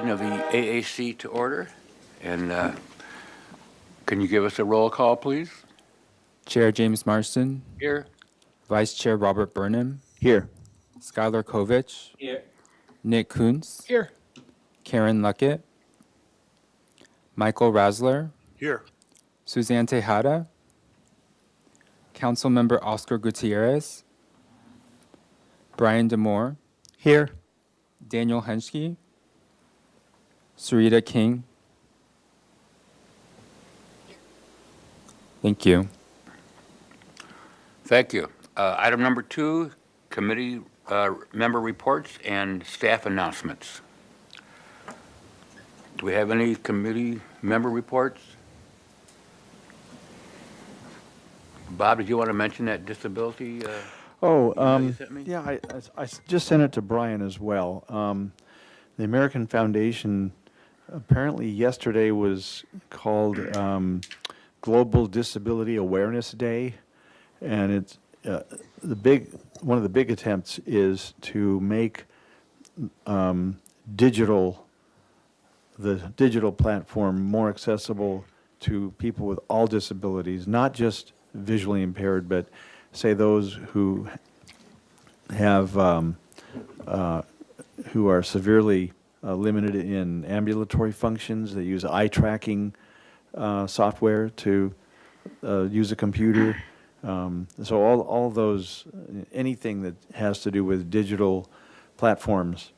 meeting of the AAC to order. And can you give us a roll call, please? Chair James Marston, Here. Vice Chair Robert Burnham, Here. Skylar Kovich, Nick Kuntz, Here. Karen Luckett, Michael Rasler, Here. Suzanne Tejada, Councilmember Oscar Gutierrez, Brian Damore, Here. Daniel Henschke, Sarita King. Thank you. Thank you. Item number 2, committee member reports and staff announcements. Do we have any committee member reports? Bob, did you want to mention that disability? You sent me? Yeah, I just sent it to Brian as well. The American Foundation, apparently yesterday was called Global Disability Awareness Day, and it's one of the big attempts is to make the digital platform more accessible to people with all disabilities, not just visually impaired, but say those who have who are severely limited in ambulatory functions. They use eye tracking software to use a computer. So all those, anything that has to do with digital platforms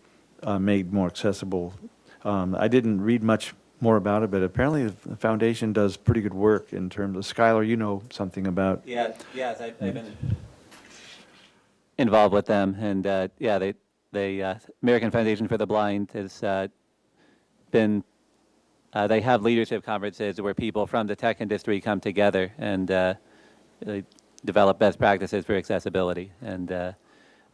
made more accessible. I didn't read much more about it, but apparently the foundation does pretty good work in terms of, Skylar, you know something about. Yes, I've been involved with them, and the American Foundation for the Blind has been. They have leadership conferences where people from the tech industry come together and they develop best practices for accessibility. And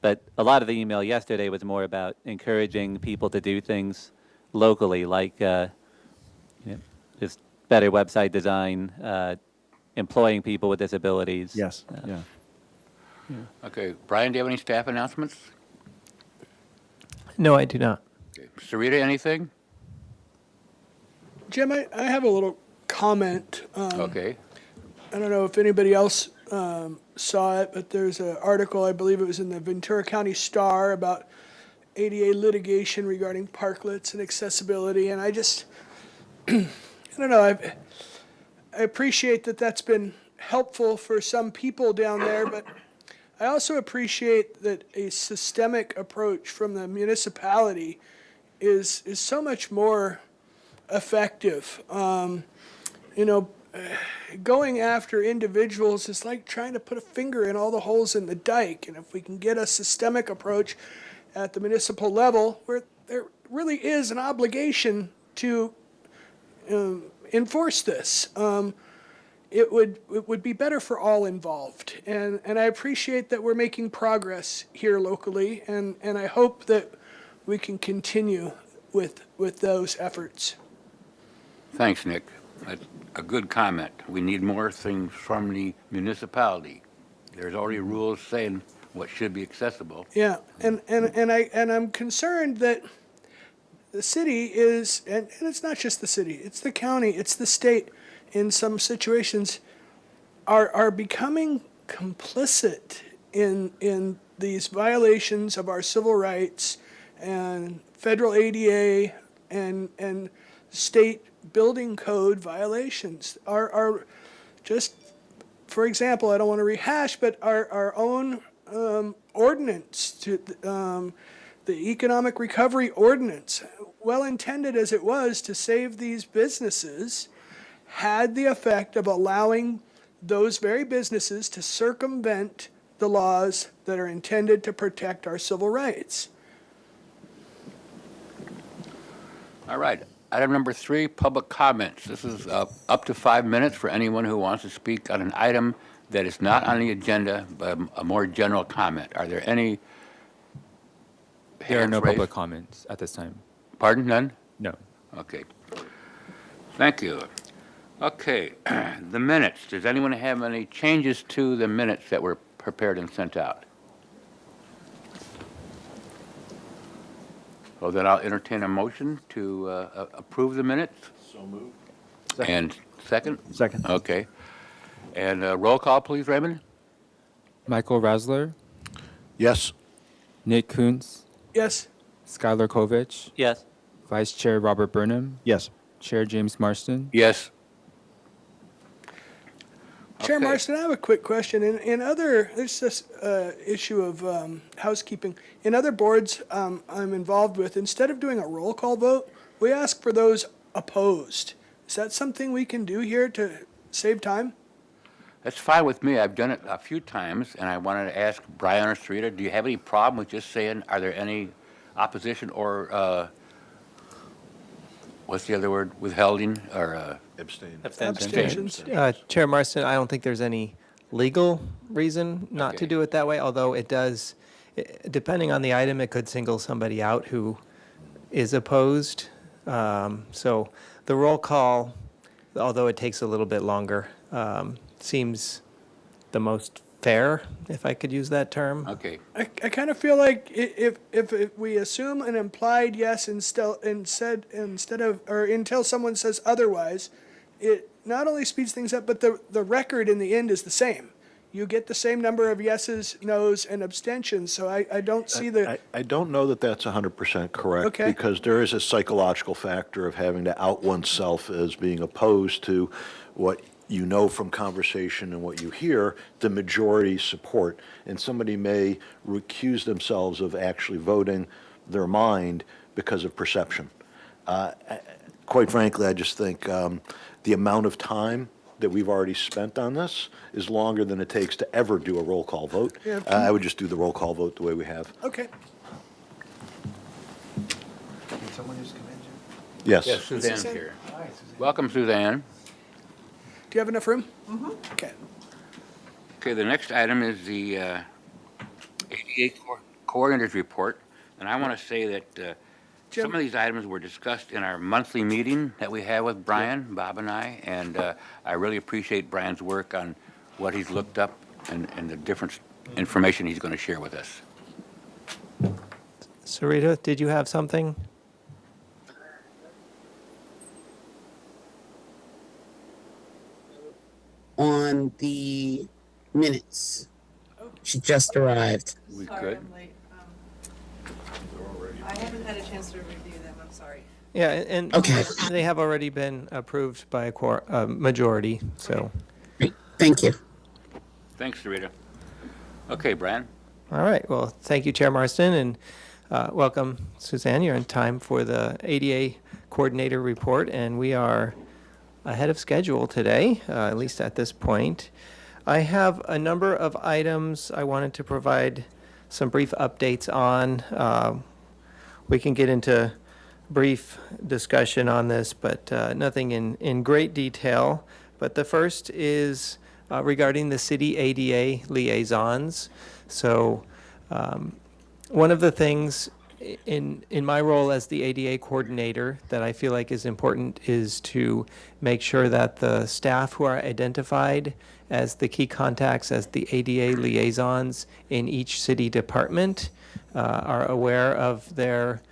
but a lot of the email yesterday was more about encouraging people to do things locally, like just better website design, employing people with disabilities. Yes, yeah. Okay. Brian, do you have any staff announcements? No, I do not. Okay. Sarita, anything? Jim, I have a little comment. Okay. I don't know if anybody else saw it, but there's an article, I believe it was in the Ventura County Star, about ADA litigation regarding parklets and accessibility. And I just, I don't know, I appreciate that that's been helpful for some people down there, but I also appreciate that a systemic approach from the municipality is so much more effective. Going after individuals is like trying to put a finger in all the holes in the dike. And if we can get a systemic approach at the municipal level, where there really is an obligation to enforce this, it would be better for all involved. And I appreciate that we're making progress here locally, and I hope that we can continue with those efforts. Thanks, Nick. That's a good comment. We need more things from the municipality. There's already rules saying what should be accessible. Yeah, and I'm concerned that the city is, and it's not just the city, it's the county, it's the state, in some situations, are becoming complicit in these violations of our civil rights and federal ADA and state building code violations. Are just, for example, I don't want to rehash, but our own ordinance, to the Economic Recovery Ordinance, well intended as it was to save these businesses, had the effect of allowing those very businesses to circumvent the laws that are intended to protect our civil rights. All right. Item number 3, public comments. This is up to 5 minutes for anyone who wants to speak on an item that is not on the agenda, but a more general comment. Are there any hands There are no raised? public comments at this time. Pardon? None? No. Okay. Thank you. Okay. The minutes. Does anyone have any changes to the minutes that were prepared and sent out? Well, then I'll entertain a motion to approve the minutes. So moved. And second? Second. Okay. And roll call, please, Raymond? Michael Rasler, Yes. Nick Kuntz, Yes. Skylar Kovich, Yes. Vice Chair Robert Burnham, Yes. Chair James Marston. Yes. Chair Okay. Marston, I have a quick question. There's this issue of housekeeping. In other boards I'm involved with, instead of doing a roll call vote, we ask for those opposed. Is that something we can do here to save time? That's fine with me. I've done it a few times, and I wanted to ask Brian or Sarita, do you have any problem with just saying, are there any opposition or, what's the other word, withholding, or, Abstain. Abstentions? Chair Marston, I don't think there's any legal reason not to Okay. do it that way, although it does, depending on the item, it could single somebody out who is opposed. So the roll call, although it takes a little bit longer, seems the most fair, if I could use that term. okay. I kind of feel like if we assume an implied yes instead of, or until someone says otherwise, it not only speeds things up, but the record in the end is the same. You get the same number of yeses, nos, and abstentions, so I don't see the, I don't know that that's 100% correct. Okay. Because there is a psychological factor of having to out oneself as being opposed to what you know from conversation and what you hear, the majority support. And somebody may recuse themselves of actually voting their mind because of perception. Quite frankly, I just think the amount of time that we've already spent on this is longer than it takes to ever do a roll call vote. Yeah. I would just do the roll call vote the way we have. okay. Did someone just come in, Jim? Yes. Yes, Suzanne's Suzanne? here. Welcome, Suzanne. Do you have enough room? Okay. Okay, the next item is the ADA Coordinators Report, and I want to say that Jim? some of these items were discussed in our monthly meeting that we have with Brian, Bob and and I really appreciate Brian's work on what he's looked up and the different information he's going to share with us. Sarita, did you have something? On the minutes. She just arrived. We Sorry, could. I'm late. I haven't had a chance to review them, I'm sorry. Yeah, and Okay. they have already been approved by a majority, so. Great. Thank you. Thanks, Sarita. Okay, Brian. All right, well, thank you, Chair Marston, and welcome, Suzanne. You're in time for the ADA Coordinator Report, and we are ahead of schedule today, at least at this point. I have a number of items I wanted to provide some brief updates on. We can get into brief discussion on this, but nothing in great detail. But the first is regarding the city ADA liaisons. So one of the things in my role as the ADA coordinator that I feel like is important is to make sure that the staff who are identified as the key contacts, as the ADA liaisons in each city department, are aware of their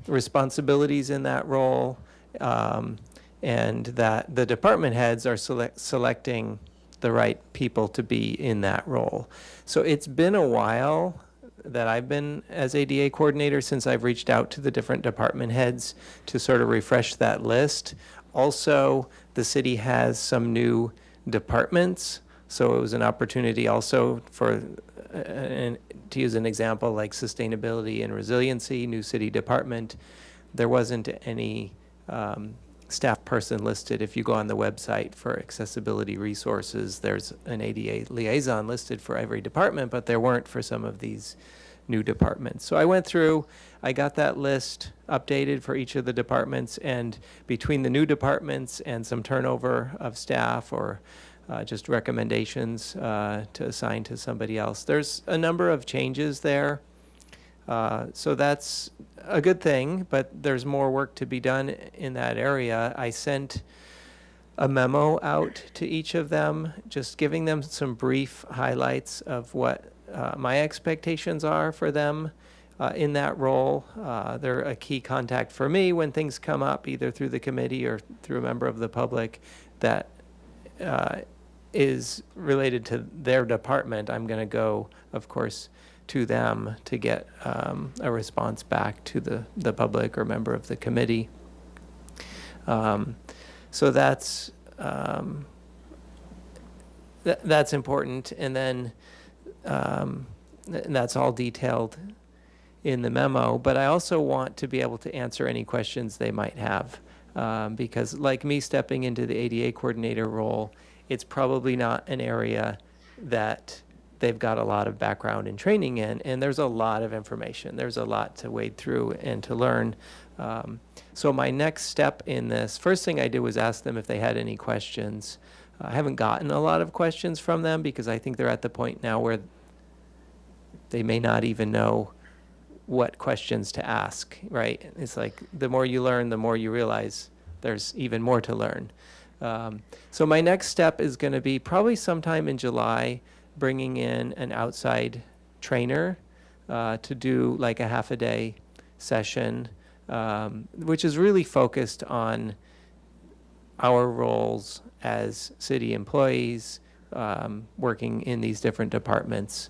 responsibilities in that role, and that the department heads are selecting the right people to be in that role. So it's been a while that I've been as ADA coordinator since I've reached out to the different department heads to sort of refresh that list. Also, the city has some new departments, so it was an opportunity also for, to use an example like sustainability and resiliency, new city department. There wasn't any staff person listed. If you go on the website for accessibility resources, there's an ADA liaison listed for every department, but there weren't for some of these new departments. So I went through, I got that list updated for each of the departments, and between the new departments and some turnover of staff or just recommendations to assign to somebody else, there's a number of changes there. So that's a good thing, but there's more work to be done in that area. I sent a memo out to each of them, just giving them some brief highlights of what my expectations are for them in that role. They're a key contact for me when things come up, either through the committee or through a member of the public that is related to their department. I'm going to go, of course, to them to get a response back to the public or member of the committee. So that's that's important, and then and that's all detailed in the memo. But I also want to be able to answer any questions they might have, because like me stepping into the ADA coordinator role, it's probably not an area that they've got a lot of background and training in, and there's a lot of information. There's a lot to wade through and to learn. So my next step in this, first thing I did was ask them if they had any questions. I haven't gotten a lot of questions from them because I think they're at the point now where they may not even know what questions to ask, right? It's like the more you learn, the more you realize there's even more to learn. So my next step is going to be probably sometime in July, bringing in an outside trainer to do like a half a day session, which is really focused on our roles as city employees, working in these different departments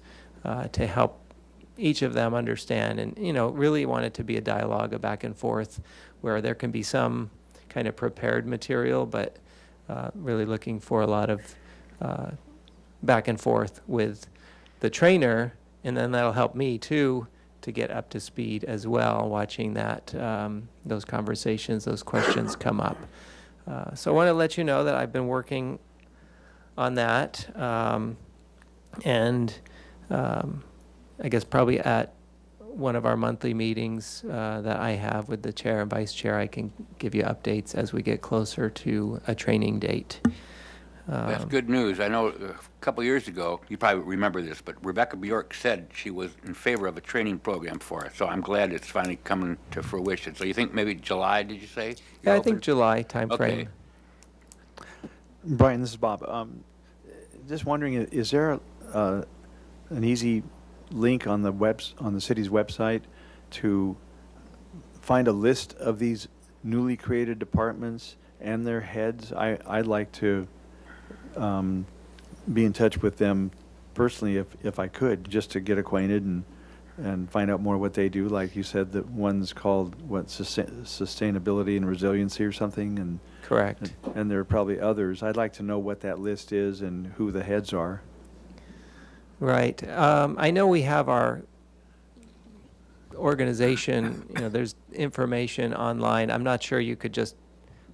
to help each of them understand, and really want it to be a dialogue, a back and forth, where there can be some kind of prepared material, but really looking for a lot of back and forth with the trainer, and then that'll help me too to get up to speed as well, watching that those conversations, those questions come up. So I want to let you know that I've been working on that, and I guess probably at one of our monthly meetings that I have with the chair and vice chair, I can give you updates as we get closer to a training date. That's good news. I know a couple years ago, you probably remember this, but Rebecca Bjork said she was in favor of a training program for us. So I'm glad it's finally coming to fruition. So you think maybe July, did you say? Yeah, I think July timeframe. Okay. Brian, this is Bob. Just wondering, is there an easy link on the city's website to find a list of these newly created departments and their heads? I'd like to be in touch with them personally if I could, just to get acquainted and find out more what they do. Like you said, that one's called sustainability and resiliency or something, and Correct. and there are probably others. I'd like to know what that list is and who the heads are. Right. I know we have our organization, there's information online. I'm not sure you could just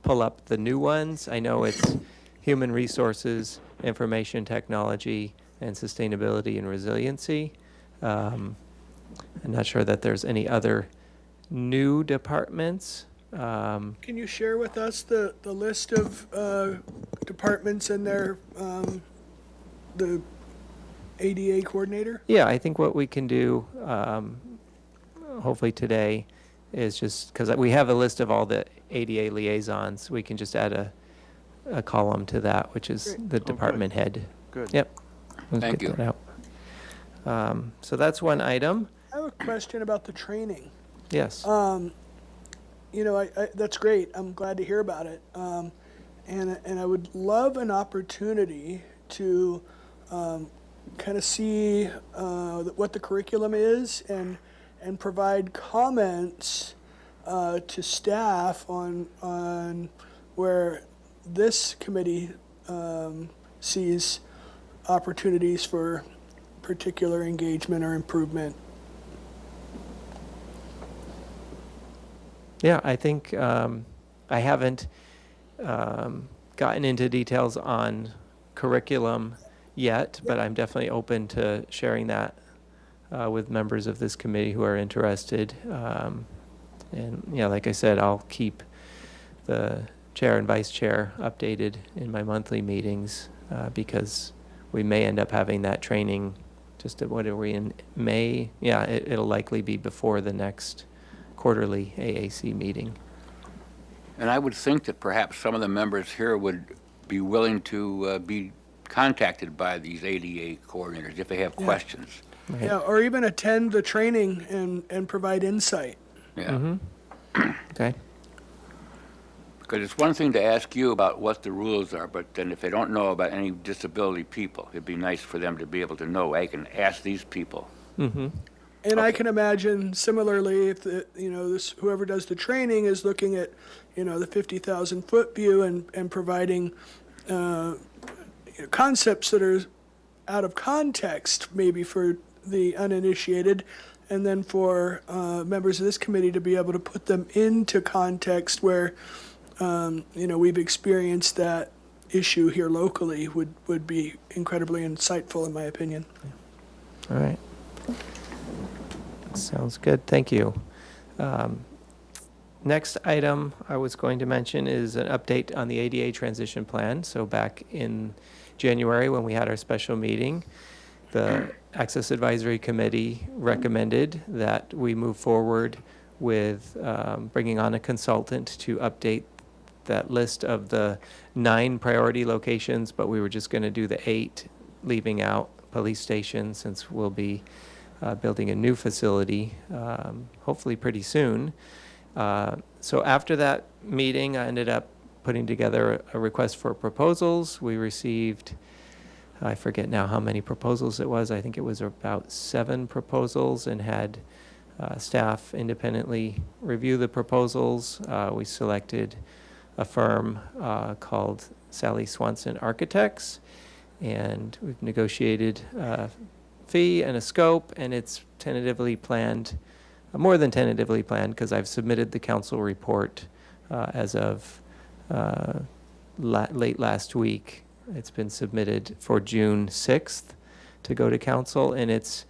pull up the new ones. I know it's human resources, information technology, and sustainability and resiliency. I'm not sure that there's any other new departments. Can you share with us the list of departments and their the ADA coordinator? Yeah, I think what we can do, hopefully today, is just, because we have a list of all the ADA liaisons, we can just add a column to that, which is Great. the department head. Good. Yep. Let's Thank get you. that out. So that's one item. I have a question about the training. Yes. That's great. I'm glad to hear about it. And I would love an opportunity to kind of see what the curriculum is and provide comments to staff on where this committee sees opportunities for particular engagement or improvement. Yeah, I think I haven't gotten into details on curriculum yet, but I'm definitely open to sharing that with members of this committee who are interested. And like I said, I'll keep the chair and vice chair updated in my monthly meetings because we may end up having that training just at, what are we in May? Yeah, it'll likely be before the next quarterly AAC meeting. And I would think that perhaps some of the members here would be willing to be contacted by these ADA coordinators if they have questions. Yeah, or even attend the training and provide insight. Yeah. Okay. Because it's one thing to ask you about what the rules are, but then if they don't know about any disability people, it'd be nice for them to be able to know, I can ask these people. And I can imagine similarly if this whoever does the training is looking at, the 50,000 foot view and providing concepts that are out of context maybe for the uninitiated, and then for members of this committee to be able to put them into context where we've experienced that issue here locally would be incredibly insightful in my opinion. All right. Sounds good. Thank you. Next item I was going to mention is an update on the ADA transition plan. So back in January, when we had our special meeting, the Access Advisory Committee recommended that we move forward with bringing on a consultant to update that list of the 9 priority locations, but we were just going to do the 8, leaving out police stations, since we'll be building a new facility, hopefully pretty soon. So after that meeting, I ended up putting together a request for proposals. We received, I forget now how many proposals it was. I think it was about 7 proposals, and had staff independently review the proposals. We selected a firm called Sally Swanson Architects, and we've negotiated a fee and a scope, and it's tentatively planned, more than tentatively planned, because I've submitted the council report as of late last week. It's been submitted for June 6th to go to council, and it's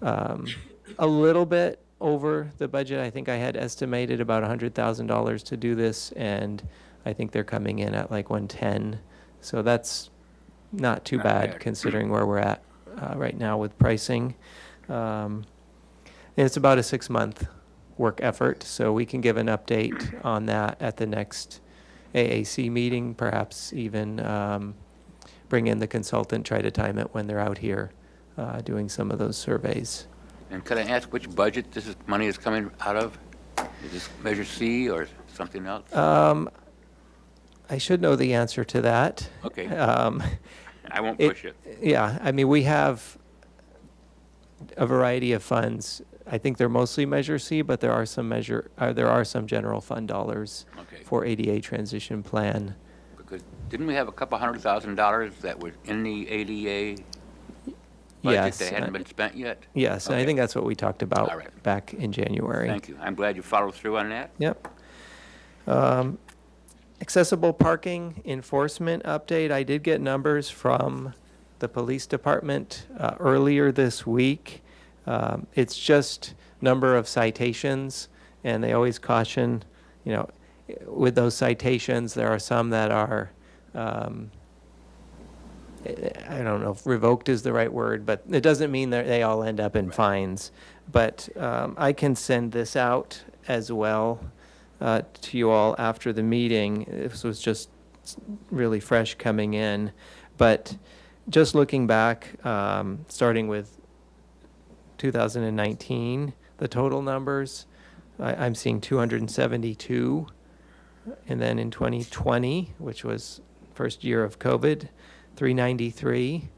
a little bit over the budget. I think I had estimated about $100,000 to do this, and I think they're coming in at like 110. So that's not too Not bad bad. considering where we're at right now with pricing. And it's about a 6-month work effort, so we can give an update on that at the next AAC meeting, perhaps even bring in the consultant, try to time it when they're out here doing some of those surveys. And can I ask which budget money is coming out of? Is this Measure C or something else? I should know the answer to that. Okay, Um, I won't push it. Yeah, I mean, we have a variety of funds. I think they're mostly Measure C, but there are some general fund dollars Okay. for ADA transition plan. Because didn't we have a couple $100,000 that was in the ADA budget Yes, that hadn't been spent yet? Yes, and I Okay. think that's what we talked about All right. back in January. Thank you. I'm glad you followed through on that. Yep. Accessible parking enforcement update. I did get numbers from the police department earlier this week. It's just number of citations, and they always caution, with those citations, there are some that are, I don't know if revoked is the right word, but it doesn't mean that they all end up in fines. But I can send this out as well to you all after the meeting. This was just really fresh coming in. But just looking back, starting with 2019, the total numbers, I'm seeing 272. And then in 2020, which was first year of COVID, 393.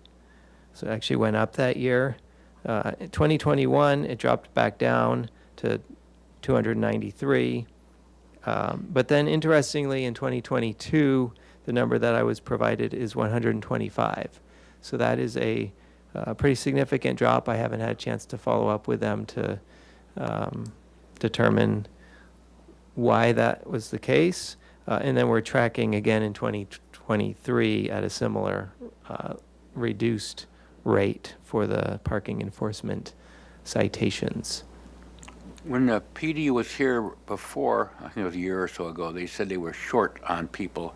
So it actually went up that year. In 2021, it dropped back down to 293. But then interestingly, in 2022, the number that I was provided is 125. So that is a pretty significant drop. I haven't had a chance to follow up with them to determine why that was the case. And then we're tracking again in 2023 at a similar reduced rate for the parking enforcement citations. When the PD was here before, I think it was a year or so ago, they said they were short on people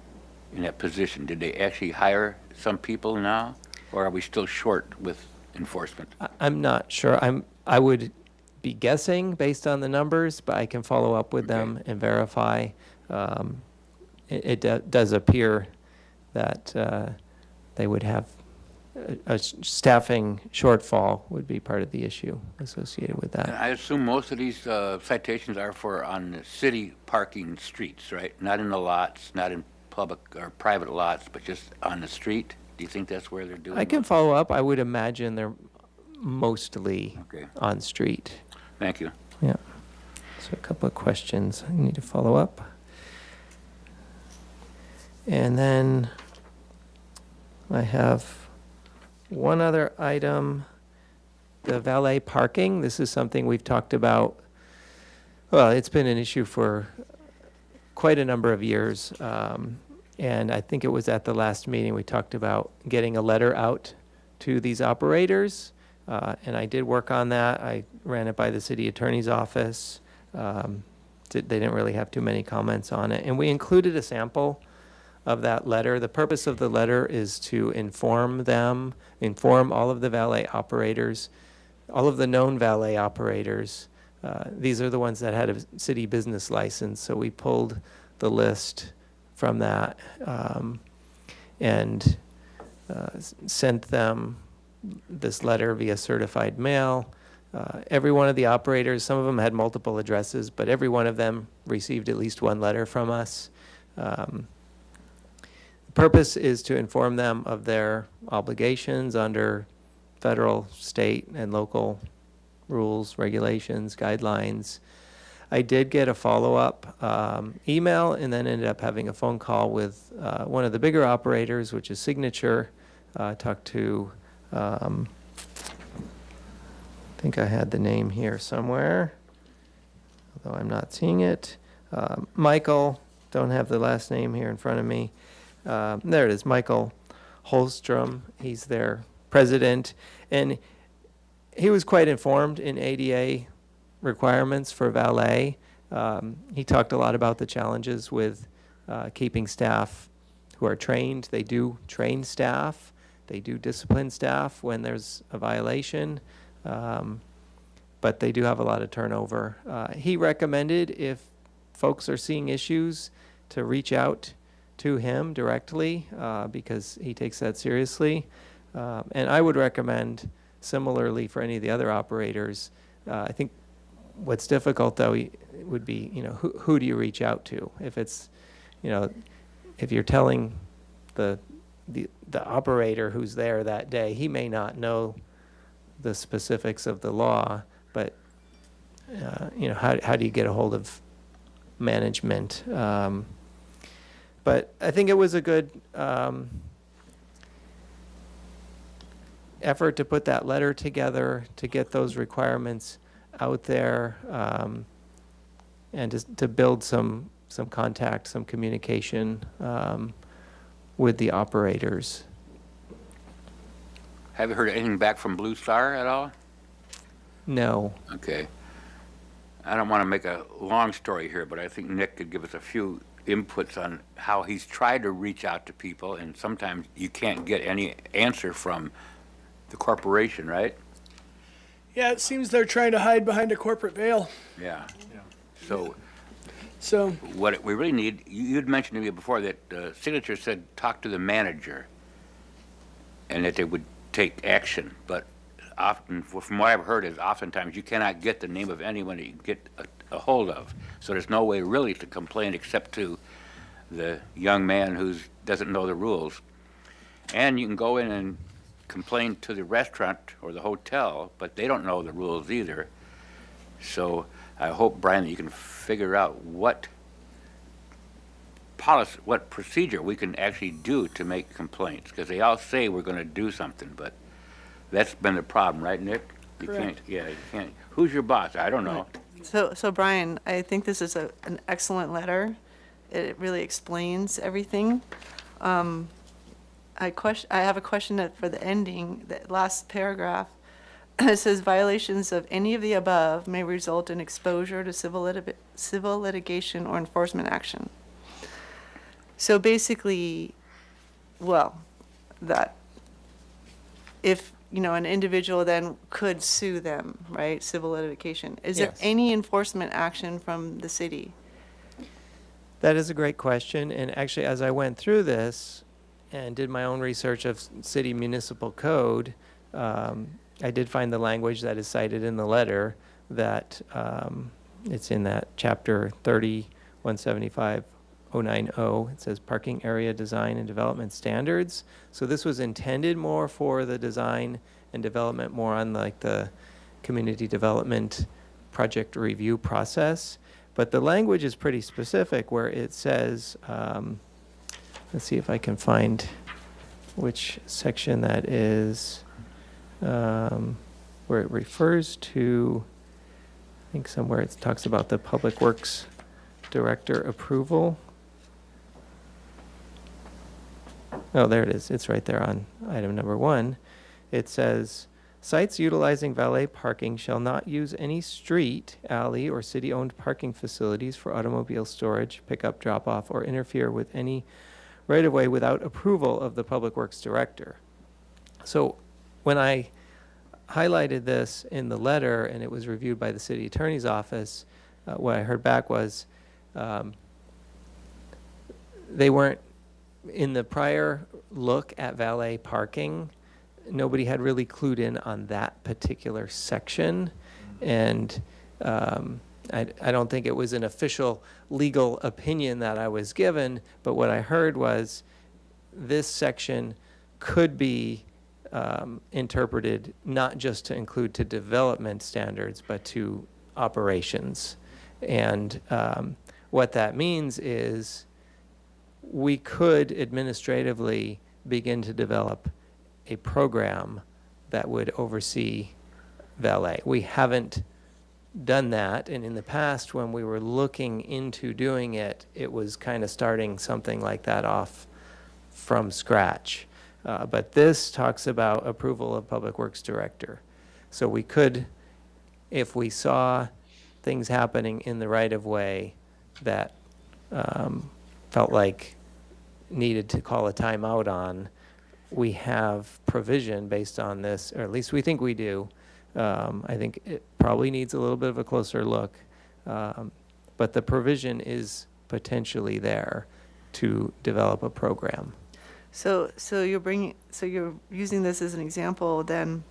in that position. Did they actually hire some people now, or are we still short with enforcement? I'm not sure. I would be guessing based on the numbers, but I can follow up with them and verify. It does appear that they would have a staffing shortfall would be part of the issue associated with And that. I assume most of these citations are for on the city parking streets, right? Not in the lots, not in public or private lots, but just on the street? Do you think that's where they're doing? I can most? follow up. I would imagine they're mostly Okay. on street. Thank you. Yeah. So a couple of questions I need to follow up. And then I have one other item, the valet parking. This is something we've talked about. Well, it's been an issue for quite a number of years. And I think it was at the last meeting, we talked about getting a letter out to these operators. And I did work on that. I ran it by the city attorney's office. They didn't really have too many comments on it. And we included a sample of that letter. The purpose of the letter is to inform all of the valet operators, all of the known valet operators. These are the ones that had a city business license, so we pulled the list from that and sent them this letter via certified mail. Every one of the operators, some of them had multiple addresses, but every one of them received at least one letter from us. Purpose is to inform them of their obligations under federal, state, and local rules, regulations, guidelines. I did get a follow-up email and then ended up having a phone call with one of the bigger operators, which is Signature. Talked to, I think I had the name here somewhere, although I'm not seeing it. Michael, don't have the last name here in front of me. There it is, Michael Holstrom. He's their president. And he was quite informed in ADA requirements for valet. He talked a lot about the challenges with keeping staff who are trained. They do train staff. They do discipline staff when there's a violation. But they do have a lot of turnover. He recommended if folks are seeing issues to reach out to him directly because he takes that seriously. And I would recommend similarly for any of the other operators. I think what's difficult though would be, who do you reach out to? If it's, if you're telling the operator who's there that day, he may not know the specifics of the law, but how do you get a hold of management? But I think it was a good effort to put that letter together, to get those requirements out there, and to build some contact, some communication with the operators. Have you heard anything back from Blue Star at all? No. Okay. I don't want to make a long story here, but I think Nick could give us a few inputs on how he's tried to reach out to people, and sometimes you can't get any answer from the corporation, right? Yeah, it seems they're trying to hide behind a corporate veil. Yeah. So So, what we really need, you'd mentioned to me before that Signature said talk to the manager and that they would take action, but often, from what I've heard, is oftentimes you cannot get the name of anyone that you can get a hold of. So there's no way really to complain except to the young man who doesn't know the rules. And you can go in and complain to the restaurant or the hotel, but they don't know the rules either. So I hope, Brian, that you can figure out what policy, what procedure we can actually do to make complaints, because they all say we're going to do something, but that's been the problem, right, Nick? You Correct. can't, yeah, you can't. Who's your boss? I don't know. So Brian, I think this is an excellent letter. It really explains everything. I have a question for the ending, the last paragraph. It says violations of any of the above may result in exposure to civil litigation or enforcement action. So basically, well, that if, an individual then could sue them, right? Civil litigation. Is there Yes. any enforcement action from the city? That is a great question. And actually, as I went through this, and did my own research of city municipal code, I did find the language that is cited in the letter that it's in that chapter 30, 175.090. It says parking area design and development standards. So this was intended more for the design and development, more on like the community development project review process. But the language is pretty specific where it says, let's see if I can find which section that is, where it refers to, I think somewhere it talks about the Public Works Director approval. Oh, there it is. It's right there on item number 1. It says, sites utilizing valet parking shall not use any street, alley, or city-owned parking facilities for automobile storage, pickup, drop-off, or interfere with any right-of-way without approval of the Public Works Director. So when I highlighted this in the letter and it was reviewed by the city attorney's office, what I heard back was they weren't, in the prior look at valet parking, nobody had really clued in on that particular section. And I don't think it was an official legal opinion that I was given, but what I heard was this section could be interpreted not just to include to development standards, but to operations. And what that means is we could administratively begin to develop a program that would oversee valet. We haven't done that, and in the past when we were looking into doing it, it was kind of starting something like that off from scratch. But this talks about approval of Public Works Director. So we could, if we saw things happening in the right-of-way that felt like needed to call a timeout on, we have provision based on this, or at least we think we do. I think it probably needs a little bit of a closer look, but the provision is potentially there to develop a program. So you're using this as an example then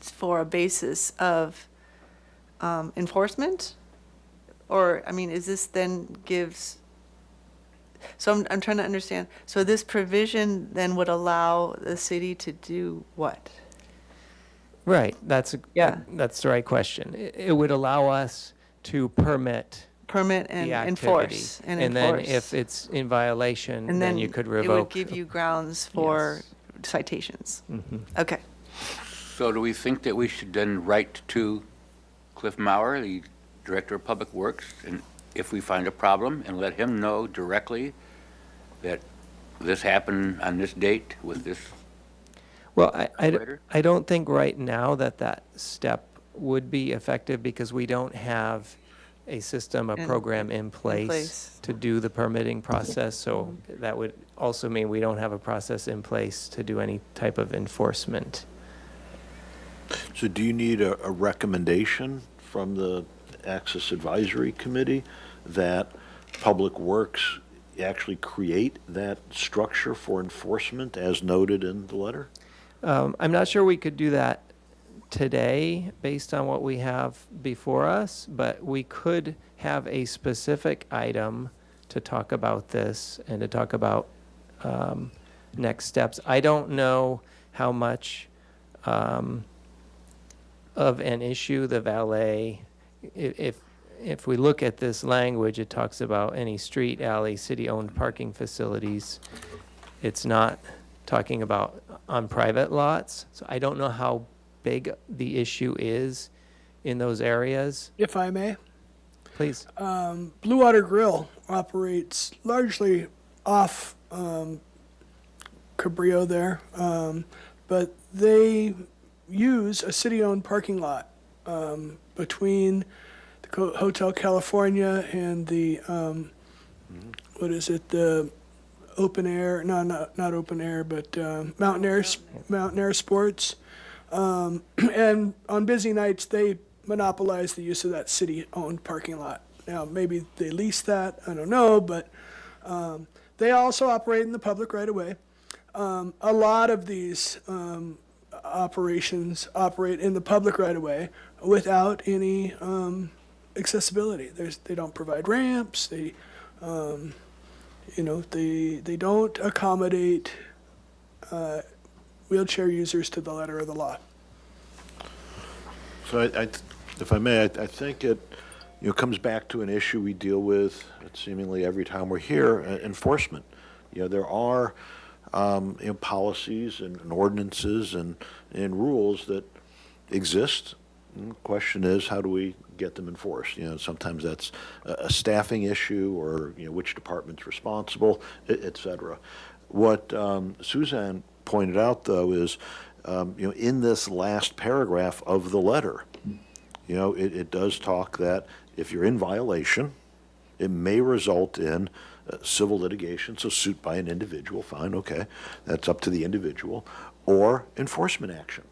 for a basis of enforcement? Or, I mean, is this then gives, so I'm trying to understand. So this provision then would allow the city to do what? Right, that's Yeah. that's the right question. It would allow us to permit Permit and the activity. enforce, and enforce. Then if it's in violation, And then you could it revoke. would give you grounds for Yes. citations. Mhm. Okay. So do we think that we should then write to Cliff Maurer, the Director of Public Works, and if we find a problem, and let him know directly that this happened on this date with this? Well, Operator? I don't think right now that step would be effective because we don't have a system, a In- program in place place. to do the permitting process. So that would also mean we don't have a process in place to do any type of enforcement. So do you need a recommendation from the Access Advisory Committee that Public Works actually create that structure for enforcement as noted in the letter? I'm not sure we could do that today based on what we have before us, but we could have a specific item to talk about this and to talk about next steps. I don't know how much of an issue the valet, if we look at this language, it talks about any street, alley, city-owned parking facilities. It's not talking about on private lots. So I don't know how big the issue is in those areas. If I may, Please. Blue Water Grill operates largely off Cabrillo there, but they use a city-owned parking lot between the Hotel California and the what is it, the open air? No, not open air, but Mountain Air Sports. And on busy nights, they monopolize the use of that city-owned parking lot. Now, maybe they lease that, I don't know, but they also operate in the public right of way. A lot of these operations operate in the public right of way without any accessibility. They don't provide ramps. They don't accommodate wheelchair users to the letter of the law. So if I may, I think it, comes back to an issue we deal with seemingly every time we're here, enforcement. There are, policies and ordinances and rules that exist. And the question is, how do we get them enforced? Sometimes that's a staffing issue or, which department's responsible, et cetera. What Suzanne pointed out, though, is, in this last paragraph of the letter, it does talk that if you're in violation, it may result in civil litigation, so suit by an individual, fine, okay, that's up to the individual, or enforcement action.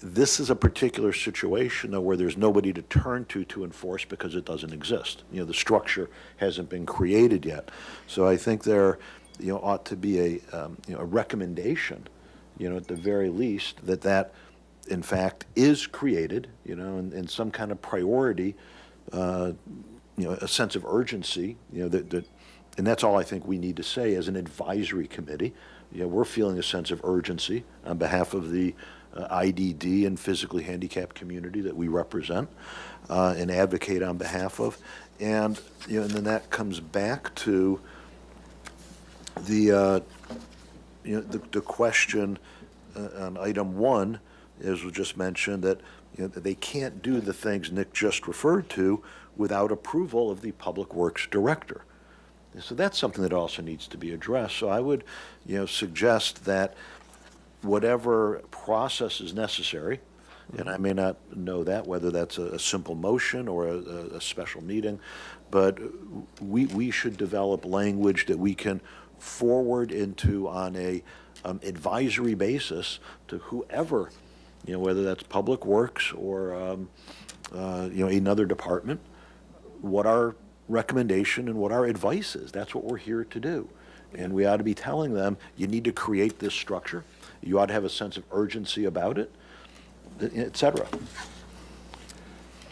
This is a particular situation, though, where there's nobody to turn to enforce because it doesn't exist. The structure hasn't been created yet. So I think there, ought to be a recommendation, at the very least, that in fact is created, and some kind of priority, a sense of urgency, that, and that's all I think we need to say as an advisory committee. We're feeling a sense of urgency on behalf of the IDD and physically handicapped community that we represent and advocate on behalf of. And, and then that comes back to the question on item 1, as was just mentioned, that that they can't do the things Nick just referred to without approval of the Public Works Director. So that's something that also needs to be addressed. So I would, suggest that whatever process is necessary, and I may not know that, whether that's a simple motion or a special meeting, but we should develop language that we can forward into on a advisory basis to whoever, whether that's Public Works or another department, what our recommendation and what our advice is. That's what we're here to do. And we ought to be telling them, you need to create this structure. You ought to have a sense of urgency about it, et cetera.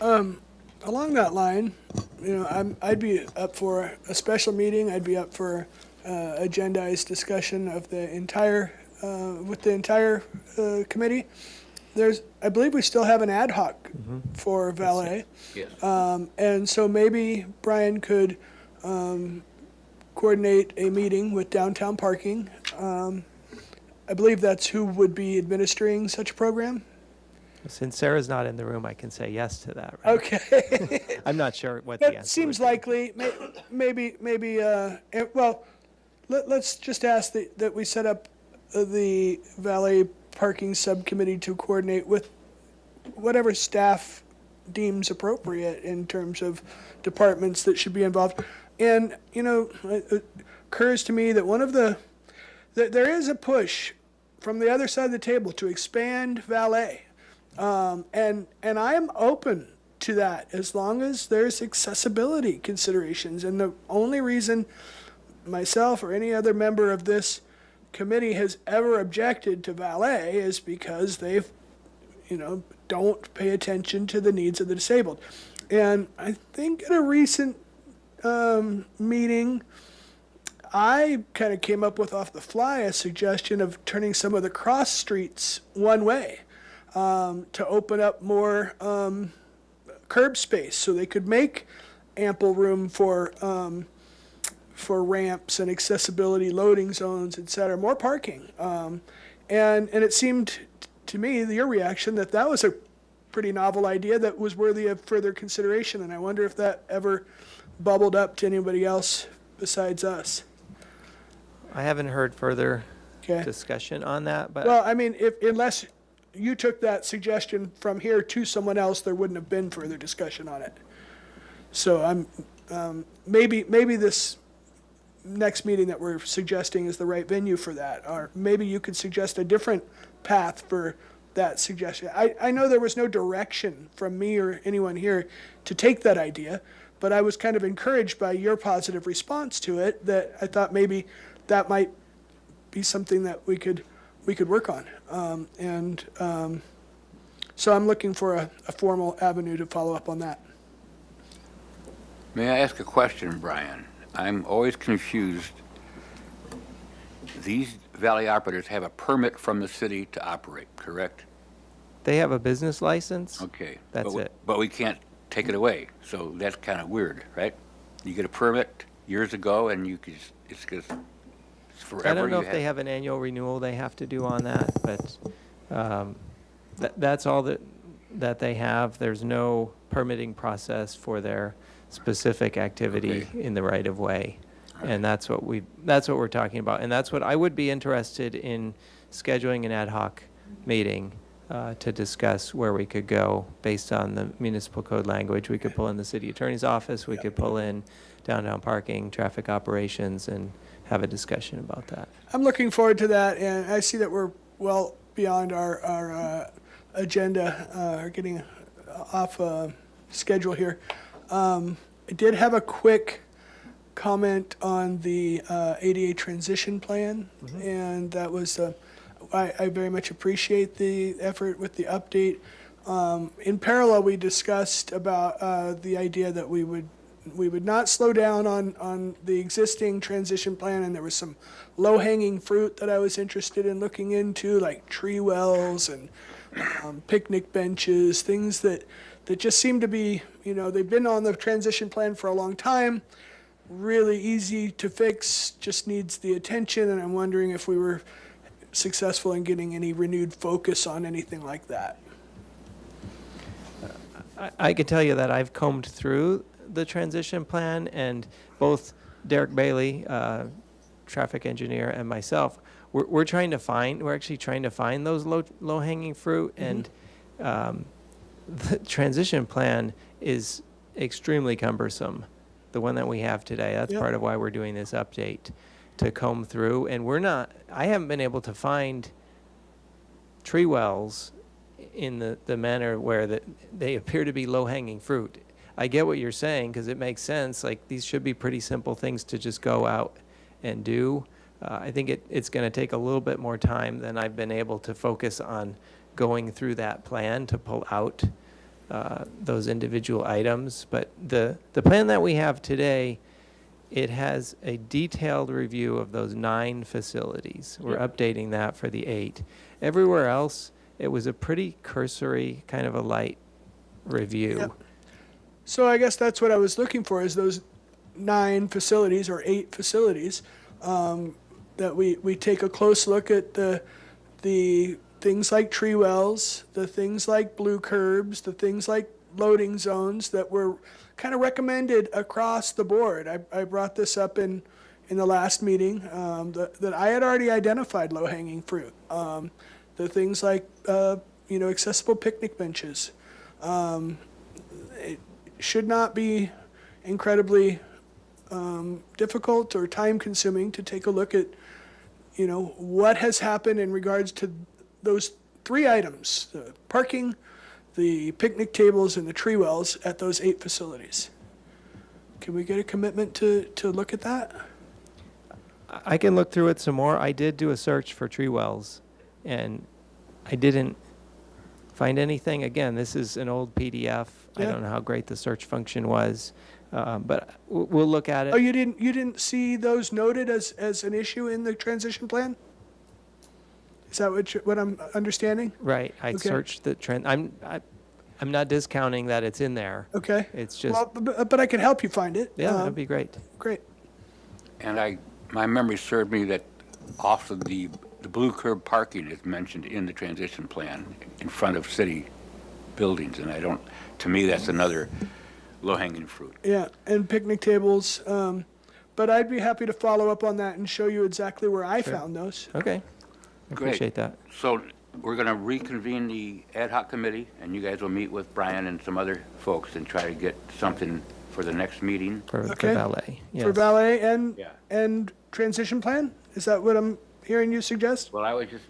Along that line, I'd be up for a special meeting. I'd be up for agendized discussion of the entire, with the entire committee. I believe we still have an ad hoc for valet. Yes. And so maybe Brian could coordinate a meeting with downtown parking. I believe that's who would be administering such a program. Since Sarah's not in the room, I can say yes to that, right? Okay. I'm not sure what the answer That seems would be. likely. Maybe, well, let's just ask that we set up the valet parking subcommittee to coordinate with whatever staff deems appropriate in terms of departments that should be involved. And, it occurs to me that that there is a push from the other side of the table to expand valet. And I am open to that as long as there's accessibility considerations. And the only reason myself or any other member of this committee has ever objected to valet is because they've, don't pay attention to the needs of the disabled. And I think at a recent meeting, I kind of came up with off the fly a suggestion of turning some of the cross streets one way to open up more curb space so they could make ample room for ramps and accessibility, loading zones, et cetera, more parking. And it seemed to me, your reaction, that was a pretty novel idea that was worthy of further consideration. And I wonder if that ever bubbled up to anybody else besides us. I haven't heard further Okay. discussion on that, but Well, I mean, unless you took that suggestion from here to someone else, there wouldn't have been further discussion on it. So I'm maybe this next meeting that we're suggesting is the right venue for that, or maybe you could suggest a different path for that suggestion. I know there was no direction from me or anyone here to take that idea, but I was kind of encouraged by your positive response to it, that I thought maybe that might be something that we could work on. So I'm looking for a formal avenue to follow up on that. May I ask a question, Brian? I'm always confused. These Valley operators have a permit from the city to operate, correct? They have a business license. Okay. That's but it. But we can't take it away, so that's kind of weird, right? You get a permit years ago, and you could, it's just forever. I don't know you if they have an annual renewal they have to do on that, but that's all that they have. There's no permitting process for their specific activity Okay. in the right of way. And that's what we're talking about. And that's what I would be interested in scheduling an ad hoc meeting to discuss where we could go based on the municipal code language. We could pull in the city attorney's office, we could pull in downtown parking, traffic operations, and have a discussion about that. I'm looking forward to that, and I see that we're well beyond our agenda, or getting off schedule here. I did have a quick comment on the ADA transition plan, and that was, I very much appreciate the effort with the update. In parallel, we discussed about the idea that we would not slow down on the existing transition plan, and there was some low-hanging fruit that I was interested in looking into, like tree wells and picnic benches, things that just seem to be, they've been on the transition plan for a long time, really easy to fix, just needs the attention, and I'm wondering if we were successful in getting any renewed focus on anything like that. I can tell you that I've combed through the transition plan, and both Derek Bailey, traffic engineer, and myself, we're actually trying to find those low-hanging fruit, and the transition plan is extremely cumbersome, the one that we have today. That's part of why we're doing this update, to comb through, and I haven't been able to find tree wells in the manner where they appear to be low-hanging fruit. I get what you're saying, because it makes sense. Like, these should be pretty simple things to just go out and do. I think it's going to take a little bit more time than I've been able to focus on going through that plan to pull out those individual items. But the plan that we have today, it has a detailed review of those 9 facilities. We're updating that for the 8. Everywhere else, it was a pretty cursory, kind of a light review. Yep. So I guess that's what I was looking for, is those 9 facilities or 8 facilities, that we take a close look at the things like tree wells, the things like blue curbs, the things like loading zones that were kind of recommended across the board. I brought this up in the last meeting, that I had already identified low-hanging fruit. The things like, accessible picnic benches. It should not be incredibly difficult or time-consuming to take a look at, what has happened in regards to those 3 items: the parking, the picnic tables, and the tree wells at those 8 facilities. Can we get a commitment to look at that? I can look through it some more. I did do a search for tree wells, and I didn't find anything. Again, this is an old PDF. I Yeah. don't know how great the search function was, but we'll look at it. Oh, you didn't see those noted as an issue in the transition plan? Is that what I'm understanding? Right. I Okay. searched the trend. I'm not discounting that it's in there. Okay. It's just, Well, but I can help you find it. yeah, that'd be great. Great. And my memory served me that also the blue curb parking is mentioned in the transition plan in front of city buildings, and to me, that's another low-hanging fruit. Yeah, and picnic tables. But I'd be happy to follow up on that and show you exactly where I found those. Okay. I Great. appreciate that. So we're going to reconvene the ad hoc committee, and you guys will meet with Brian and some other folks and try to get something for the next meeting. For Okay. valet. Yes. For valet Yeah. and transition plan? Is that what I'm hearing you suggest? Well, I was just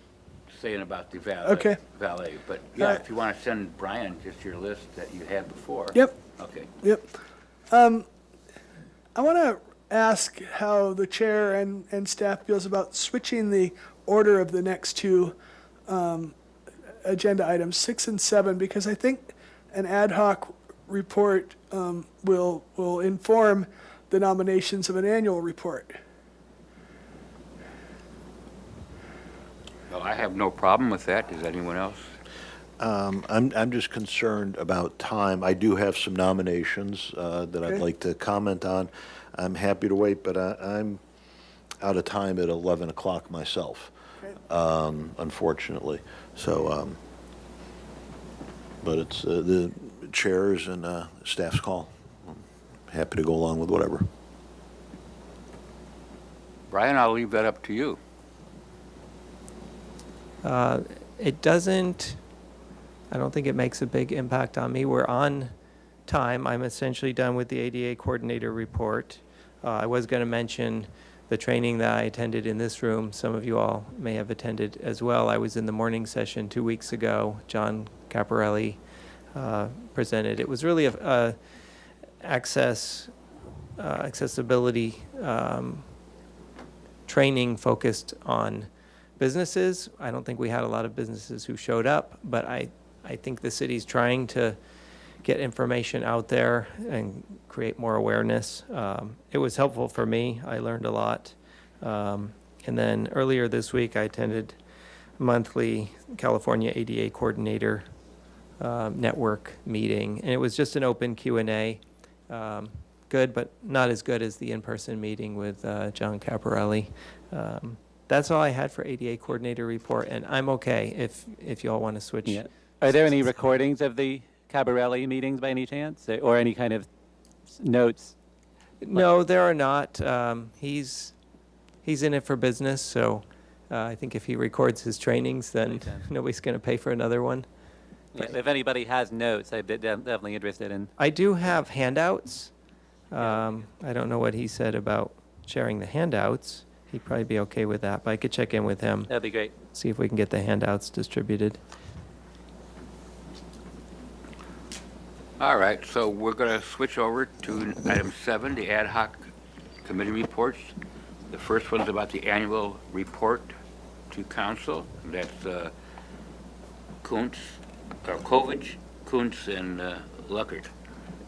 saying about the Okay. valet, but All yeah, right. if you want to send Brian just your list that you had before. Yep, Okay. yep. I want to ask how the chair and staff feels about switching the order of the next two agenda items, 6 and 7, because I think an ad hoc report will inform the nominations of an annual report. Well, I have no problem with that. Does anyone else? I'm just concerned about time. I do have some nominations that I'd Okay. like to comment on. I'm happy to wait, but I'm out of time at 11 o'clock myself, Okay. unfortunately. So, but it's the chairs and staff's call. I'm happy to go along with whatever. Brian, I'll leave that up to you. It doesn't, I don't think it makes a big impact on me. We're on time. I'm essentially done with the ADA coordinator report. I was going to mention the training that I attended in this room. Some of you all may have attended as well. I was in the morning session 2 weeks ago. John Caparelli presented. It was really a accessibility training focused on businesses. I don't think we had a lot of businesses who showed up, but I think the city's trying to get information out there and create more awareness. It was helpful for me. I learned a lot. And then earlier this week, I attended a monthly California ADA Coordinator Network meeting, and it was just an open Q&A. Good, but not as good as the in-person meeting with John Caparelli. That's all I had for ADA coordinator report, and I'm okay if you all want to switch. Yeah. Are there any recordings of the Cabarelli meetings by any chance, or any kind of notes? No, there are not. He's in it for business, so I think if he records his trainings, then Makes sense. nobody's going to pay for another one. Yeah, if anybody has notes, I'm definitely interested in. I do have handouts. I don't know what he said about sharing the handouts. He'd probably be okay with that, but I could check in with him, That'd be great. see if we can get the handouts distributed. All right, so we're going to switch over to item 7, the ad hoc committee reports. The first one's about the annual report to council. That's Kovich, Kuntz, and Luckert.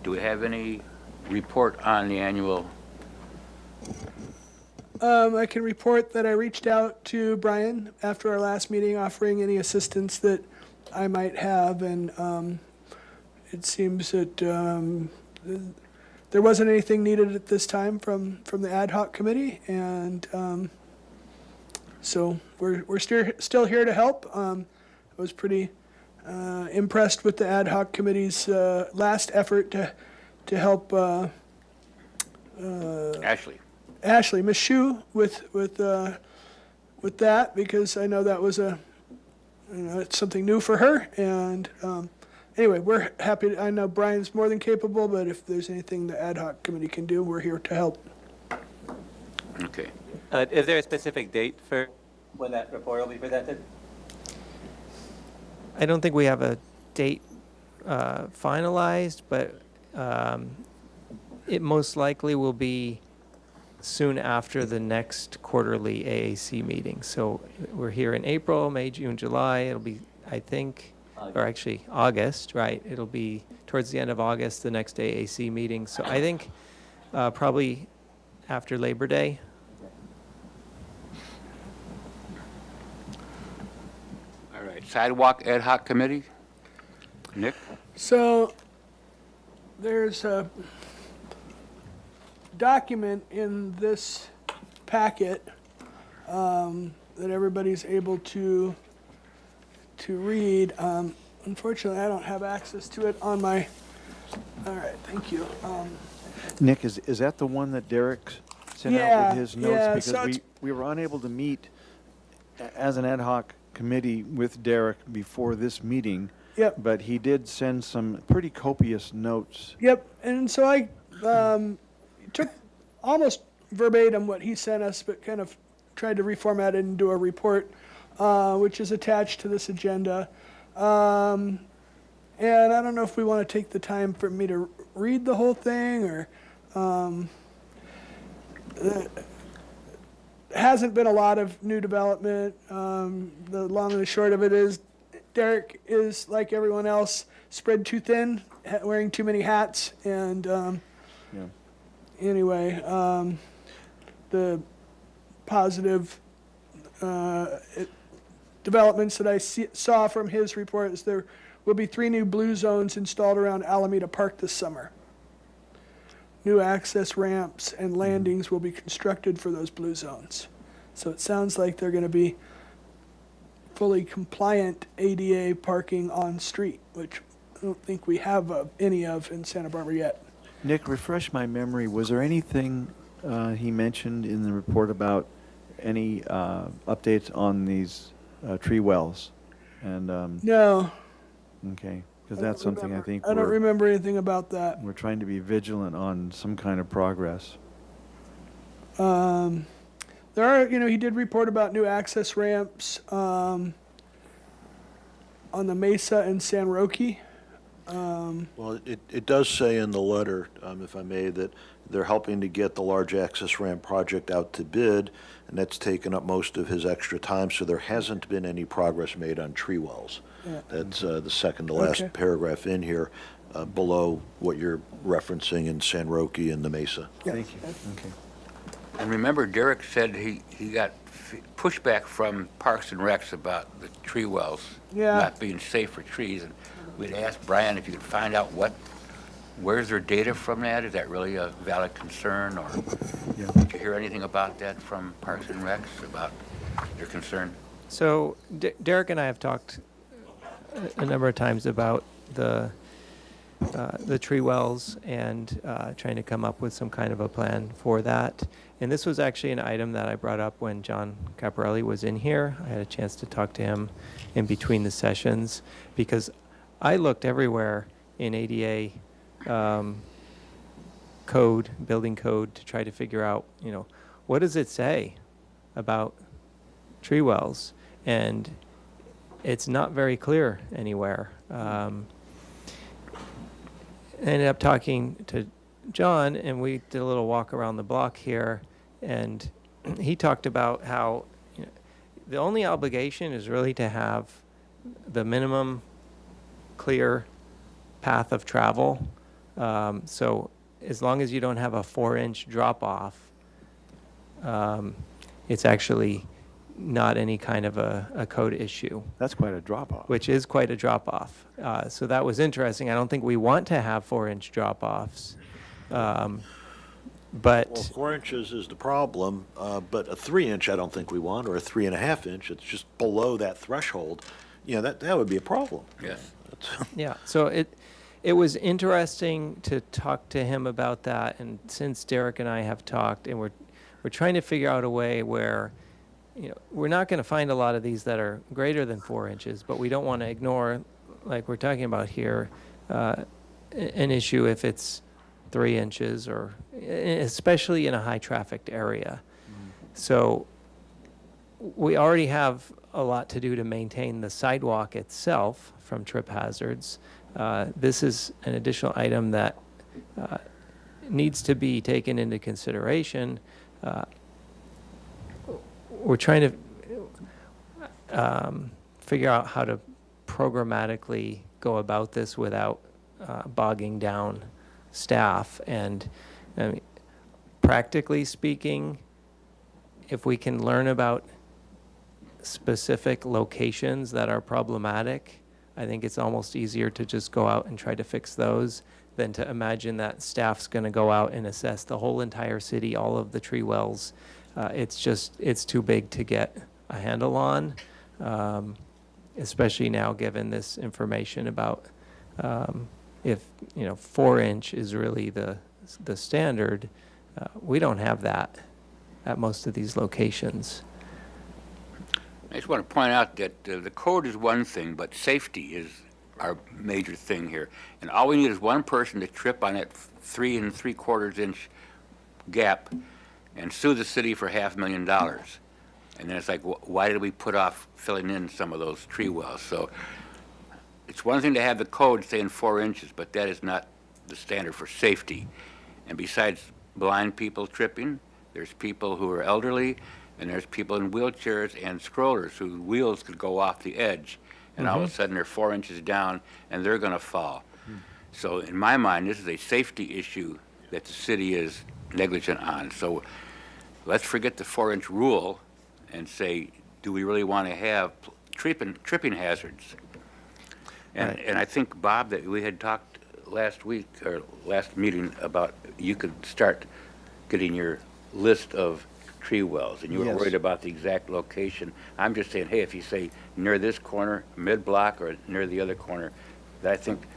Do we have any report on the annual? I can report that I reached out to Brian after our last meeting, offering any assistance that I might have, and it seems that there wasn't anything needed at this time from the ad hoc committee, and so we're still here to help. I was pretty impressed with the ad hoc committee's last effort to help Ashley. Miss Shu with that, because I know that was it's something new for her, and anyway, we're happy. I know Brian's more than capable, but if there's anything the ad hoc committee can do, we're here to help. Okay. Is there a specific date for when that report will be presented? I don't think we have a date finalized, but it most likely will be soon after the next quarterly AAC meeting. So we're here in April, May, June, July. It'll be, I think, or actually August, right? It'll be towards the end of August, the next AAC meeting. So I think probably after Labor Day. All right, sidewalk ad hoc committee? Nick? So there's a document in this packet that everybody's able to read. Unfortunately, I don't have access to it on my. All right, thank you. Nick, is that the one that Derek sent out Yeah, with his notes? yeah, Because so it's- we were unable to meet as an ad hoc committee with Derek before this meeting. Yep. But he did send some pretty copious notes. Yep, and so I took almost verbatim what he sent us, but kind of tried to reformat it into a report, which is attached to this agenda. And I don't know if we want to take the time for me to read the whole thing, or hasn't been a lot of new development. The long and the short of it is, Derek is, like everyone else, spread too thin, wearing too many hats, and Yeah. anyway, the positive developments that I saw from his report is there will be 3 new blue zones installed around Alameda Park this summer. New access ramps and landings will be constructed for those blue zones. So it sounds like they're going to be fully compliant ADA parking on street, which I don't think we have any of in Santa Barbara yet. Nick, refresh my memory. Was there anything he mentioned in the report about any updates on these tree wells? And No. okay, because that's something I think I don't remember anything about that. we're trying to be vigilant on some kind of progress. There are, he did report about new access ramps on the Mesa and San Roque. Well, it does say in the letter, if I may, that they're helping to get the large access ramp project out to bid, and that's taken up most of his extra time, so there hasn't been any progress made on tree wells. Yeah. That's the second to last Okay. paragraph in here, below what you're referencing in San Roque and the Mesa. Thank you. Okay. And remember, Derek said he got pushback from Parks and Recs about the tree wells Yeah. not being safe for trees. And we'd asked Brian if you could find out where's their data from that? Is that really a valid concern? Or Yeah. did you hear anything about that from Parks and Recs, about their concern? So Derek and I have talked a number of times about the tree wells and trying to come up with some kind of a plan for that. And this was actually an item that I brought up when John Caparelli was in here. I had a chance to talk to him in between the sessions, because I looked everywhere in ADA code, building code, to try to figure out, what does it say about tree wells? And it's not very clear anywhere. I ended up talking to John, and we did a little walk around the block here, and he talked about how the only obligation is really to have the minimum clear path of travel. So as long as you don't have a 4-inch drop-off, it's actually not any kind of a code issue, That's quite a drop-off. which is quite a drop-off. So that was interesting. I don't think we want to have 4-inch drop-offs. But Well, 4 inches is the problem, but a 3-inch I don't think we want, or a 3.5-inch, it's just below that threshold. That would be a problem. Yes. yeah, so it was interesting to talk to him about that. And since Derek and I have talked, and we're trying to figure out a way where, we're not going to find a lot of these that are greater than 4 inches, but we don't want to ignore, like we're talking about here, an issue if it's 3 inches, or especially in a high trafficked area. So we already have a lot to do to maintain the sidewalk itself from trip hazards. This is an additional item that needs to be taken into consideration. We're trying to figure out how to programmatically go about this without bogging down staff. And I mean, practically speaking, if we can learn about specific locations that are problematic, I think it's almost easier to just go out and try to fix those than to imagine that staff's going to go out and assess the whole entire city, all of the tree wells. It's too big to get a handle on, especially now given this information about if 4-inch is really the standard. We don't have that at most of these locations. I just want to point out that the code is one thing, but safety is our major thing here. And all we need is one person to trip on that 3 3/4 inch gap and sue the city for $500,000. And then it's like, why did we put off filling in some of those tree wells? So it's one thing to have the code saying 4 inches, but that is not the standard for safety. And besides blind people tripping, there's people who are elderly, and there's people in wheelchairs and strollers whose wheels could go off the edge, and all of a sudden they're 4 inches down, and they're going to fall. So in my mind, this is a safety issue that the city is negligent on. So let's forget the 4-inch rule and say, do we really want to have tripping hazards? And I think, Bob, that we had talked last week, or last meeting, about you could start getting your list of tree wells, and you were Yes. worried about the exact location. I'm just saying, hey, if you say near this corner, mid-block, or near the other corner, I think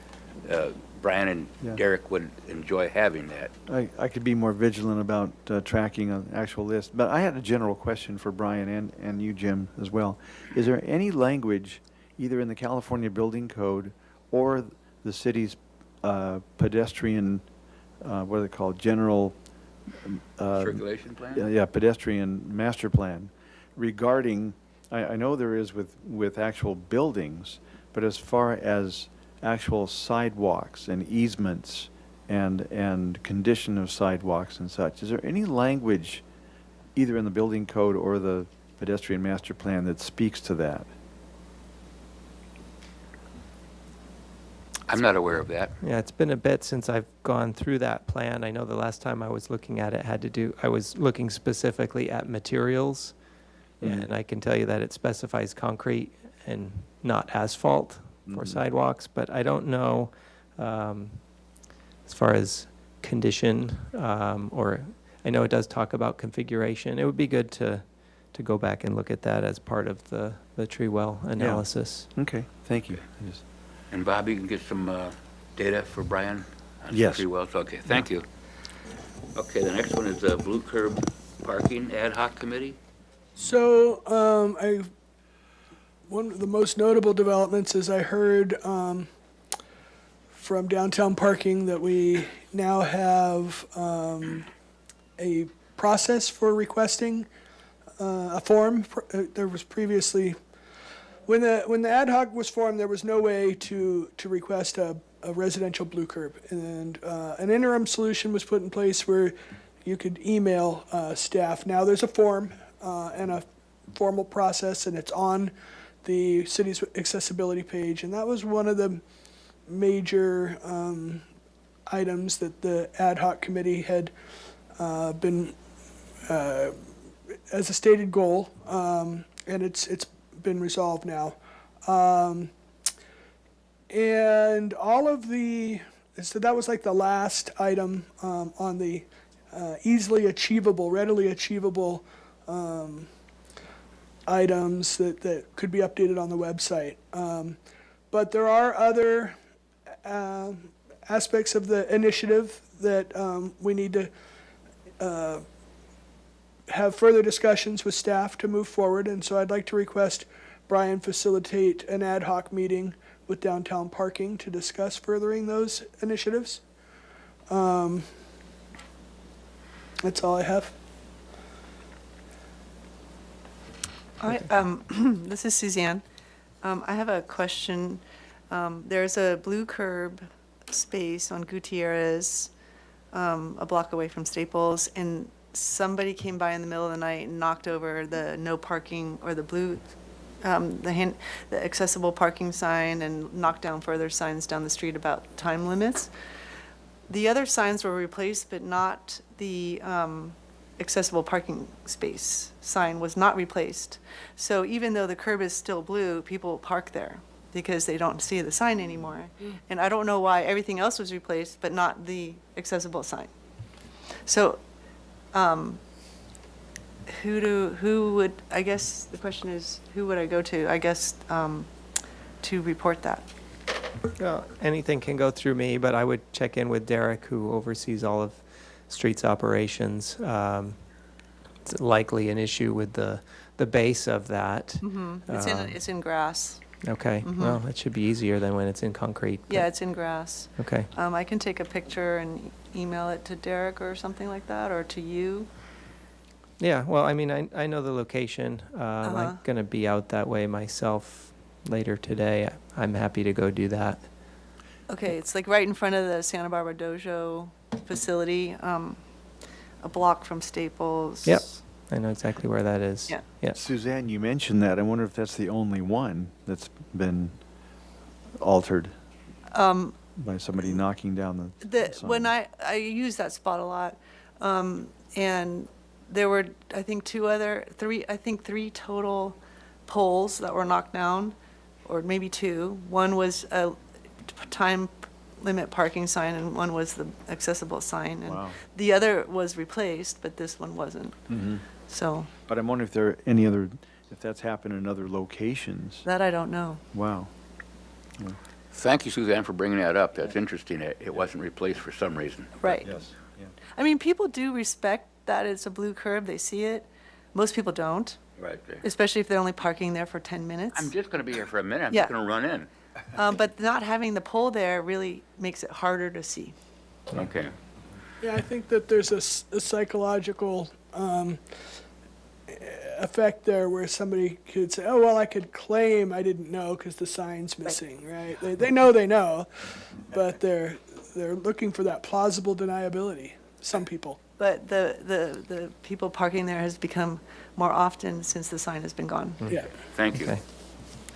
Brian and Yeah. Derek would enjoy having that. I could be more vigilant about tracking an actual list, but I had a general question for Brian and you, Jim, as well. Is there any language, either in the California Building Code or the city's pedestrian, what are they called, general Circulation plan? yeah, pedestrian master plan regarding, I know there is with actual buildings, but as far as actual sidewalks and easements and condition of sidewalks and such, is there any language either in the building code or the pedestrian master plan that speaks to that? I'm not aware of that. Yeah, it's been a bit since I've gone through that plan. I know the last time I was looking at it I was looking specifically at materials. And I can tell you that it specifies concrete and not asphalt for sidewalks, but I don't know as far as condition, or I know it does talk about configuration. It would be good to go back and look at that as part of the tree well analysis. Okay, thank you. I just- And Bob, you can get some data for Brian? On Yes. tree wells? Okay, thank you. Okay, the next one is the Blue Curb Parking Ad Hoc Committee. So, one of the most notable developments is I heard from Downtown Parking that we now have a process for requesting a form. There was previously, when the ad hoc was formed, there was no way to request a residential blue curb. And an interim solution was put in place where you could email staff. Now there's a form and a formal process, and it's on the city's accessibility page. And that was one of the major items that the ad hoc committee had been, as a stated goal, and it's been resolved now. And all of so that was like the last item on the readily achievable items that could be updated on the website. But there are other aspects of the initiative that we need to have further discussions with staff to move forward. And so I'd like to request Brian facilitate an ad hoc meeting with Downtown Parking to discuss furthering those initiatives. That's all I have. All right, this is Suzanne. I have a question. There's a blue curb space on Gutierrez, a block away from Staples, and somebody came by in the middle of the night and knocked over the no parking, or the blue, the accessible parking sign, and knocked down further signs down the street about time limits. The other signs were replaced, but not the accessible parking space sign was not replaced. So even though the curb is still blue, people park there because they don't see the sign anymore. And I don't know why everything else was replaced, but not the accessible sign. So, who would, I guess the question is, who would I go to, I guess, to report that? Well, anything can go through me, but I would check in with Derek, who oversees all of streets operations. It's likely an issue with the base of that. It's in grass. Okay, well, it should be easier than when it's in concrete. but- Yeah, it's in grass. Okay, I can take a picture and email it to Derek or something like that, or to you. yeah, well, I mean, I know the location. I'm going to be out that way myself later today. I'm happy to go do that. Okay, it's like right in front of the Santa Barbara Dojo facility, a block from Staples. Yep, I know exactly where that is. Yeah. Yeah. Suzanne, you mentioned that. I wonder if that's the only one that's been altered by somebody knocking down the sign. When I use that spot a lot, and there were, I think, three total poles that were knocked down, or maybe two. One was a time limit parking sign, and one was the accessible sign. And Wow. the other was replaced, but this one wasn't. So But I'm wondering if there are any other, if that's happened in other locations. that I don't know. Wow. Thank you, Suzanne, for bringing that up. That's interesting. It wasn't replaced for some reason. Right. Yes. Yeah. I mean, people do respect that it's a blue curb. They see it. Most people don't, Right. especially if they're only parking there for 10 minutes. I'm just going to be here for a minute. I'm Yeah. just going to run in. But not having the pole there really makes it harder to see. Okay. Yeah, I think that there's a psychological effect there where somebody could say, oh, well, I could claim I didn't know because the sign's missing, right? They know, but they're looking for that plausible deniability, some people. But the people parking there has become more often since the sign has been gone. Yeah. Thank you. Okay.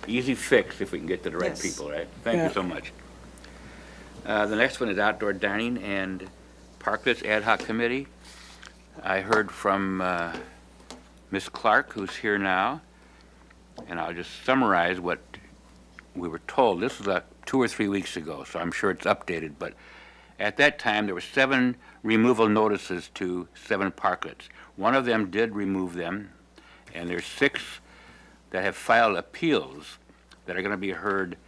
Easy fix if we can get to the right Yes. people, right? Thank Yeah. you so much. The next one is Outdoor Dining and Parklets Ad Hoc Committee. I heard from Ms. Clark, who's here now, and I'll just summarize what we were told. This was 2 or 3 weeks ago, so I'm sure it's updated, but at that time, there were 7 removal notices to 7 parklets. One of them did remove them, and there's 6 that have filed appeals that are going to be heard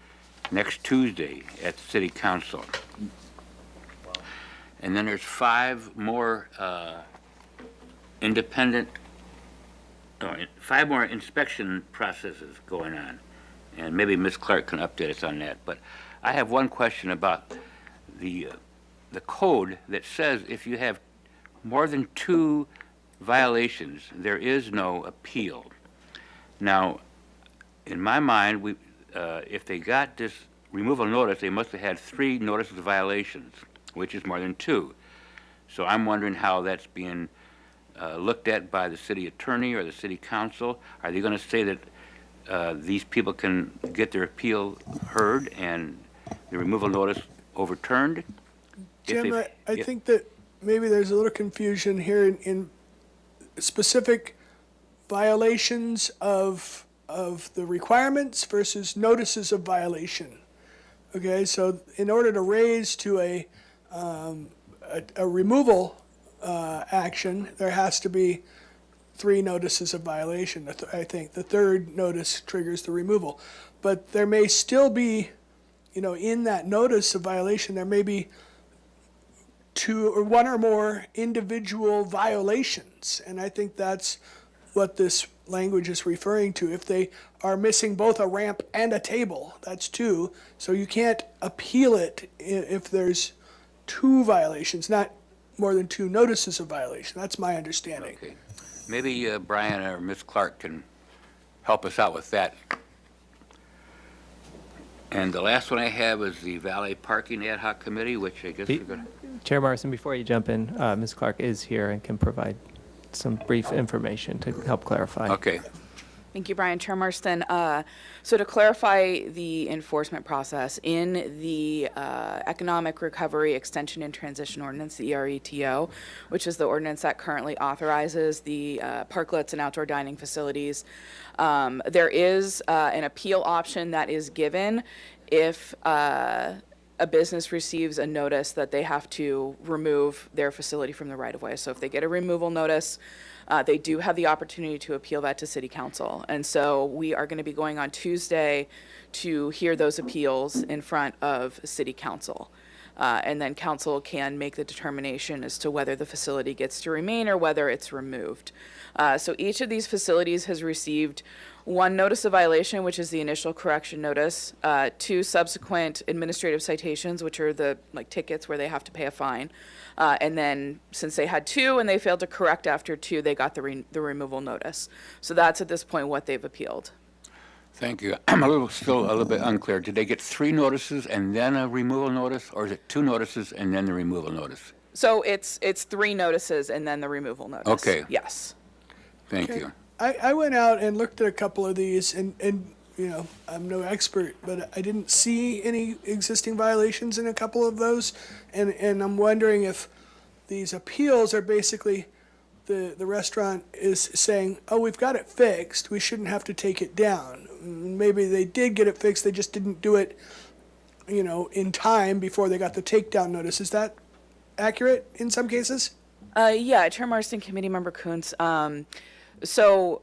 next Tuesday at City Council. And then there's 5 more five more inspection processes going on. And maybe Ms. Clark can update us on that. But I have one question about the code that says if you have more than 2 violations, there is no appeal. Now, in my mind, if they got this removal notice, they must have had 3 notices of violations, which is more than 2. So I'm wondering how that's being looked at by the city attorney or the city council. Are they going to say that these people can get their appeal heard and the removal notice overturned? If Jim, they- I if- think that maybe there's a little confusion here in specific violations of the requirements versus notices of violation. Okay, so in order to raise to a removal action, there has to be 3 notices of violation. I think the 3rd notice triggers the removal. But there may still be, in that notice of violation, there may be 2 or 1 or more individual violations. And I think that's what this language is referring to. If they are missing both a ramp and a table, that's 2. So you can't appeal it if there's 2 violations, not more than 2 notices of violation. That's my understanding. Okay. Maybe Brian or Ms. Clark can help us out with that. And the last one I have is the Valet Parking Ad Hoc Committee, which I guess we're going to... Chair Morrison, before you jump in, Ms. Clark is here and can provide some brief information to help clarify. Okay. Thank you, Brian. Chair Marston. So to clarify the enforcement process, in the Economic Recovery Extension and Transition Ordinance, the ERETO, which is the ordinance that currently authorizes the parklets and outdoor dining facilities, there is an appeal option that is given if a business receives a notice that they have to remove their facility from the right-of-way. So if they get a removal notice, they do have the opportunity to appeal that to City Council. And so we are going to be going on Tuesday to hear those appeals in front of City Council. And then Council can make the determination as to whether the facility gets to remain or whether it's removed. So each of these facilities has received 1 notice of violation, which is the initial correction notice, 2 subsequent administrative citations, which are the tickets where they have to pay a fine. And then since they had 2 and they failed to correct after 2, they got the removal notice. So that's at this point what they've appealed. Thank you. I'm still a little bit unclear. Did they get 3 notices and then a removal notice, or is it 2 notices and then the removal notice? So it's 3 notices and then the removal notice. Okay. Yes. Thank Okay. you. I went out and looked at a couple of these, and you know, I'm no expert, but I didn't see any existing violations in a couple of those, and I'm wondering if these appeals are basically the restaurant is saying, oh, we've got it fixed, we shouldn't have to take it down. Maybe they did get it fixed, they just didn't do it, you know, in time before they got the takedown notice. Is that accurate in some cases? Yeah, Chair Marston, Committee Member Kuntz. So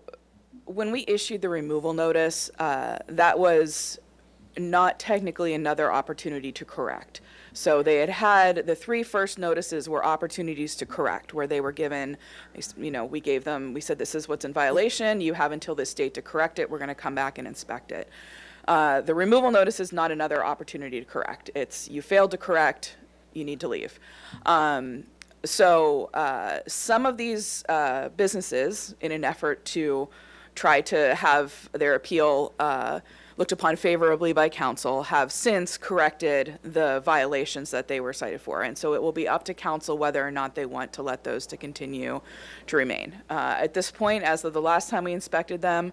when we issued the removal notice, that was not technically another opportunity to correct. So they had the 3 first notices were opportunities to correct, where they were given, you know, we said this is what's in violation, you have until this date to correct it, we're going to come back and inspect it. The removal notice is not another opportunity to correct. It's you failed to correct, you need to leave. So some of these businesses, in an effort to try to have their appeal looked upon favorably by council, have since corrected the violations that they were cited for. And so it will be up to council whether or not they want to let those to continue to remain. At this point, as of the last time we inspected them,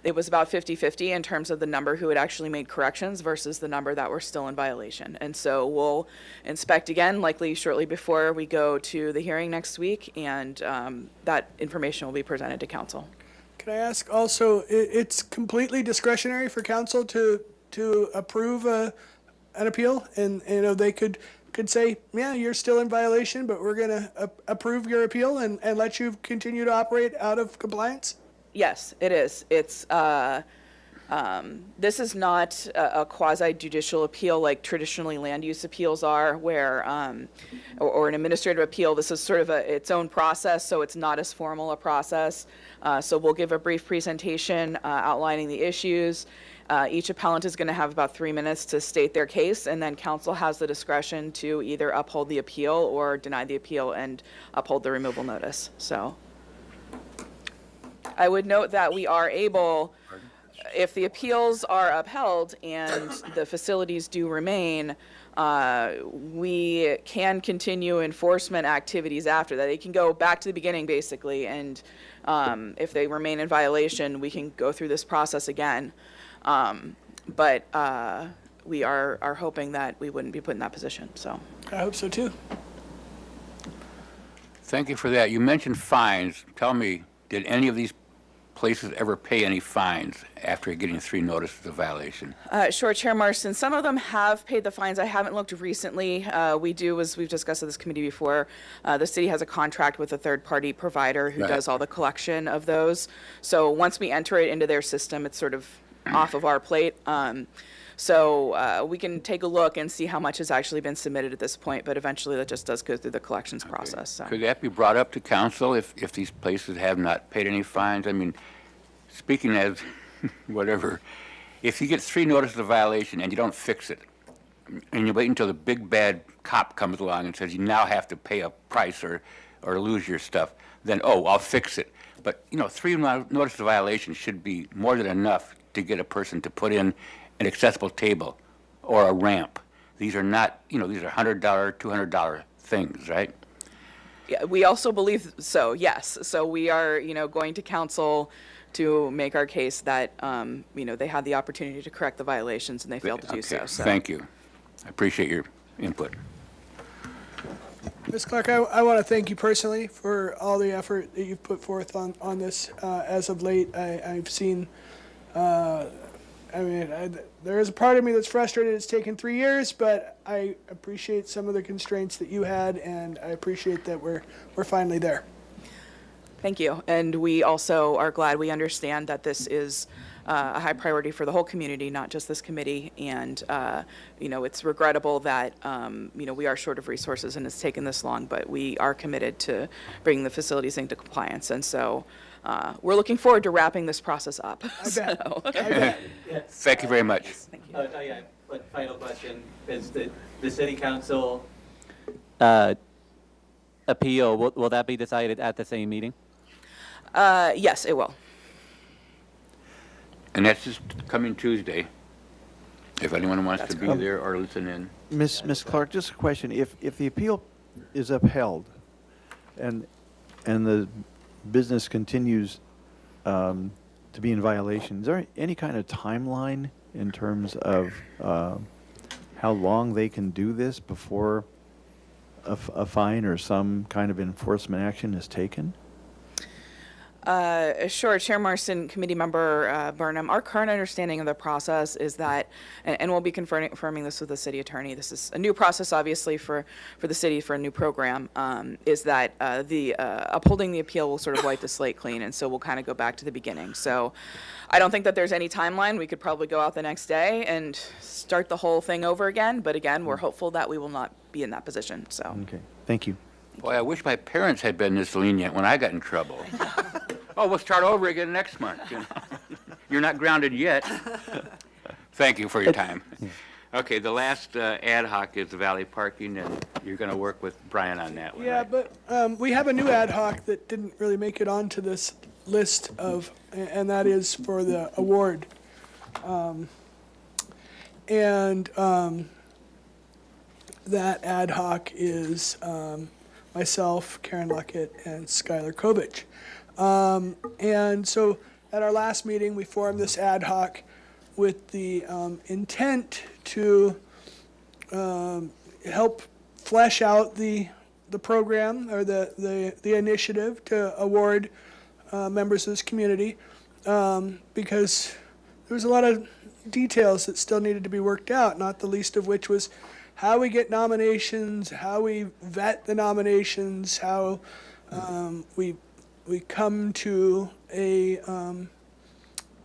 it was about 50-50 in terms of the number who had actually made corrections versus the number that were still in violation. And so we'll inspect again, likely shortly before we go to the hearing next week, and that information will be presented to council. Can I ask also, it's completely discretionary for council to approve an appeal? And, you know, they could say, yeah, you're still in violation, but we're going to approve your appeal and let you continue to operate out of compliance? Yes, it is. It's this is not a quasi judicial appeal like traditionally land use appeals are, where or an administrative appeal. This is sort of its own process, so it's not as formal a process. So we'll give a brief presentation outlining the issues. Each appellant is going to have about 3 minutes to state their case, and then council has the discretion to either uphold the appeal or deny the appeal and uphold the removal notice. So I would note that we are able, if the appeals are upheld and the facilities do remain, we can continue enforcement activities after that. They can go back to the beginning, basically, and if they remain in violation, we can go through this process again. But we are hoping that we wouldn't be put in that position, so. I hope so too. Thank you for that. You mentioned fines. Tell me, did any of these places ever pay any fines after getting 3 notices of violation? Sure, Chair Marston. Some of them have paid the fines. I haven't looked recently. We do, as we've discussed at this committee before, the city has a contract with a third-party provider who Right. does all the collection of those. So once we enter it into their system, it's sort of off of our plate. So we can take a look and see how much has actually been submitted at this point, but eventually that just does go through the collections process. So. Could that be brought up to council if these places have not paid any fines? I mean, speaking as whatever, if you get 3 notices of violation and you don't fix it, and you wait until the big bad cop comes along and says you now have to pay a price or lose your stuff, then, oh, I'll fix it. But, you know, 3 notices of violation should be more than enough to get a person to put in an accessible table or a ramp. These are not, you know, these are $100, $200 things, right? Yeah, we also believe so, yes. So we are, going to council to make our case that, they had the opportunity to correct the violations and they failed to do so. Okay, So. thank you. I appreciate your input. Ms. Clark, I want to thank you personally for all the effort that you've put forth on this as of late. I've seen, there is a part of me that's frustrated it's taken 3 years, but I appreciate some of the constraints that you had, and I appreciate that we're finally there. Thank you. And we also are glad we understand that this is a high priority for the whole community, not just this committee. And, it's regrettable that, we are short of resources and it's taken this long, but we are committed to bringing the facilities into compliance. And so we're looking forward to wrapping this process up. I bet. So- I bet. Thank you very much. Thank you. But final question, is the city council appeal, will that be decided at the same meeting? Yes, it will. And that's just coming Tuesday, if anyone wants to be correct. there or listen in. Ms. Clark, just a question. If the appeal is upheld and the business continues to be in violation, is there any kind of timeline in terms of how long they can do this before a fine or some kind of enforcement action is taken? Sure, Chair Marston, Committee Member Burnham. Our current understanding of the process is that, and we'll be confirming this with the city attorney. This is a new process, obviously, for the city for a new program. Is that the upholding the appeal will sort of wipe the slate clean, and so we'll kind of go back to the beginning. So, I don't think that there's any timeline. We could probably go out the next day and start the whole thing over again. But again, we're hopeful that we will not be in that position. So. Okay, thank you. Boy, I wish my parents had been this lenient when I got in trouble. Oh, we'll start over again next month. You know? You're not grounded yet. Thank you for your time. Okay, the last ad hoc is the Valley Parking, and you're going to work with Brian on that one, Yeah, right? but we have a new ad hoc that didn't really make it onto this list of, and that is for the award. That ad hoc is myself, Karen Luckett, and Skylar Kovich. And so at our last meeting, we formed this ad hoc with the intent to help flesh out the program or the initiative to award members of this community, because there was a lot of details that still needed to be worked out, not the least of which was how we get nominations, how we vet the nominations, how we come to an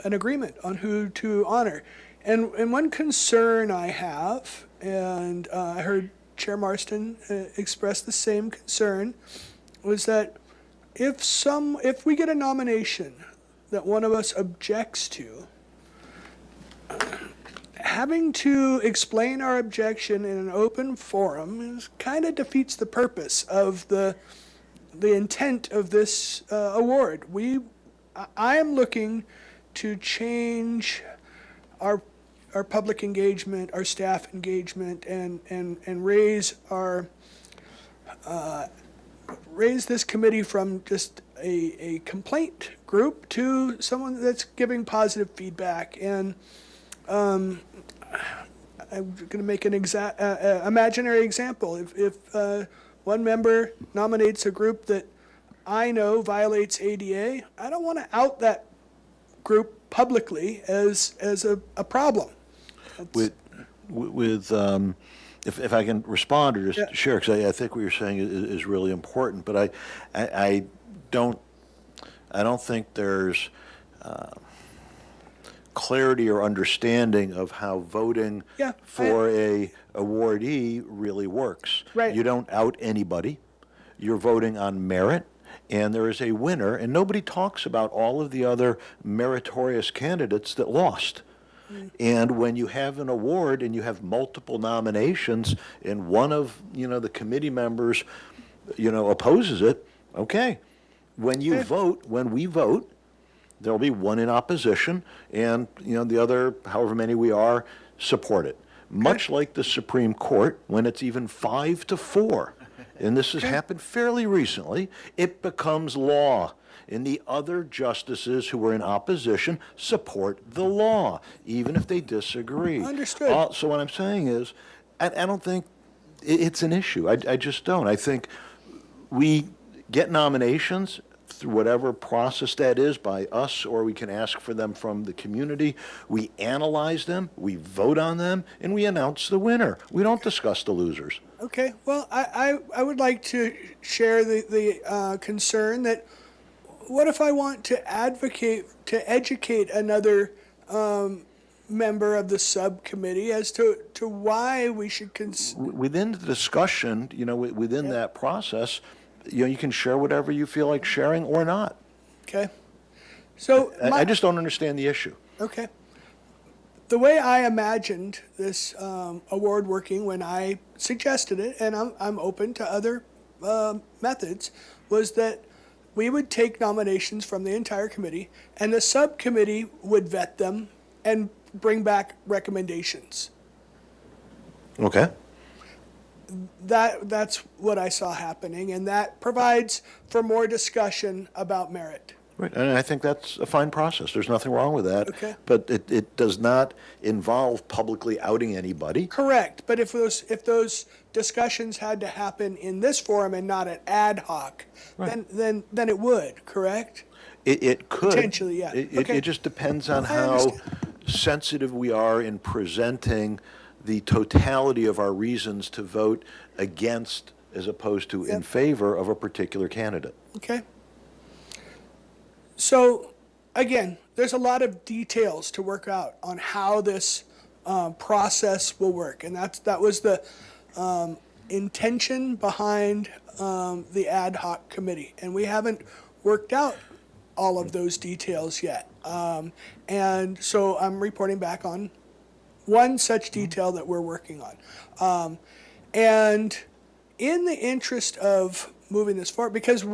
agreement on who to honor. And one concern I have, and I heard Chair Marston express the same concern, was that if we get a nomination that one of us objects to, having to explain our objection in an open forum kind of defeats the purpose of the intent of this award. I am looking to change our public engagement, our staff engagement, and raise this committee from just a complaint group to someone that's giving positive feedback. And I'm going to make an imaginary example. If one member nominates a group that I know violates ADA, I don't want to out that group publicly as a problem. If I can respond or just share, because I think what you're saying is really important, but I don't think there's clarity or understanding of how voting for a awardee really works. Right. You don't out anybody. You're voting on merit, and there is a winner, and nobody talks about all of the other meritorious candidates that lost. And when you have an award and you have multiple nominations and one of, the committee members, opposes it, okay. When we vote, there'll be one in opposition and, the other, however many we are, support it. Much like the Supreme Court, when it's even 5-4, and this has happened fairly recently, it becomes law. And the other justices who are in opposition support the law, even if they disagree. Understood. So what I'm saying is, I don't think it's an issue. I just don't. I think we get nominations through whatever process that is by us, or we can ask for them from the community. We analyze them, we vote on them, and we announce the winner. We don't discuss the losers. Okay, well, I would like to share the concern that what if I want to advocate, to educate another member of the subcommittee as to why we should Within the discussion, within that process, you can share whatever you feel like sharing or not. Okay. So I just don't understand the issue. Okay. The way I imagined this award working when I suggested it, and I'm open to other methods, was that we would take nominations from the entire committee, and the subcommittee would vet them and bring back recommendations. Okay. That's what I saw happening, and that provides for more discussion about merit. Right, and I think that's a fine process. There's nothing wrong with that. Okay. But it does not involve publicly outing anybody. Correct, but if those discussions had to happen in this forum and not an ad hoc, then it would, correct? It could. Potentially, yeah. Okay. It just depends on I how understand. sensitive we are in presenting the totality of our reasons to vote against as opposed to in Yep. favor of a particular candidate. Okay. So, again, there's a lot of details to work out on how this process will work, and that was the intention behind the ad hoc committee, and we haven't worked out all of those details yet. And so I'm reporting back on one such detail that we're working on. And in the interest of moving this forward, because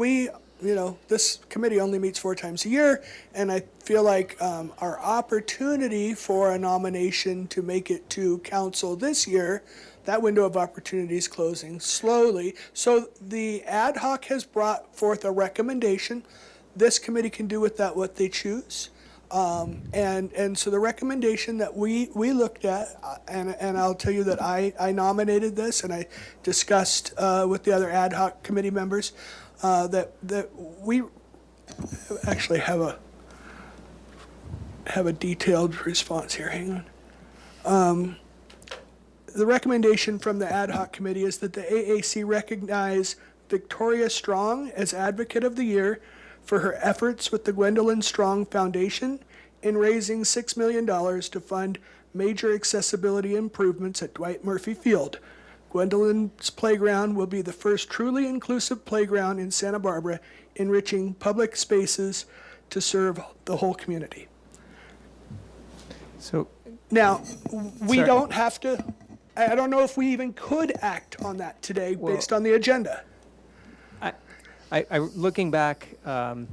this committee only meets 4 times a year, and I feel like our opportunity for a nomination to make it to council this year, that window of opportunity is closing slowly. So the ad hoc has brought forth a recommendation. This committee can do with that what they choose. And so the recommendation that we looked at, and I'll tell you that I nominated this, and I discussed with the other ad hoc committee members, that we actually have a detailed response here. Hang on. The recommendation from the ad hoc committee is that the AAC recognize Victoria Strong as Advocate of the Year for her efforts with the Gwendolyn Strong Foundation in raising $6 million to fund major accessibility improvements at Dwight Murphy Field. Gwendolyn's playground will be the first truly inclusive playground in Santa Barbara, enriching public spaces to serve the whole community. So, Now, we Sorry. don't have to, I don't know if we even could act on that today based on the agenda. I looking back, I'm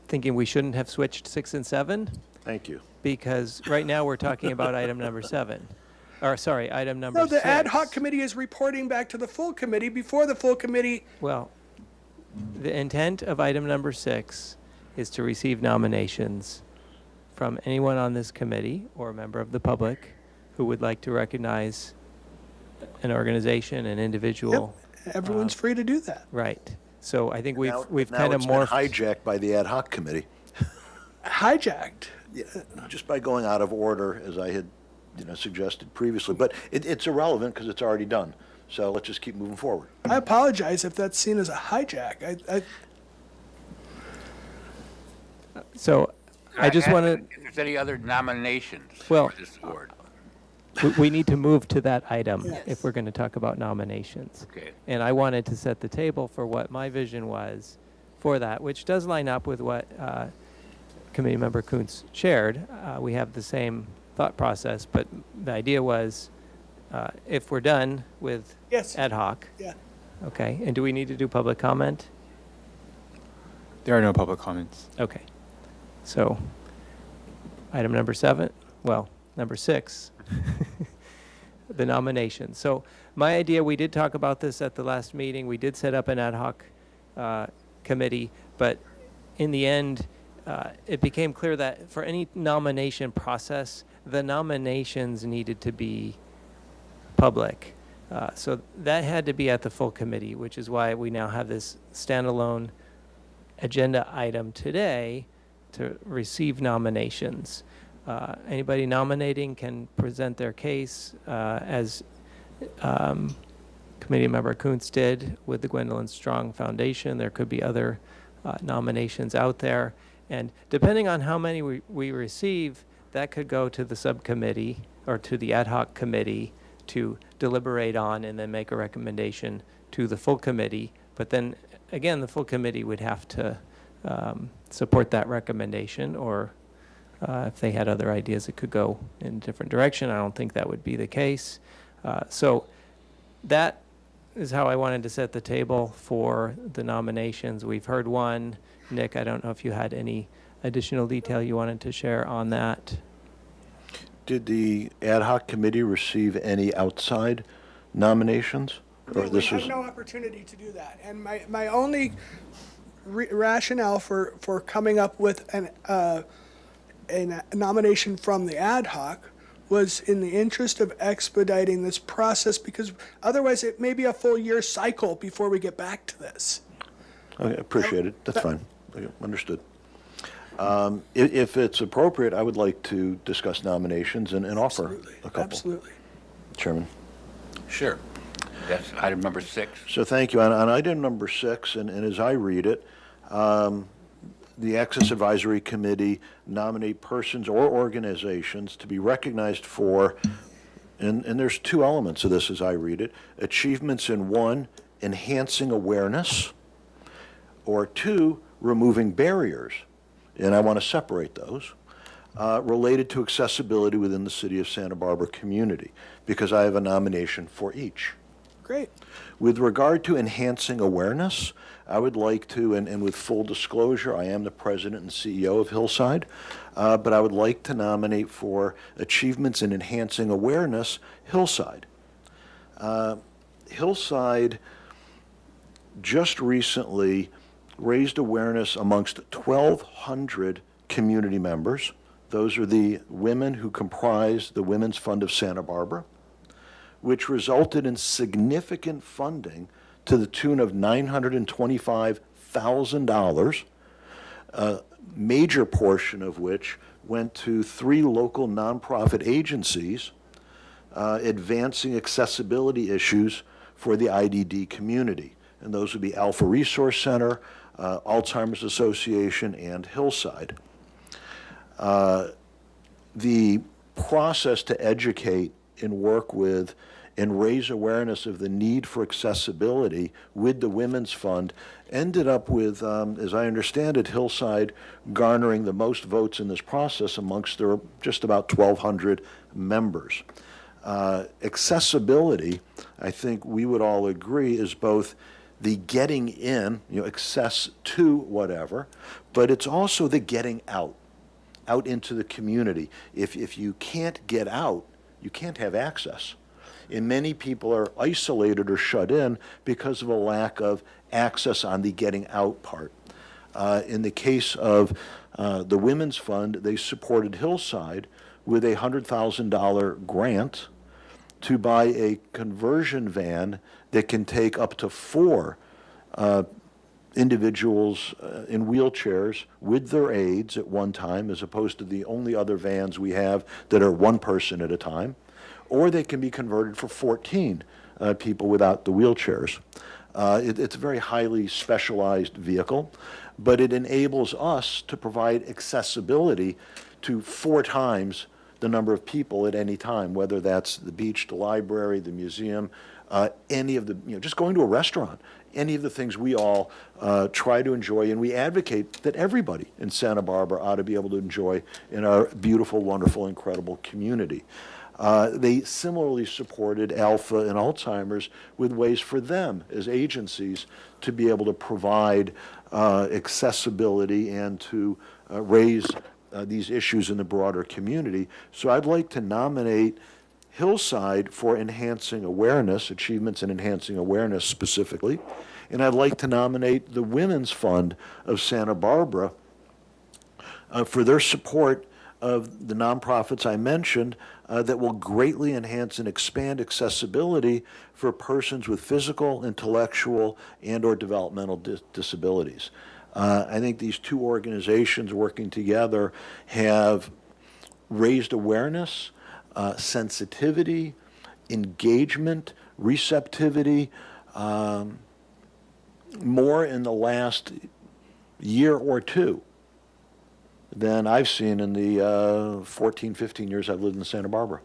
thinking we shouldn't have switched 6 and 7, Thank you. because right now we're talking about item number 7. Or, sorry, item number No, 6. the ad hoc committee is reporting back to the full committee before the full committee. Well, the intent of item number 6 is to receive nominations from anyone on this committee or a member of the public who would like to recognize an organization, an individual. Everyone's free to do that. Right. So I think we've Now kind of it's been morphed. hijacked by the ad hoc committee. Hijacked. Yeah, just by going out of order, as I had suggested previously. But it's irrelevant because it's already done. So let's just keep moving forward. I apologize if that's seen as a hijack. So I just want to. If there's any other nominations Well- for this board. We need to move to that item Yes. if we're going to talk about nominations. Okay. And I wanted to set the table for what my vision was for that, which does line up with what Committee Member Kuntz shared. We have the same thought process, but the idea was if we're done with Yes. ad hoc, Yeah. okay, and do we need to do public comment? There are no public comments. Okay. So item number 7, well, number 6, the nomination. So my idea, we did talk about this at the last meeting. We did set up an ad hoc committee, but in the end, it became clear that for any nomination process, the nominations needed to be public. So that had to be at the full committee, which is why we now have this standalone agenda item today to receive nominations. Anybody nominating can present their case as Committee Member Kuntz did with the Gwendolyn Strong Foundation. There could be other nominations out there. And depending on how many we receive, that could go to the subcommittee or to the ad hoc committee to deliberate on and then make a recommendation to the full committee. But then, again, the full committee would have to support that recommendation, or if they had other ideas, it could go in a different direction. I don't think that would be the case. So that is how I wanted to set the table for the nominations. We've heard one. Nick, I don't know if you had any additional detail you wanted to share on that. Did the ad hoc committee receive any outside nominations? Or We this had was no opportunity to do that. And my only rationale for coming up with a nomination from the ad hoc was in the interest of expediting this process, because otherwise it may be a full year cycle before we get back to this. Okay, appreciate it. That's fine. Okay, understood. If it's appropriate, I would like to discuss nominations and offer Absolutely, a couple. absolutely. Chairman. Sure. That's item number 6. So thank you. On item number 6, and as I read it, the Access Advisory Committee nominate persons or organizations to be recognized for, and there's 2 elements of this as I read it, achievements in 1, enhancing awareness, or 2, removing barriers. And I want to separate those, related to accessibility within the City of Santa Barbara community, because I have a nomination for each. Great. With regard to enhancing awareness, I would like to, and with full disclosure, I am the president and CEO of Hillside, but I would like to nominate for achievements in enhancing awareness, Hillside. Hillside just recently raised awareness amongst 1,200 community members. Those are the women who comprise the Women's Fund of Santa Barbara, which resulted in significant funding to the tune of $925,000, a major portion of which went to 3 local nonprofit agencies advancing accessibility issues for the IDD community. And those would be Alpha Resource Center, Alzheimer's Association, and Hillside. The process to educate and work with and raise awareness of the need for accessibility with the Women's Fund ended up with, as I understand it, Hillside garnering the most votes in this process amongst their just about 1,200 members. Accessibility, I think we would all agree, is both the getting in, access to whatever, but it's also the getting out into the community. If you can't get out, you can't have access. And many people are isolated or shut in because of a lack of access on the getting out part. In the case of the Women's Fund, they supported Hillside with a $100,000 grant to buy a conversion van that can take up to 4 individuals in wheelchairs with their aides at one time, as opposed to the only other vans we have that are 1 person at a time. Or they can be converted for 14 people without the wheelchairs. It's a very highly specialized vehicle, but it enables us to provide accessibility to 4 times the number of people at any time, whether that's the beach, the library, the museum, any of the, just going to a restaurant, any of the things we all try to enjoy, and we advocate that everybody in Santa Barbara ought to be able to enjoy in our beautiful, wonderful, incredible community. They similarly supported Alpha and Alzheimer's with ways for them as agencies to be able to provide accessibility and to raise these issues in the broader community. So I'd like to nominate Hillside for enhancing awareness, achievements in enhancing awareness specifically, and I'd like to nominate the Women's Fund of Santa Barbara for their support of the nonprofits I mentioned that will greatly enhance and expand accessibility for persons with physical, intellectual, and/or developmental disabilities. I think these 2 organizations working together have raised awareness, sensitivity, engagement, receptivity, more in the last year or 2 than I've seen in the 14, 15 years I've lived in Santa Barbara.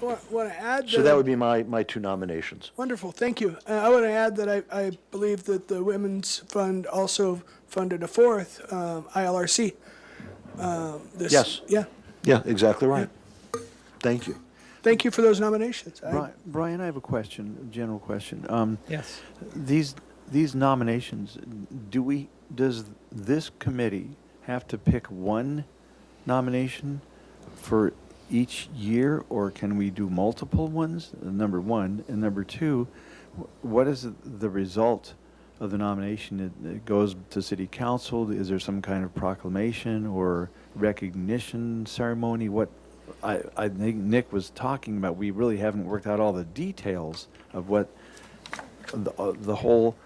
Want to add So that would be my 2 nominations. Wonderful, thank you. I want to add that I believe that the Women's Fund also funded a 4th ILRC. Yes. Yeah. Yeah, exactly right. Thank you. thank you for those nominations. Brian, I have a question, a general question. Yes. These nominations, does this committee have to pick one nomination for each year, or can we do multiple ones? Number one. And number two, what is the result of the nomination? It goes to city council? Is there some kind of proclamation or recognition ceremony? I think Nick was talking about, we really haven't worked out all the details of what the whole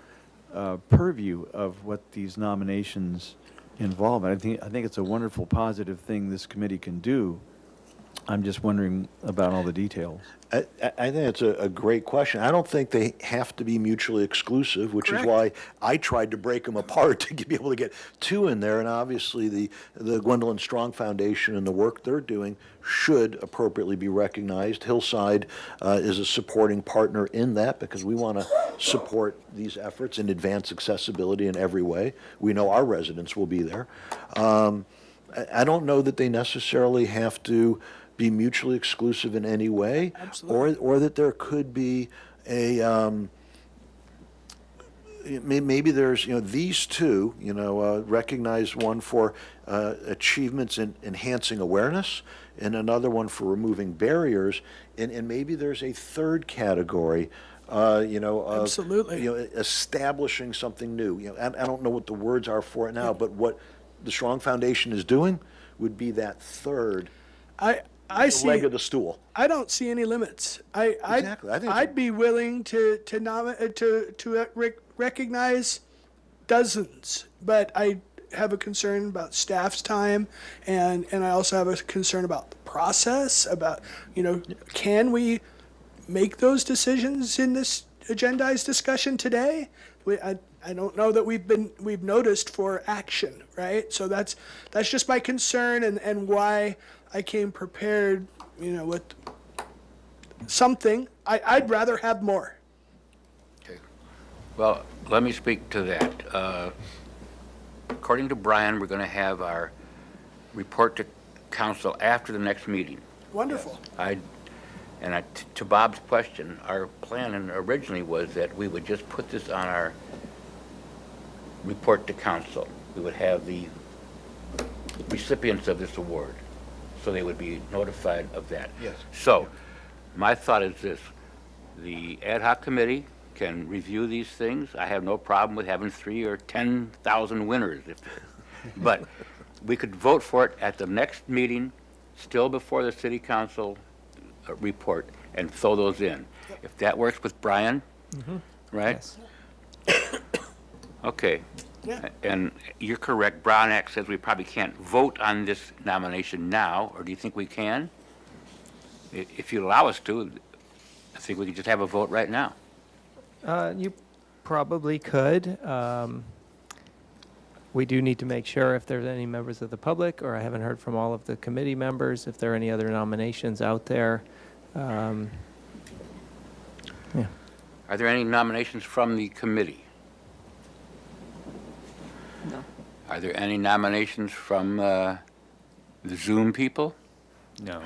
purview of what these nominations involve. I think it's a wonderful, positive thing this committee can do. I'm just wondering about all the details. I think it's a great question. I don't think they have to be mutually exclusive, which is Correct. why I tried to break them apart to be able to get two in there. And obviously, the Gwendolyn Strong Foundation and the work they're doing should appropriately be recognized. Hillside is a supporting partner in that because we want to support these efforts and advance accessibility in every way. We know our residents will be there. I don't know that they necessarily have to be mutually exclusive in any way, or that there could be a maybe there's these two recognize one for achievements in enhancing awareness, and another one for removing barriers, and maybe there's a third category. Absolutely. Establishing something new. I don't know what the words are for it now, but what the Strong Foundation is doing would be that third I see. leg of the stool. I don't see any limits. Exactly. I think I'd be willing to recognize dozens, but I have a concern about staff's time, and I also have a concern about the process. About can we make those decisions in this agendized discussion today? I don't know that we've noticed for action, right? So that's just my concern and why I came prepared, with something. I'd rather have more. Okay. Well, let me speak to that. According to Brian, we're going to have our report to council after the next meeting. Wonderful. To Bob's question, our plan originally was that we would just put this on our report to council. We would have the recipients of this award, so they would be notified of that. Yes. So, my thought is this: the ad hoc committee can review these things. I have no problem with having 3 or 10,000 winners, but we could vote for it at the next meeting, still before the city council report, and throw those in. If that works with Brian, right? Yes. Okay. Yeah. And you're correct, Brown Act says we probably can't vote on this nomination now, or do you think we can? If you allow us to, I think we could just have a vote right now. You probably could. We do need to make sure if there's any members of the public, or I haven't heard from all of the committee members, if there are any other nominations out there. Yeah. Are there any nominations from the committee? No. Are there any nominations from the Zoom people? No.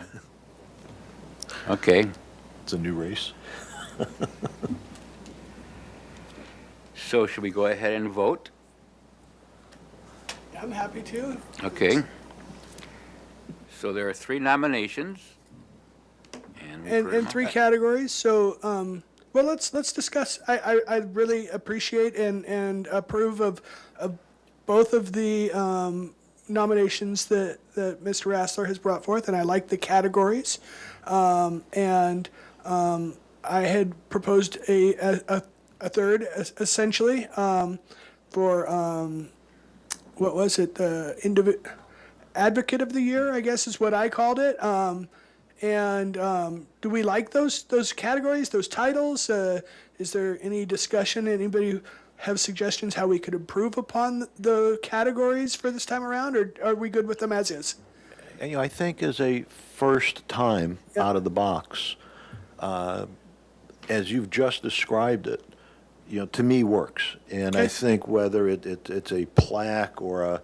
Okay. It's a new race. So should we go ahead and vote? I'm happy to. Okay. So there are 3 nominations. And 3 categories. So, well, let's discuss. I really appreciate and approve of both of the nominations that Mr. Rassler has brought forth, and I like the categories. I had proposed a third, essentially, for what was it? The Advocate of the Year, I guess is what I called it. Do we like those categories, those titles? Is there any discussion? Anybody have suggestions how we could improve upon the categories for this time around, or are we good with them as is? And, I think as a first time out of the box, as you've just described it, to me works. And I think whether it's a plaque or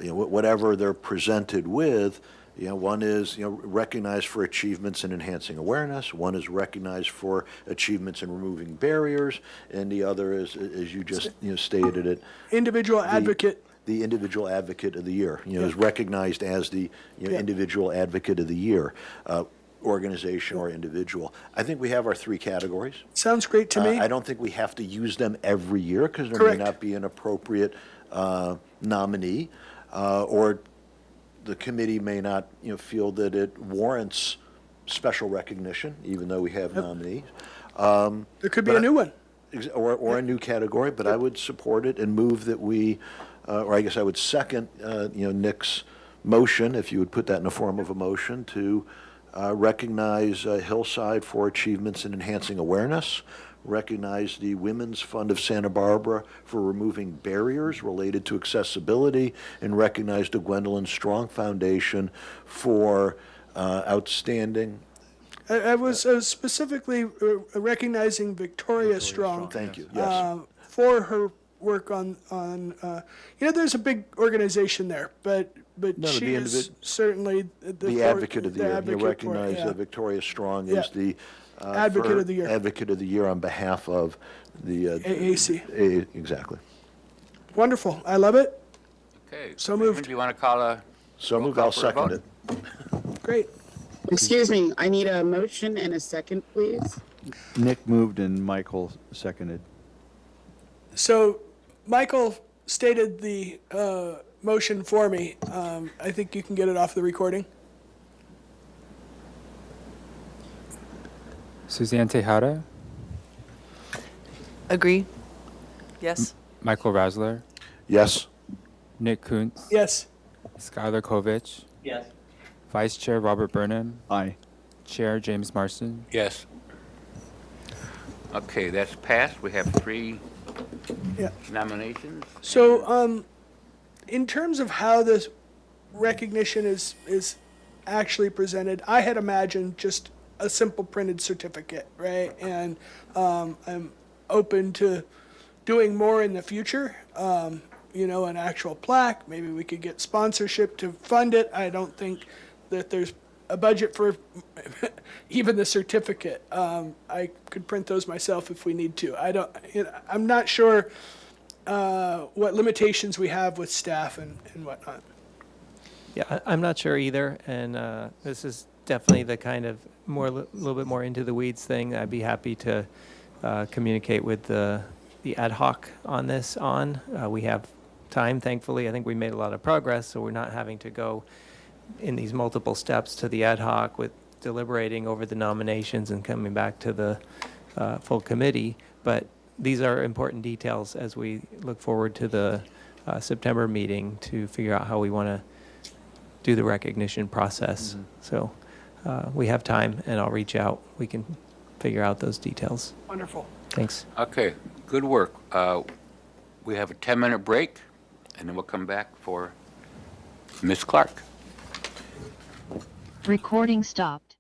whatever they're presented with, One is, recognized for achievements in enhancing awareness, one is recognized for achievements in removing barriers, and the other is, as you just, stated it. Individual advocate. The individual advocate of the year, is recognized as the, individual advocate of the year, organization or individual. I think we have our three categories. Sounds great to me. I don't think we have to use them every year because there Correct. may not be an appropriate nominee, or the committee may not, feel that it warrants special recognition, even though we have nominees. There could be a new one. Or a new category, but I would support it and move that we, or I guess I would second, Nick's motion, if you would put that in the form of a motion, to recognize Hillside for achievements in enhancing awareness, recognize the Women's Fund of Santa Barbara for removing barriers related to accessibility, and recognize the Gwendolyn Strong Foundation for outstanding. I was specifically recognizing Victoria Strong. Thank you, yes. For her work on there's a big organization there, but No, she the is certainly The advocate of the year. You advocate for it, recognize yeah. Victoria Strong Yeah. is the. Advocate of the year. Advocate of the year on behalf of the. AAC. Exactly. Wonderful. I love it. Okay. So Raymond, moved. Do you want to call a? So roll moved, call I'll for a second vote? it. Great. Excuse me, I need a motion and a second, please. Nick moved and Michael seconded. So Michael stated the motion for me. I think you can get it off the recording. Suzanne Tejada, Agree? Yes? Michael Rasler, Yes. Nick Kuntz, Yes. Skylar Kovich, Yes. Vice Chair Robert Burnham, Aye. Chair James Marston. Yes. Okay, that's passed. We have 3 Yeah. nominations. So, in terms of how this recognition is actually presented, I had imagined just a simple printed certificate, right? And I'm open to doing more in the future. An actual plaque. Maybe we could get sponsorship to fund it. I don't think that there's a budget for even the certificate. I could print those myself if we need to. I'm not sure what limitations we have with staff and whatnot. Yeah, I'm not sure either, and this is definitely the kind of little bit more into the weeds thing. I'd be happy to communicate with the ad hoc on this. We have time, thankfully. I think we made a lot of progress, so we're not having to go in these multiple steps to the ad hoc with deliberating over the nominations and coming back to the full committee. But these are important details as we look forward to the September meeting to figure out how we want to do the recognition process. So we have time, and I'll reach out. We can figure out those details. Wonderful. Thanks. Okay, good work. We have a 10-minute break, and then we'll come back for Ms. Clark. Recording stopped.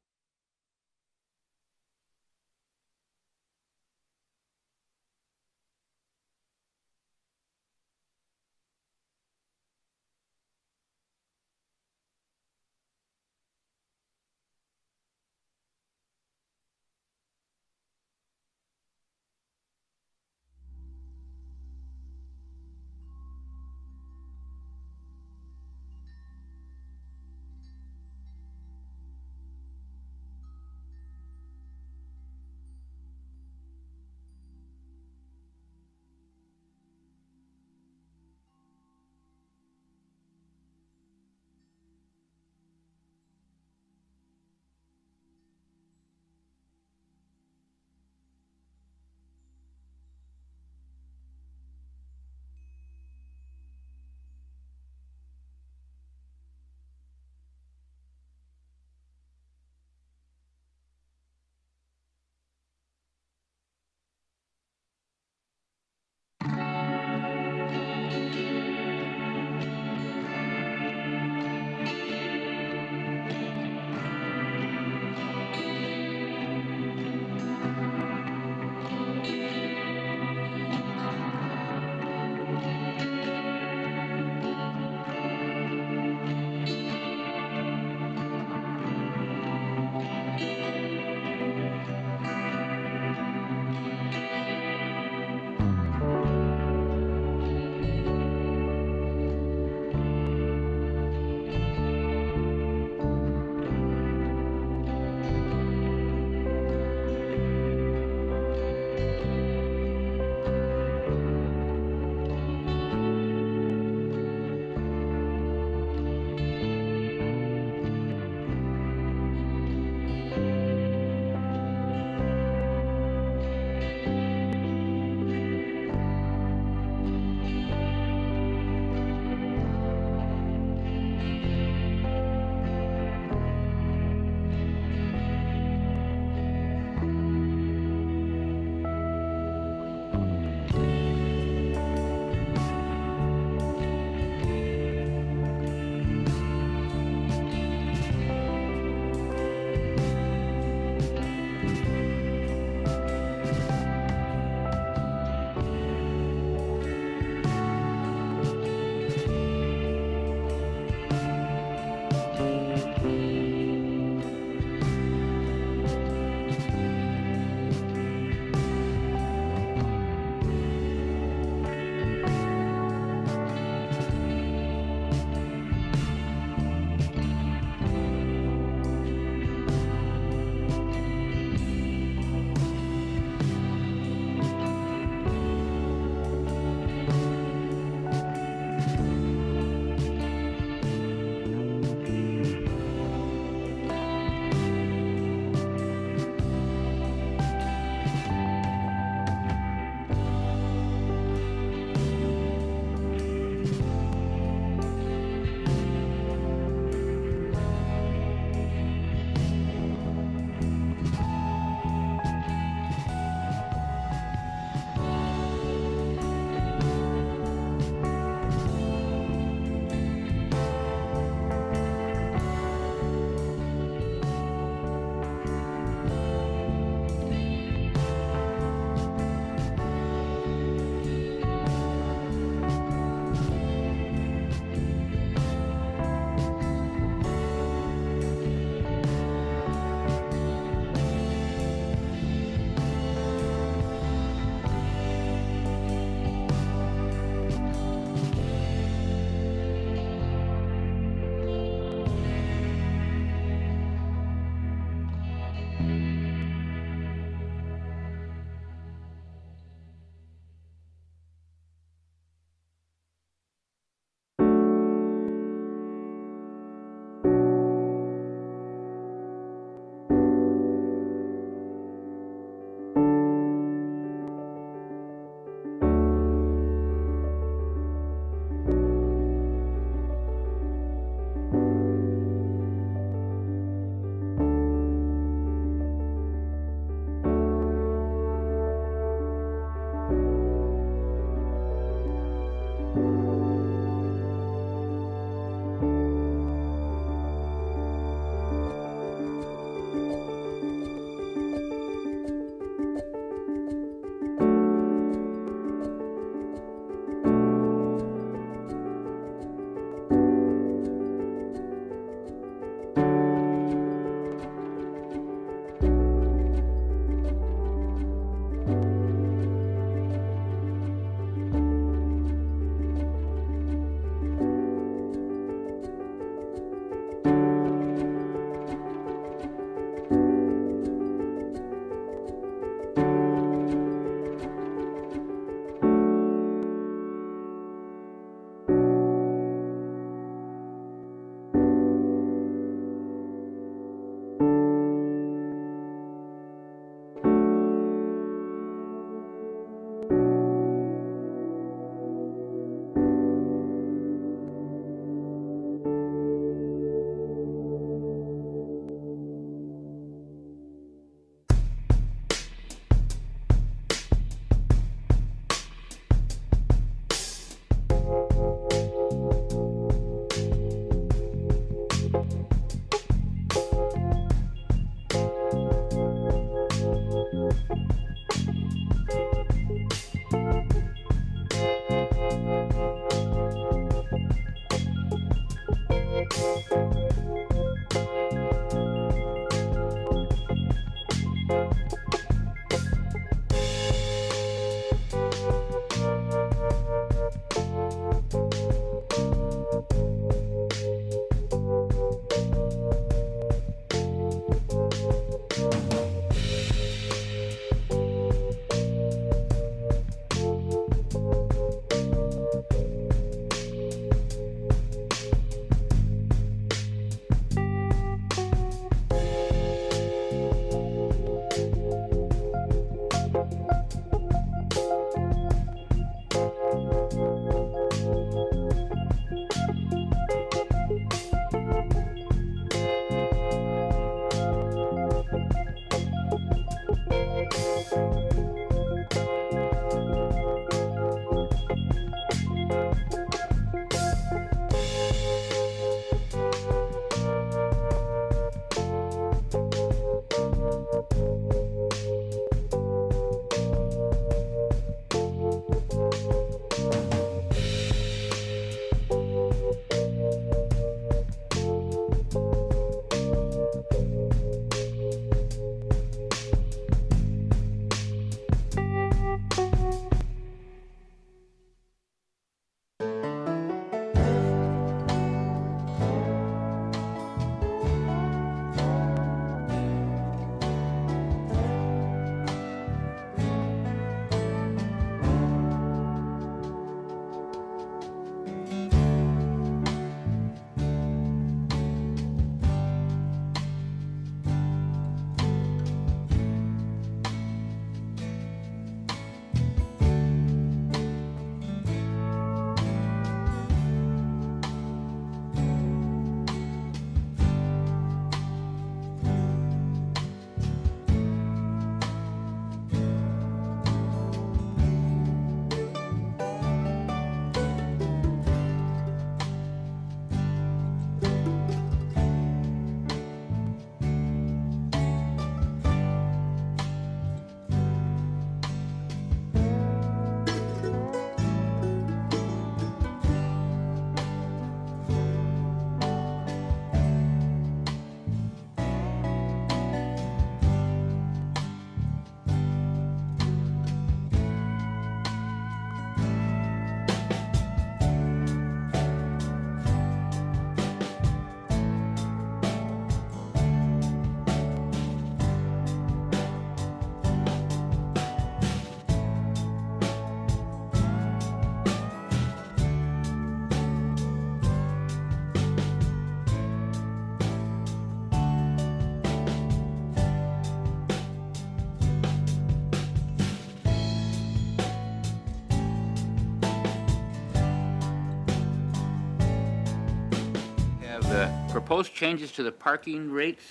proposed changes to the parking rates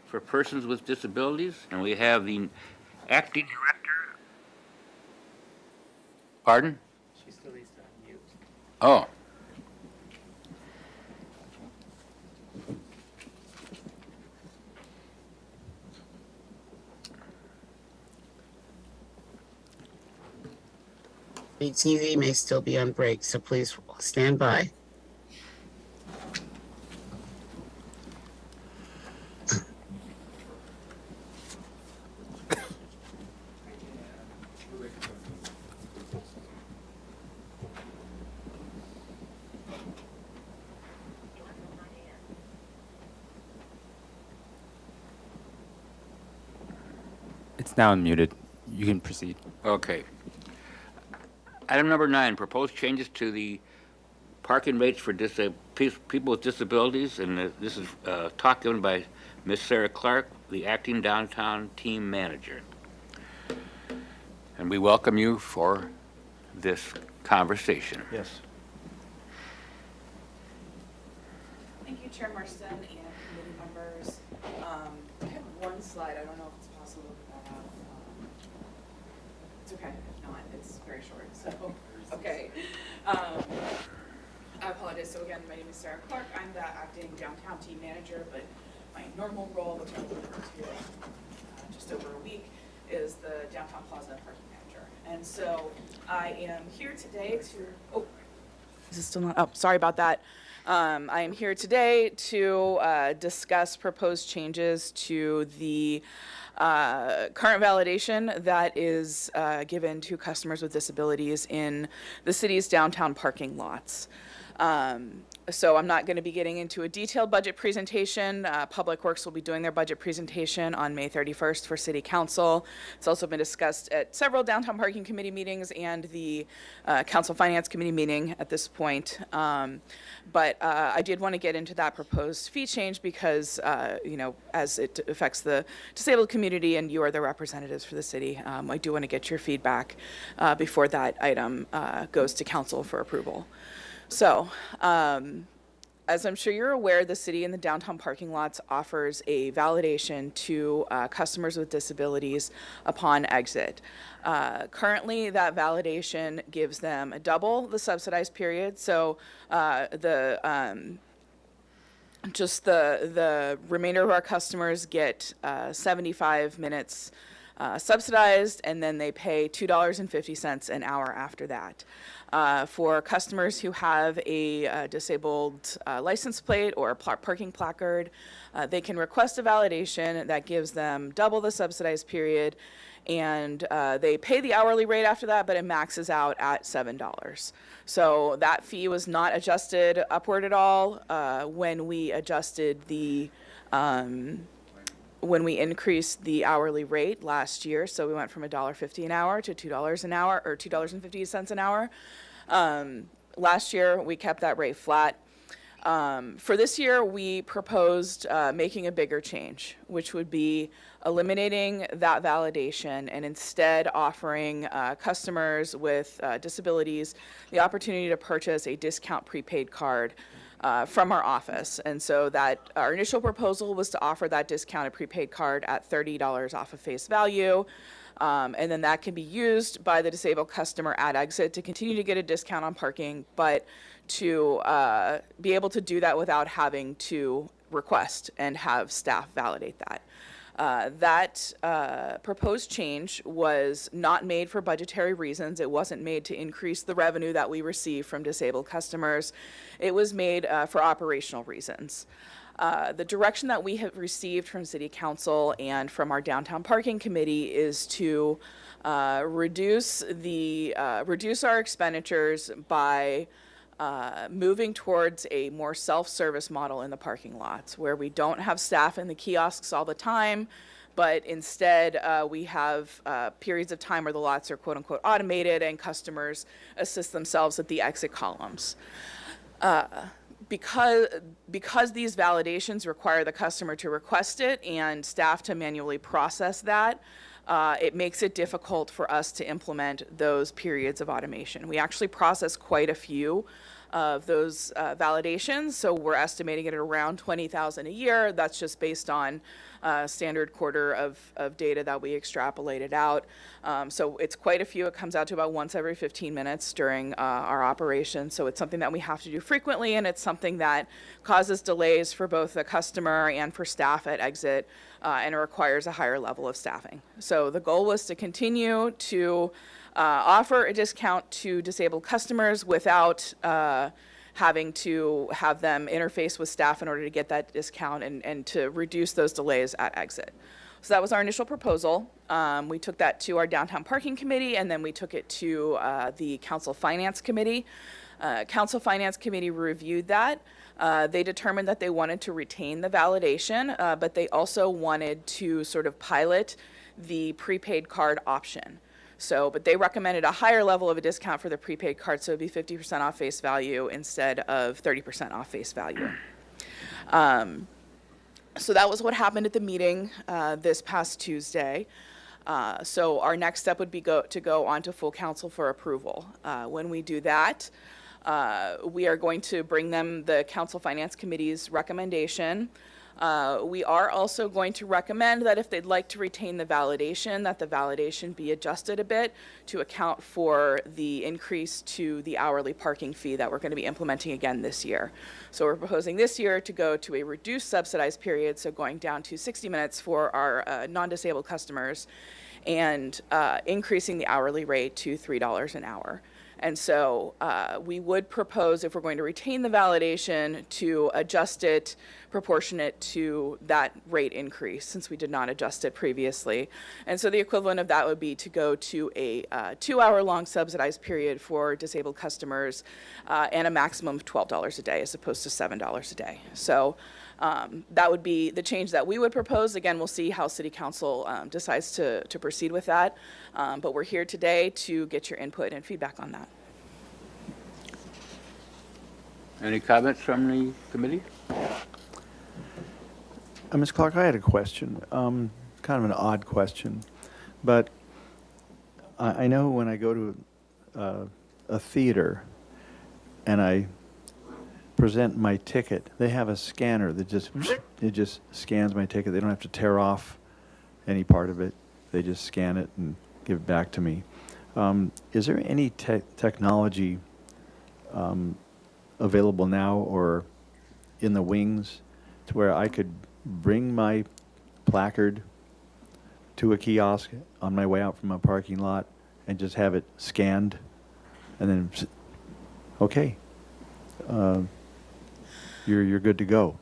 for persons with disabilities, and we have the acting director. Pardon? She still needs to unmute. Oh. The TV may still be on break, so please stand by. It's now unmuted. You can proceed. Okay. Item number 9, proposed changes to the parking rates for people with disabilities, and this is talk given by Ms. Sarah Clark, the acting downtown team manager. And we welcome you for this conversation. Yes. Thank you, Chair Marston and committee members. I have one slide. I don't know if it's possible to get that out. It's okay. If not, it's very short. So, okay. I apologize. So again, my name is Sarah Clark. I'm the acting downtown team manager, but my normal role, which I've been here just over a week, is the downtown plaza parking manager. And so I am here today to, is it still not up? Sorry about that. I am here today to discuss proposed changes to the current validation that is given to customers with disabilities in the city's downtown parking lots. So I'm not going to be getting into a detailed budget presentation. Public Works will be doing their budget presentation on May 31st for City Council. It's also been discussed at several Downtown Parking Committee meetings and the Council Finance Committee meeting at this point. But I did want to get into that proposed fee change because, you know, as it affects the disabled community and you are the representatives for the city, I do want to get your feedback before that item goes to council for approval. So, as I'm sure you're aware, the city in the downtown parking lots offers a validation to customers with disabilities upon exit. Currently, that validation gives them double the subsidized period. So, the remainder of our customers get 75 minutes subsidized, and then they pay $2.50 an hour after that. For customers who have a disabled license plate or a parking placard, they can request a validation that gives them double the subsidized period, and they pay the hourly rate after that, but it maxes out at $7. So that fee was not adjusted upward at all when we adjusted the when we increased the hourly rate last year. So we went from $1.50 an hour to $2 an hour, or $2.50 an hour. Last year, we kept that rate flat. For this year, we proposed making a bigger change, which would be eliminating that validation and instead offering customers with disabilities the opportunity to purchase a discount prepaid card from our office. And so that our initial proposal was to offer that discounted prepaid card at $30 off of face value. And then that can be used by the disabled customer at exit to continue to get a discount on parking, but to be able to do that without having to request and have staff validate that. That proposed change was not made for budgetary reasons. It wasn't made to increase the revenue that we receive from disabled customers. It was made for operational reasons. The direction that we have received from City Council and from our Downtown Parking Committee is to reduce our expenditures by moving towards a more self-service model in the parking lots, where we don't have staff in the kiosks all the time, but instead we have periods of time where the lots are quote-unquote automated and customers assist themselves at the exit columns. Because these validations require the customer to request it and staff to manually process that, it makes it difficult for us to implement those periods of automation. We actually process quite a few of those validations. So we're estimating it at around 20,000 a year. That's just based on standard quarter of data that we extrapolated out. So it's quite a few. It comes out to about once every 15 minutes during our operation. So it's something that we have to do frequently, and it's something that causes delays for both the customer and for staff at Exit, and it requires a higher level of staffing. So the goal was to continue to offer a discount to disabled customers without having to have them interface with staff in order to get that discount, and to reduce those delays at Exit. So that was our initial proposal. We took that to our downtown parking committee, and then we took it to the council finance committee. Council finance committee reviewed that. They determined that they wanted to retain the validation, but they also wanted to sort of pilot the prepaid card option. So, but they recommended a higher level of a discount for the prepaid card, so it'd be 50% off face value instead of 30% off face value. So that was what happened at the meeting this past Tuesday. So our next step would be to go on to full council for approval. When we do that, we are going to bring them the Council Finance Committee's recommendation. We are also going to recommend that if they'd like to retain the validation, that the validation be adjusted a bit to account for the increase to the hourly parking fee that we're going to be implementing again this year. So we're proposing this year to go to a reduced subsidized period, so going down to 60 minutes for our non-disabled customers, and increasing the hourly rate to $3 an hour. And so we would propose, if we're going to retain the validation, to adjust it proportionate to that rate increase, since we did not adjust it previously. And so the equivalent of that would be to go to a 2-hour-long subsidized period for disabled customers, and a maximum of $12 a day as opposed to $7 a day. So that would be the change that we would propose. Again, we'll see how City Council decides to proceed with that. But we're here today to get your input and feedback on that. Any comments from the committee? Ms. Clark, I had a question, kind of an odd question, but I know when I go to a theater and I present my ticket, they have a scanner that just scans my ticket. They don't have to tear off any part of it. They just scan it and give it back to me. Is there any technology available now or in the wings to where I could bring my placard to a kiosk on my way out from a parking lot and just have it scanned and then, okay, you're good to go.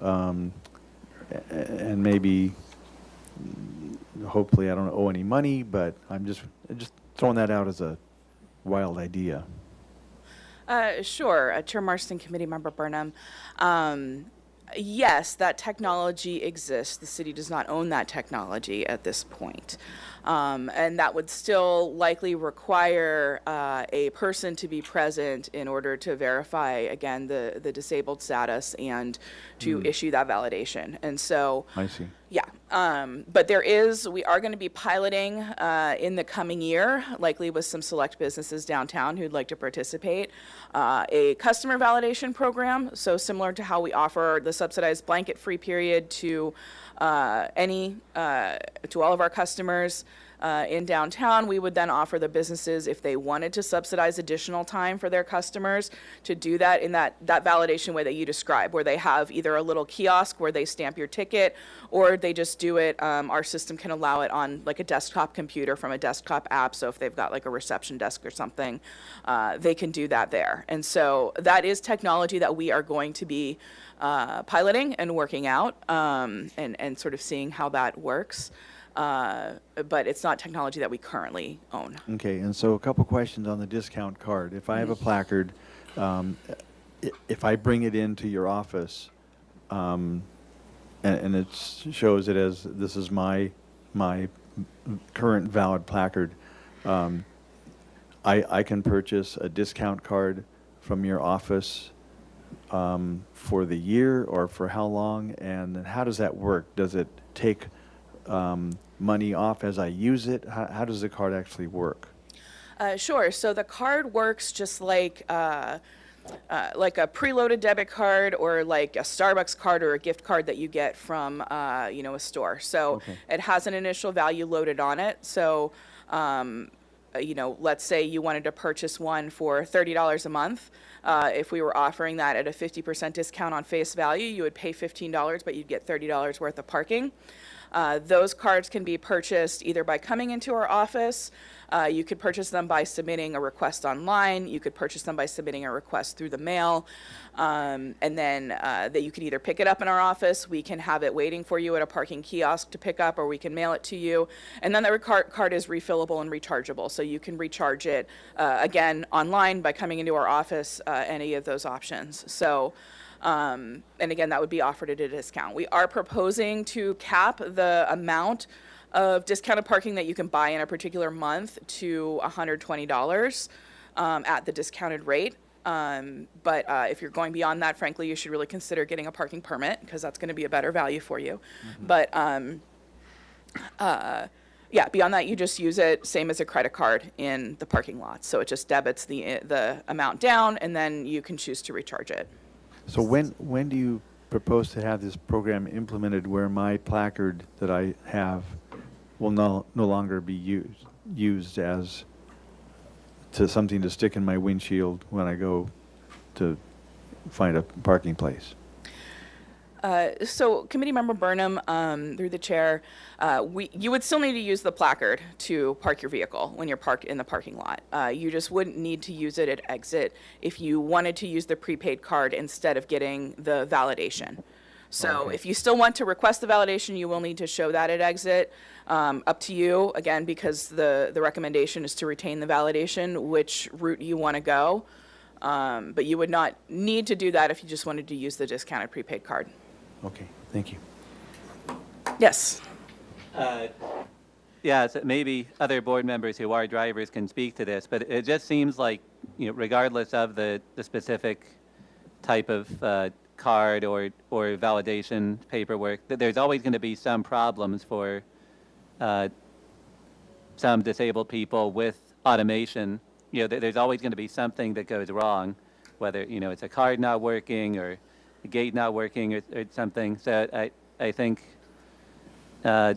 And maybe, hopefully I don't owe any money, but I'm just throwing that out as a wild idea. Sure, Chair Marston, Committee Member Burnham. Yes, that technology exists. The city does not own that technology at this point. And that would still likely require a person to be present in order to verify, again, the disabled status and to issue that validation. And so, I see. yeah, but we are going to be piloting in the coming year, likely with some select businesses downtown who'd like to participate, a customer validation program. So similar to how we offer the subsidized blanket free period to all of our customers in downtown, we would then offer the businesses, if they wanted to subsidize additional time for their customers, to do that in that validation way that you describe, where they have either a little kiosk where they stamp your ticket, or they just do it, our system can allow it on like a desktop computer from a desktop app. So if they've got like a reception desk or something, they can do that there. And so that is technology that we are going to be piloting and working out, and sort of seeing how that works. But it's not technology that we currently own. Okay, and so a couple questions on the discount card. If I have a placard, if I bring it into your office, and it shows it as this is my current valid placard, I can purchase a discount card from your office for the year, or for how long? And then how does that work? Does it take money off as I use it? How does the card actually work? Sure. So the card works just like like a preloaded debit card or like a Starbucks card or a gift card that you get from, a store. So it has an initial value loaded on it. So, let's say you wanted to purchase one for $30 a month. If we were offering that at a 50% discount on face value, you would pay $15, but you'd get $30 worth of parking. Those cards can be purchased either by coming into our office. You could purchase them by submitting a request online. You could purchase them by submitting a request through the mail. And then that you could either pick it up in our office. We can have it waiting for you at a parking kiosk to pick up, or we can mail it to you. And then the card is refillable and rechargeable. So you can recharge it, again, online by coming into our office, any of those options. So, and again, that would be offered at a discount. We are proposing to cap the amount of discounted parking that you can buy in a particular month to $120 at the discounted rate. But if you're going beyond that, frankly, you should really consider getting a parking permit, because that's going to be a better value for you. But yeah, beyond that, you just use it same as a credit card in the parking lot. So it just debits the amount down, and then you can choose to recharge it. So when do you propose to have this program implemented where my placard that I have will no longer be used as to something to stick in my windshield when I go to find a parking place? So Committee Member Burnham, through the chair, you would still need to use the placard to park your vehicle when you're parked in the parking lot. You just wouldn't need to use it at exit if you wanted to use the prepaid card instead of getting the validation. So if you still want to request the validation, you will need to show that at exit. Up to you, again, because the recommendation is to retain the validation, which route you want to go. But you would not need to do that if you just wanted to use the discounted prepaid card. Okay, thank you. Yes. Yeah, so maybe other board members who are drivers can speak to this, but it just seems like, regardless of the specific type of card or validation paperwork, that there's always going to be some problems for some disabled people with automation. There's always going to be something that goes wrong, whether, it's a card not working or a gate not working or something. So I think, there's,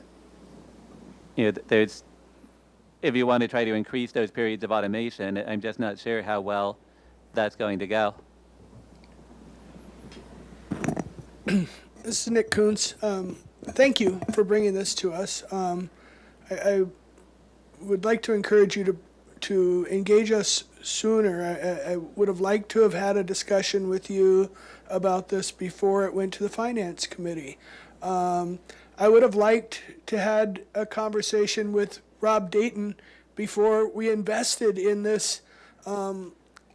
if you want to try to increase those periods of automation, I'm just not sure how well that's going to go. This is Nick Kuntz. Thank you for bringing this to us. I would like to encourage you to engage us sooner. I would have liked to have had a discussion with you about this before it went to the Finance Committee. I would have liked to had a conversation with Rob Dayton before we invested in this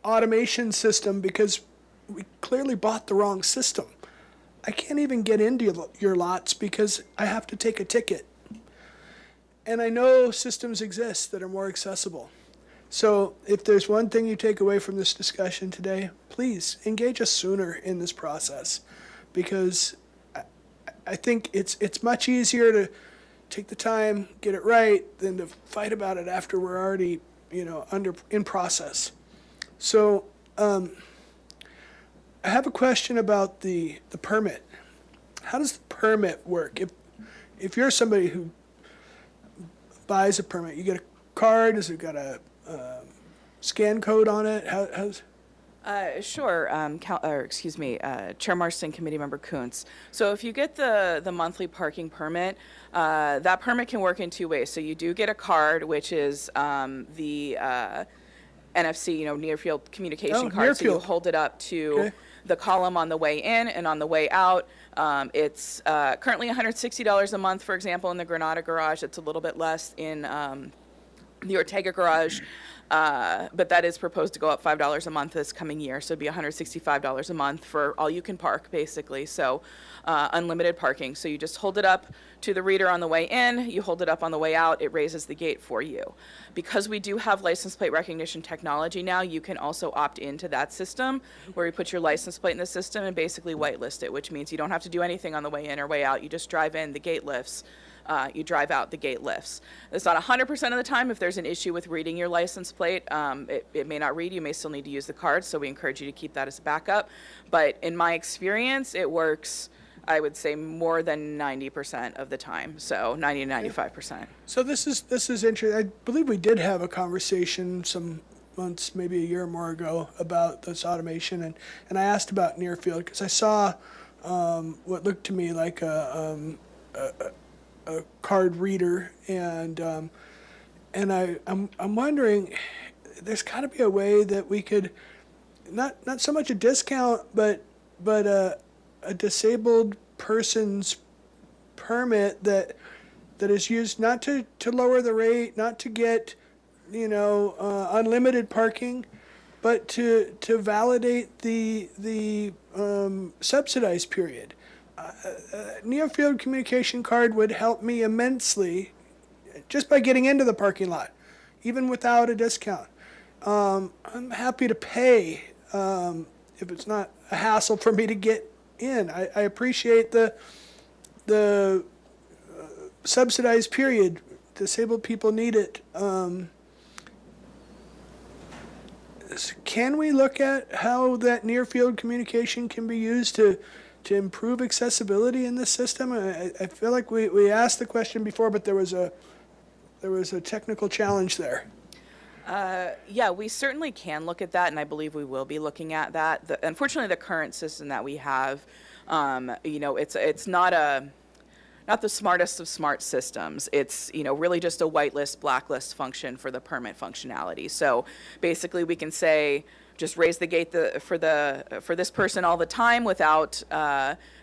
automation system, because we clearly bought the wrong system. I can't even get into your lots because I have to take a ticket. And I know systems exist that are more accessible. So if there's one thing you take away from this discussion today, please engage us sooner in this process, because I think it's much easier to take the time, get it right, than to fight about it after we're already, in process. So I have a question about the permit. How does the permit work? If you're somebody who buys a permit, you get a card, has it got a scan code on it? How's Sure, Chair Marston, Committee Member Kuntz. So if you get the monthly parking permit, that permit can work in two ways. So you do get a card, which is the NFC, near field communication card. So you hold it up to the column on the way in and on the way out. It's currently $160 a month, for example, in the Granada garage. It's a little bit less in the Ortega garage. But that is proposed to go up $5 a month this coming year, so it'd be $165 a month for all you can park, basically. So unlimited parking. So you just hold it up to the reader on the way in, you hold it up on the way out, it raises the gate for you. Because we do have license plate recognition technology now, you can also opt into that system where you put your license plate in the system and basically whitelist it, which means you don't have to do anything on the way in or way out. You just drive in, the gate lifts. you drive out, the gate lifts. It's not 100% of the time. If there's an issue with reading your license plate, it may not read. You may still need to use the card, so we encourage you to keep that as a backup. But in my experience, it works, I would say, more than 90% of the time, so 90 to 95%. So this is interesting. I believe we did have a conversation some months, maybe a year or more ago, about this automation, and I asked about near field because I saw what looked to me like a card reader, and I'm wondering, there's got to be a way that we could not so much a discount, but a disabled person's permit that is used not to lower the rate, not to get unlimited parking, but to validate the subsidized period. Near field communication card would help me immensely just by getting into the parking lot, even without a discount. I'm happy to pay if it's not a hassle for me to get in. I appreciate the subsidized period. Disabled people need it. Can we look at how that near field communication can be used to improve accessibility in this system? I feel like we asked the question before, but there was a technical challenge there. Yeah, we certainly can look at that, and I believe we will be looking at that. Unfortunately, the current system that we have, it's not the smartest of smart systems. It's really just a whitelist, blacklist function for the permit functionality. So basically, we can say just raise the gate for this person all the time without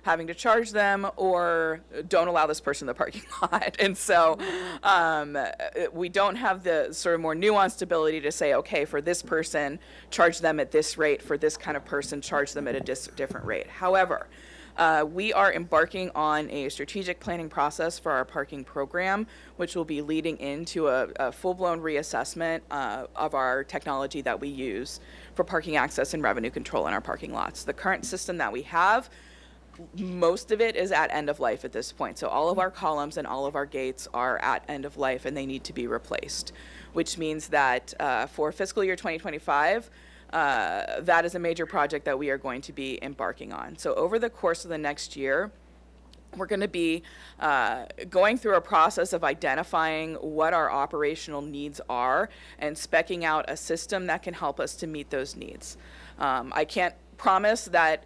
having to charge them, or don't allow this person in the parking lot. And so we don't have the sort of more nuanced ability to say, okay, for this person, charge them at this rate. For this kind of person, charge them at a different rate. However, we are embarking on a strategic planning process for our parking program, which will be leading into a full-blown reassessment of our technology that we use for parking access and revenue control in our parking lots. The current system that we have, most of it is at end of life at this point. So all of our columns and all of our gates are at end of life, and they need to be replaced, which means that for fiscal year 2025, that is a major project that we are going to be embarking on. So over the course of the next year, we're going to be going through a process of identifying what our operational needs are and speccing out a system that can help us to meet those needs. I can't promise that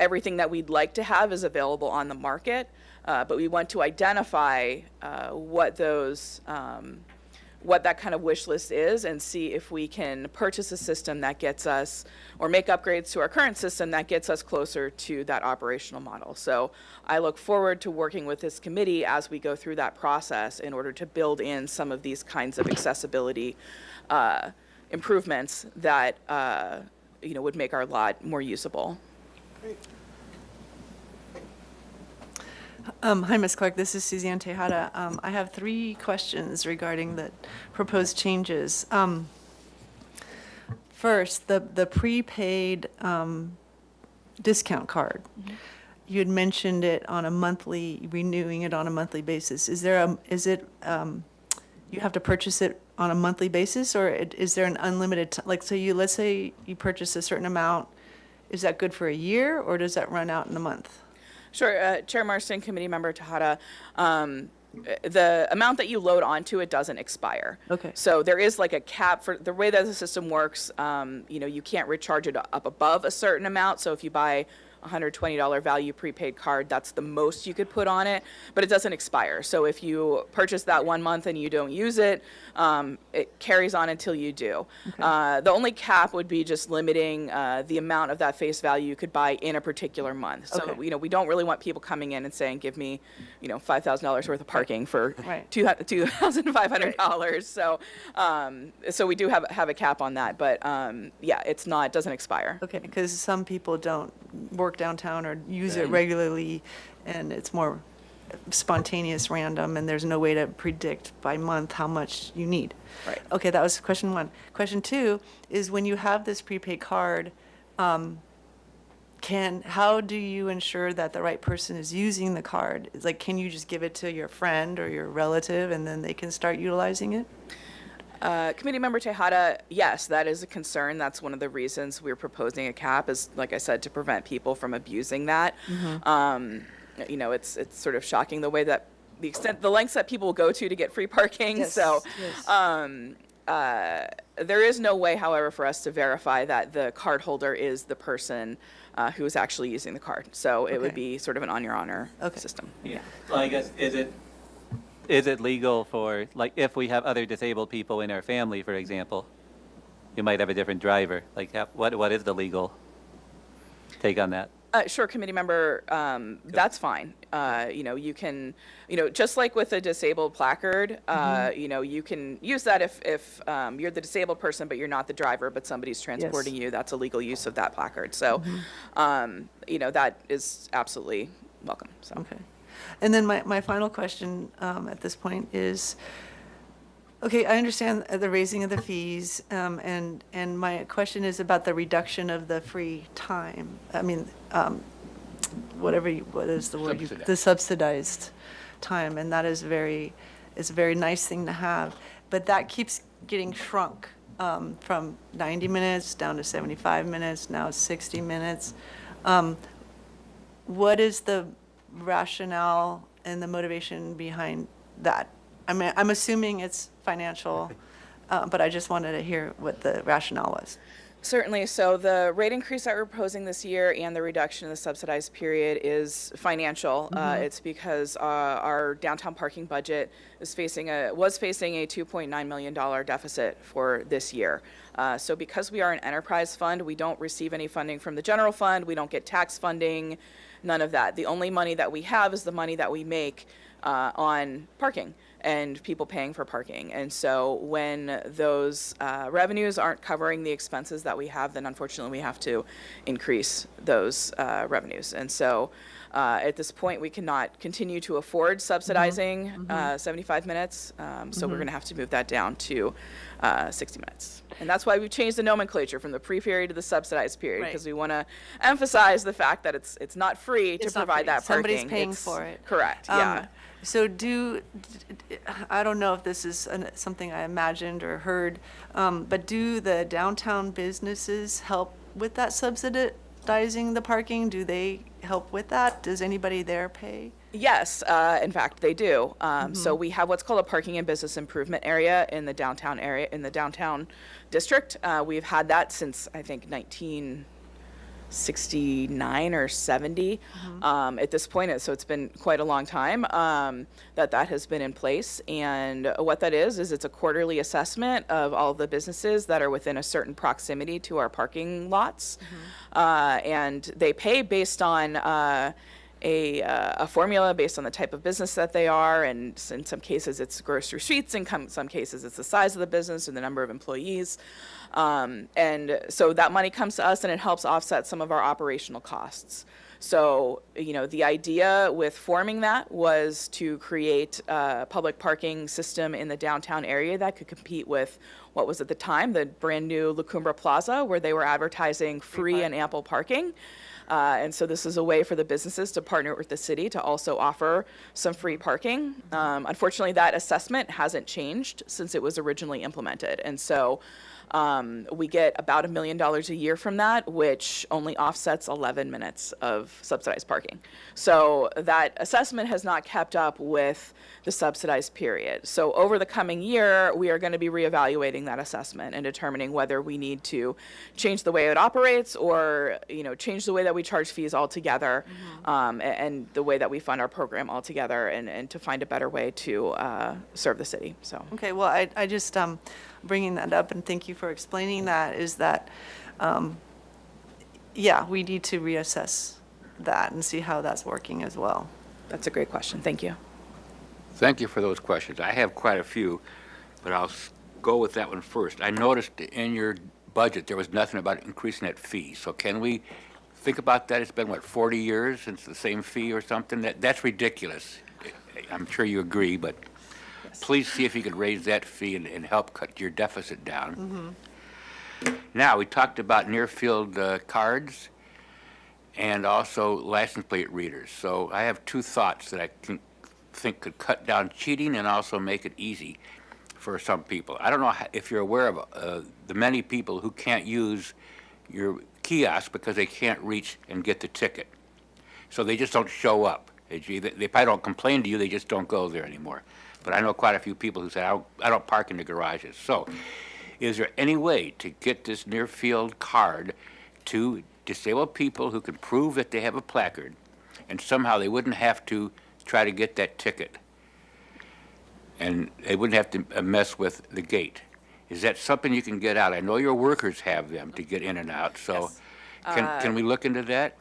everything that we'd like to have is available on the market, but we want to identify what that kind of wish list is, and see if we can purchase a system that gets us, or make upgrades to our current system that gets us closer to that operational model. So I look forward to working with this committee as we go through that process in order to build in some of these kinds of accessibility improvements that would make our lot more usable. Hi, Ms. Clark. This is Suzanne Tejada. I have 3 questions regarding the proposed changes. First, the prepaid discount card. You had mentioned it on a monthly, renewing it on a monthly basis. You have to purchase it on a monthly basis, or is there an unlimited, let's say you purchase a certain amount, is that good for a year, or does that run out in a month? Sure, Chair Marston, Committee Member Tejada. The amount that you load onto it doesn't expire. Okay. So there is like a cap for the way that the system works. You can't recharge it up above a certain amount. So if you buy $120 value prepaid card, that's the most you could put on it, but it doesn't expire. So if you purchase that 1 month and you don't use it, it carries on until you do. Okay. The only cap would be just limiting the amount of that face value you could buy in a particular month. So, Okay. we don't really want people coming in and saying, give me, $5,000 worth of parking for Right. $2,500. So we do have a cap on that, but yeah, it doesn't expire. Okay, because some people don't work downtown or use it regularly, and it's more spontaneous, random, and there's no way to predict by month how much you need. Right. Okay, that was question 1. Question 2 is, when you have this prepaid card, can how do you ensure that the right person is using the card? It's like, can you just give it to your friend or your relative and then they can start utilizing it? Committee Member Tejada, yes, that is a concern. That's one of the reasons we're proposing a cap is, like I said, to prevent people from abusing that. You know, it's sort of shocking the way that the lengths that people will go to get free parking. Yes, So yes. there is no way, however, for us to verify that the card holder is the person who is actually using the card. So it would Okay. be sort of an on your honor Okay. system. Yeah. Well, I guess, is it legal for, like, if we have other disabled people in our family, for example, you might have a different driver, like, what is the legal take on that? Sure, committee member, that's fine. You know, you can, you know, just like with a disabled placard, you know, you can use that if you're the disabled person, but you're not the driver, but somebody's transporting you, that's a legal use of that placard. So, you know, that is absolutely welcome, so. Okay. And then my final question at this point is, okay, I understand the raising of the fees, and my question is about the reduction of the free time. I mean, what is the word? Subsidized. The subsidized time, and that is it's a very nice thing to have. But that keeps getting shrunk from 90 minutes down to 75 minutes, now it's 60 minutes. What is the rationale and the motivation behind that? I mean, I'm assuming it's financial, but I just wanted to hear what the rationale was. Certainly. So the rate increase that we're proposing this year and the reduction in the subsidized period is financial. It's because our downtown parking budget was facing a $2.9 million deficit for this year. So because we are an enterprise fund, we don't receive any funding from the general fund. We don't get tax funding, none of that. The only money that we have is the money that we make on parking and people paying for parking. And so when those revenues aren't covering the expenses that we have, then unfortunately we have to increase those revenues. And so at this point, we cannot continue to afford subsidizing 75 minutes. So we're going to have to move that down to 60 minutes. And that's why we've changed the nomenclature from the pre-period to the subsidized period, Right. because we want to emphasize the fact that it's not free to It's not provide free. that parking. Somebody's paying It's- for it. Correct, yeah. So I don't know if this is something I imagined or heard, but do the downtown businesses help with that subsidizing the parking? Do they help with that? Does anybody there pay? Yes, in fact, they do. So we have what's called a parking and business improvement area in the downtown district. We've had that since, I think, 1969 or 70 at this point. So it's been quite a long time that has been in place. And what that is it's a quarterly assessment of all the businesses that are within a certain proximity to our parking lots. And they pay based on a formula based on the type of business that they are, and in some cases it's grocery receipts, in some cases it's the size of the business and the number of employees. And so that money comes to us and it helps offset some of our operational costs. So, you know, the idea with forming that was to create a public parking system in the downtown area that could compete with what was at the time the brand new La Cumbra Plaza, where they were advertising free and ample parking. And so this is a way for the businesses to partner with the city to also offer some free parking. Unfortunately, that assessment hasn't changed since it was originally implemented. And so we get about $1 million a year from that, which only offsets 11 minutes of subsidized parking. So that assessment has not kept up with the subsidized period. So over the coming year, we are going to be reevaluating that assessment and determining whether we need to change the way it operates or, you know, change the way that we charge fees altogether, and the way that we fund our program altogether, and to find a better way to serve the city. So. Okay, well, I just, bringing that up, and thank you for explaining that, is that, yeah, we need to reassess that and see how that's working as well. That's a great question. Thank you. Thank you for those questions. I have quite a few, but I'll go with that one first. I noticed in your budget, there was nothing about increasing that fee. So can we think about that? It's been, 40 years since the same fee or something? That's ridiculous. I'm sure you agree, but please see if you could raise that fee and help cut your deficit down. Now, we talked about near-field cards, and also license plate readers. So I have two thoughts that I think could cut down cheating and also make it easy for some people. I don't know if you're aware of the many people who can't use your kiosk because they can't reach and get the ticket. So they just don't show up. They probably don't complain to you, they just don't go there anymore. But I know quite a few people who say, I don't park in the garages. So is there any way to get this near-field card to disabled people who can prove that they have a placard, and somehow they wouldn't have to try to get that ticket, and they wouldn't have to mess with the gate? Is that something you can get out? I know your workers have them to get in and out, so can we look into that?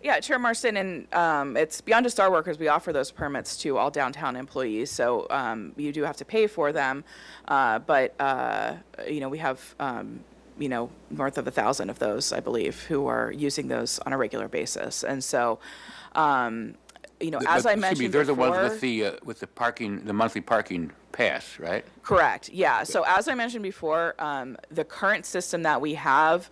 Yeah, Chair Marston, and it's beyond just our workers. We offer those permits to all downtown employees, so you do have to pay for them. But we have north of 1,000 of those, I believe, who are using those on a regular basis. And so, as I mentioned they're the before, ones with the parking, the monthly parking pass, right? correct. Yeah. So as I mentioned before, the current system that we have.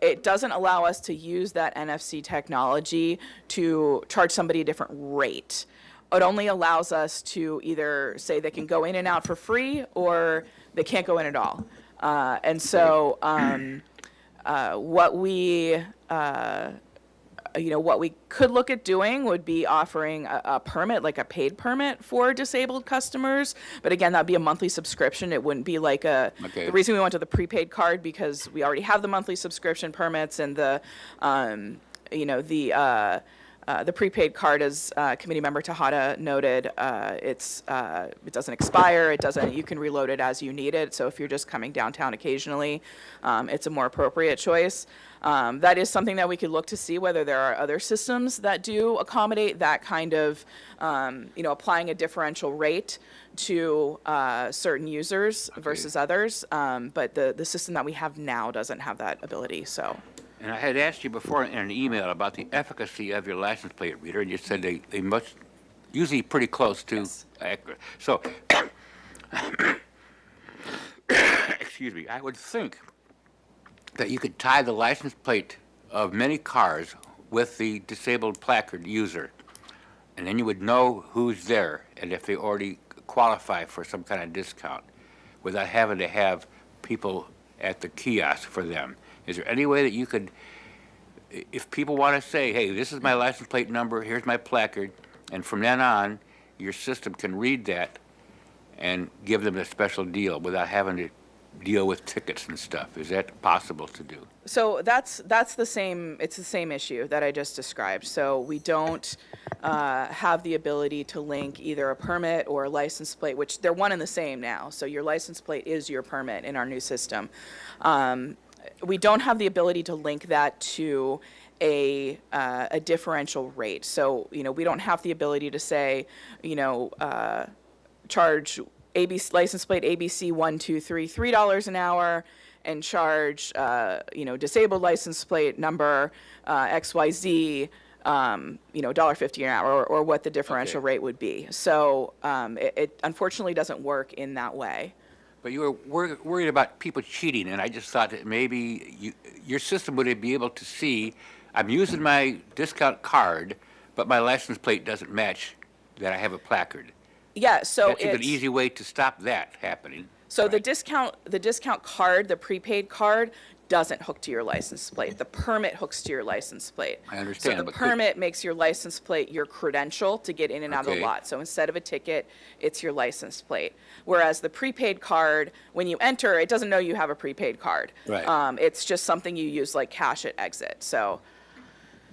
It doesn't allow us to use that NFC technology to charge somebody a different rate. It only allows us to either say they can go in and out for free or they can't go in at all. And so what we could look at doing would be offering a permit, like a paid permit for disabled customers. But again, that'd be a monthly subscription. It wouldn't be like the reason we went to the prepaid card, because we already have the monthly subscription permits, and the prepaid card, as Committee Member Tejada noted, it doesn't expire. You can reload it as you need it. So if you're just coming downtown occasionally, it's a more appropriate choice. That is something that we could look to see whether there are other systems that do accommodate that kind of, applying a differential rate to certain users versus others. But the system that we have now doesn't have that ability. So. And I had asked you before in an email about the efficacy of your license plate reader, and you said they must usually pretty close to accurate. So, excuse me, I would think that you could tie the license plate of many cars with the disabled placard user, and then you would know who's there and if they already qualify for some kind of discount without having to have people at the kiosk for them. Is there any way that you could, if people want to say, hey, this is my license plate number, here's my placard, and from then on, your system can read that and give them a special deal without having to deal with tickets and stuff? Is that possible to do? So it's the same issue that I just described. So we don't have the ability to link either a permit or a license plate, which they're one and the same now. So your license plate is your permit in our new system. We don't have the ability to link that to a differential rate. So, we don't have the ability to say, charge ABC, license plate ABC 123 $3 an hour, and charge, disabled license plate number XYZ, $1.50 an hour, or what the differential rate would be. So it unfortunately doesn't work in that way. But you were worried about people cheating, and I just thought that maybe your system would be able to see, I'm using my discount card, but my license plate doesn't match that I have a placard. Yeah, so That's an easy way to stop that happening. So Right. the discount card, the prepaid card, doesn't hook to your license plate. The permit hooks to your license plate. I understand, So the but permit makes your license plate your credential to get in and out of the Okay. lot. So instead of a ticket, it's your license plate. Whereas the prepaid card, when you enter, it doesn't know you have a prepaid card. Right. It's just something you use like cash at exit. So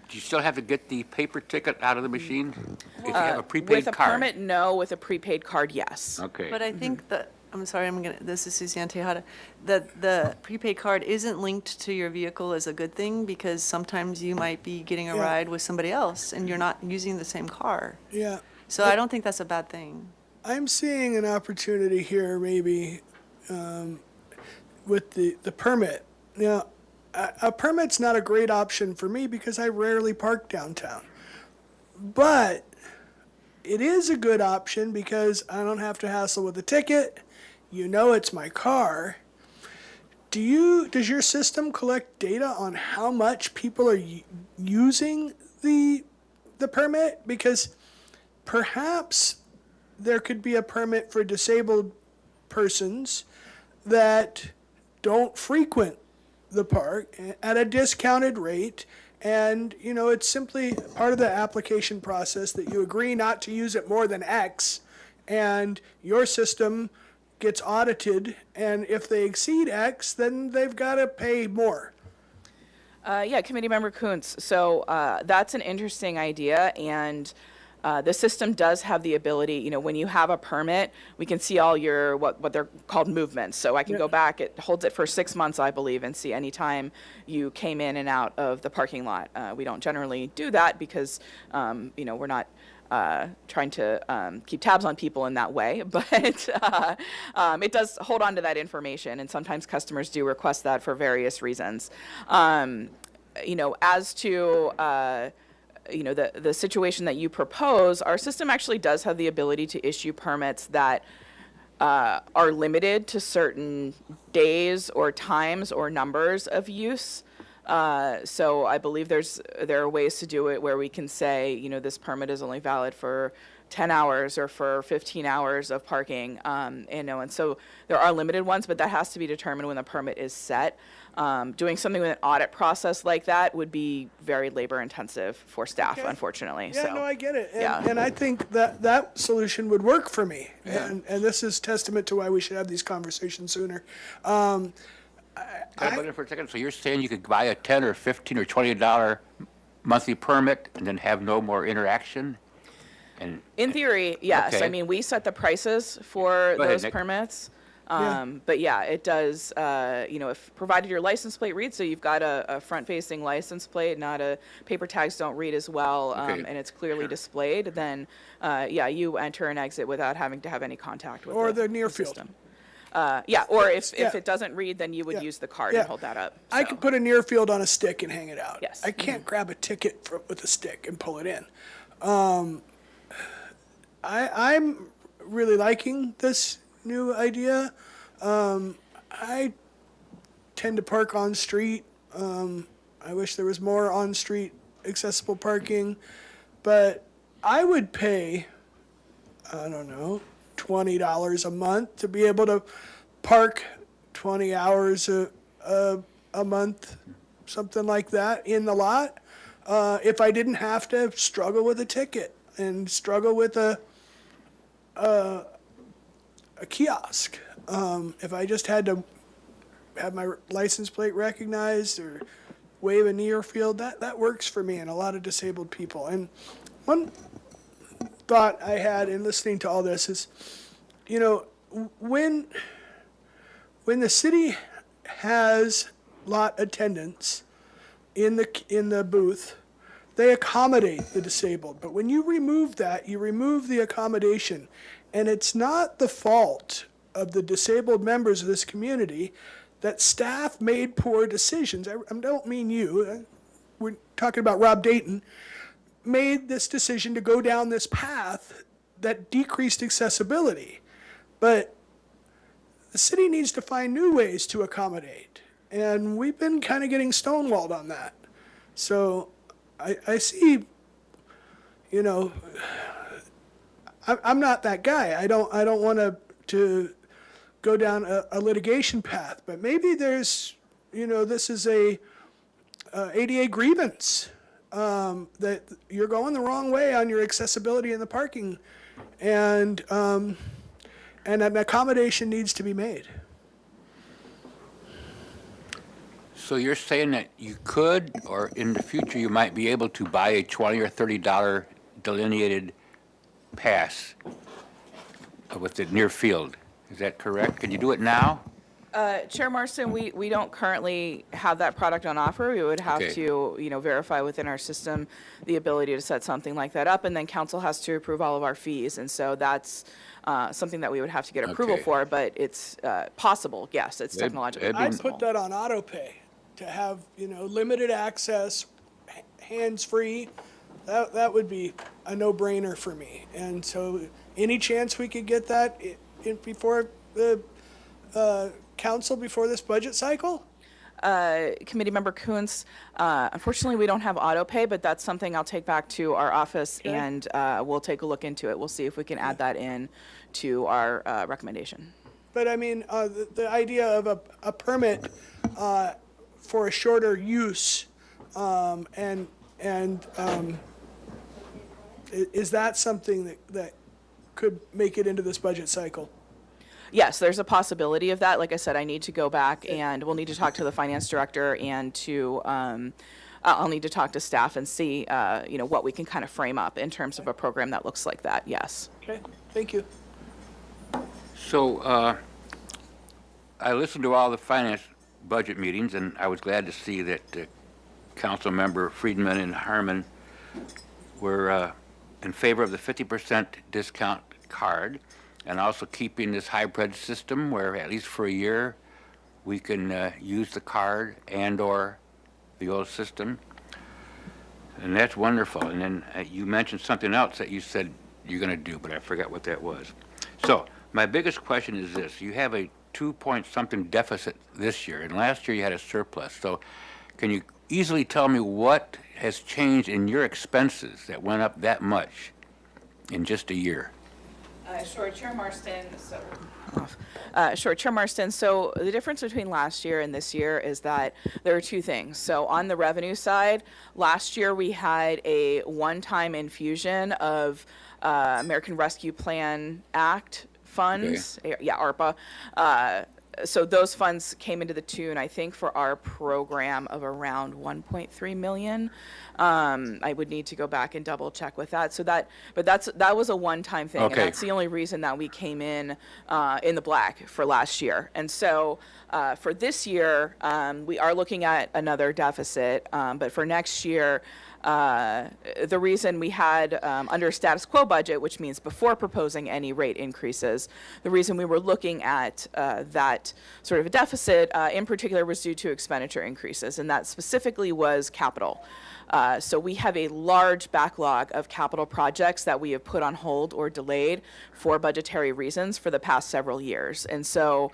Do you still have to get the paper ticket out of the machine if you have a prepaid with a card? permit, no. With a prepaid card, yes. Okay. But I think that, I'm sorry, this is Suzanne Tejada. The prepaid card isn't linked to your vehicle is a good thing, because sometimes you might be getting a Yeah. ride with somebody else and you're not using the same car. Yeah. So I don't think that's a bad thing. I'm seeing an opportunity here, maybe, with the permit. Now, a permit's not a great option for me because I rarely park downtown. But it is a good option because I don't have to hassle with a ticket. It's my car. does your system collect data on how much people are using the permit? Because perhaps there could be a permit for disabled persons that don't frequent the park at a discounted rate. And, you know, it's simply part of the application process that you agree not to use it more than X, and your system gets audited, and if they exceed X, then they've got to pay more. Yeah, Committee Member Kuntz. So that's an interesting idea, and the system does have the ability, you know, when you have a permit, we can see all your, what they're called movements. So I can go back, it holds it for 6 months, I believe, and see any time you came in and out of the parking lot. We don't generally do that because, you know, we're not trying to keep tabs on people in that way, but it does hold on to that information, and sometimes customers do request that for various reasons. You know, as to you know, the situation that you propose, our system actually does have the ability to issue permits that are limited to certain days or times or numbers of use. So I believe there are ways to do it where we can say, you know, this permit is only valid for 10 hours or for 15 hours of parking, you know, and so there are limited ones, but that has to be determined when the permit is set. Doing something with an audit process like that would be very labor intensive for staff, Okay. unfortunately. Yeah, So, no, I get it. And, yeah. and I think that solution would work for me. And this is testament to why we should have these conversations sooner. Can I butt in for a second? So you're saying you could buy a $10 or $15 or $20 monthly permit and then have no more interaction? And In theory, yes. Okay. I mean, we set the prices for Go ahead, those Nick. permits. Yeah. But yeah, it does, you know, if provided your license plate reads, so you've got a front-facing license plate, not a, paper tags don't read as well, Okay. and it's clearly displayed, then, yeah, you enter and exit without having to have any contact with Or the near field. system. Yeah, or if Yeah. it doesn't read, then you would Yeah. use the card Yeah. and hold that up. I So, could put a near field on a stick and hang it out. Yes. I can't grab a ticket with a stick and pull it in. I'm really liking this new idea. I tend to park on street. I wish there was more on-street accessible parking, but I would pay, I don't know, $20 a month to be able to park 20 hours a month, something like that, in the lot, if I didn't have to struggle with a ticket and struggle with a kiosk. If I just had to have my license plate recognized or wave a near field, that works for me and a lot of disabled people. And one thought I had in listening to all this is, you know, when the city has lot attendants in the booth, they accommodate the disabled. But when you remove that, you remove the accommodation. And it's not the fault of the disabled members of this community that staff made poor decisions. I don't mean you. We're talking about Rob Dayton. Made this decision to go down this path that decreased accessibility. But the city needs to find new ways to accommodate. And we've been kind of getting stonewalled on that. So I see, you know, I'm not that guy. I don't want to go down a litigation path. But maybe there's, you know, this is a ADA grievance, that you're going the wrong way on your accessibility in the parking, and an accommodation needs to be made. so you're saying that you could, or in the future, you might be able to buy a $20 or $30 delineated pass with the near field. Is that correct? Can you do it now? Chair Marston, we don't currently have that product on offer. We would have Okay. to, you know, verify within our system the ability to set something like that up, and then council has to approve all of our fees, and so that's something that we would have to get approval Okay. for, but it's possible, yes, it's It'd- technologically it'd be- I'd possible. put that on auto pay to have, you know, limited access, hands-free. That would be a no-brainer for me. And so any chance we could get that in before the council before this budget cycle? Committee Member Kuntz, unfortunately, we don't have auto pay, but that's something I'll take back to our office Okay. and we'll take a look into it. We'll see if we can add that in to our recommendation. But I mean, the idea of a permit for a shorter use, is that something that could make it into this budget cycle? Yes, there's a possibility of that. Like I said, I need to go back and we'll need to talk to the finance director and to, I'll need to talk to staff and see, what we can kind of frame up in terms of a program that looks like that, yes. Okay, thank you. So I listened to all the finance budget meetings, and I was glad to see that Councilmember Friedman and Harmon were in favor of the 50% discount card, and also keeping this hybrid system where at least for a year we can use the card and/or the old system. And that's wonderful. And then you mentioned something else that you said you're going to do, but I forgot what that was. So my biggest question is this. You have a 2-point-something deficit this year, and last year you had a surplus. So can you easily tell me what has changed in your expenses that went up that much in just a year? Sure, Chair Marston. Chair Marston. So the difference between last year and this year is that there are two things. So on the revenue side, last year we had a one-time infusion of American Rescue Plan Act funds, yeah, ARPA. So those funds came into the tune, I think, for our program of around 1.3 million. I would need to go back and double check with that. So that was a one-time thing, Okay. and that's the only reason that we came in the black for last year. And so for this year, we are looking at another deficit, but for next year, the reason we had under a status quo budget, which means before proposing any rate increases, the reason we were looking at that sort of a deficit in particular was due to expenditure increases, and that specifically was capital. So we have a large backlog of capital projects that we have put on hold or delayed for budgetary reasons for the past several years. And so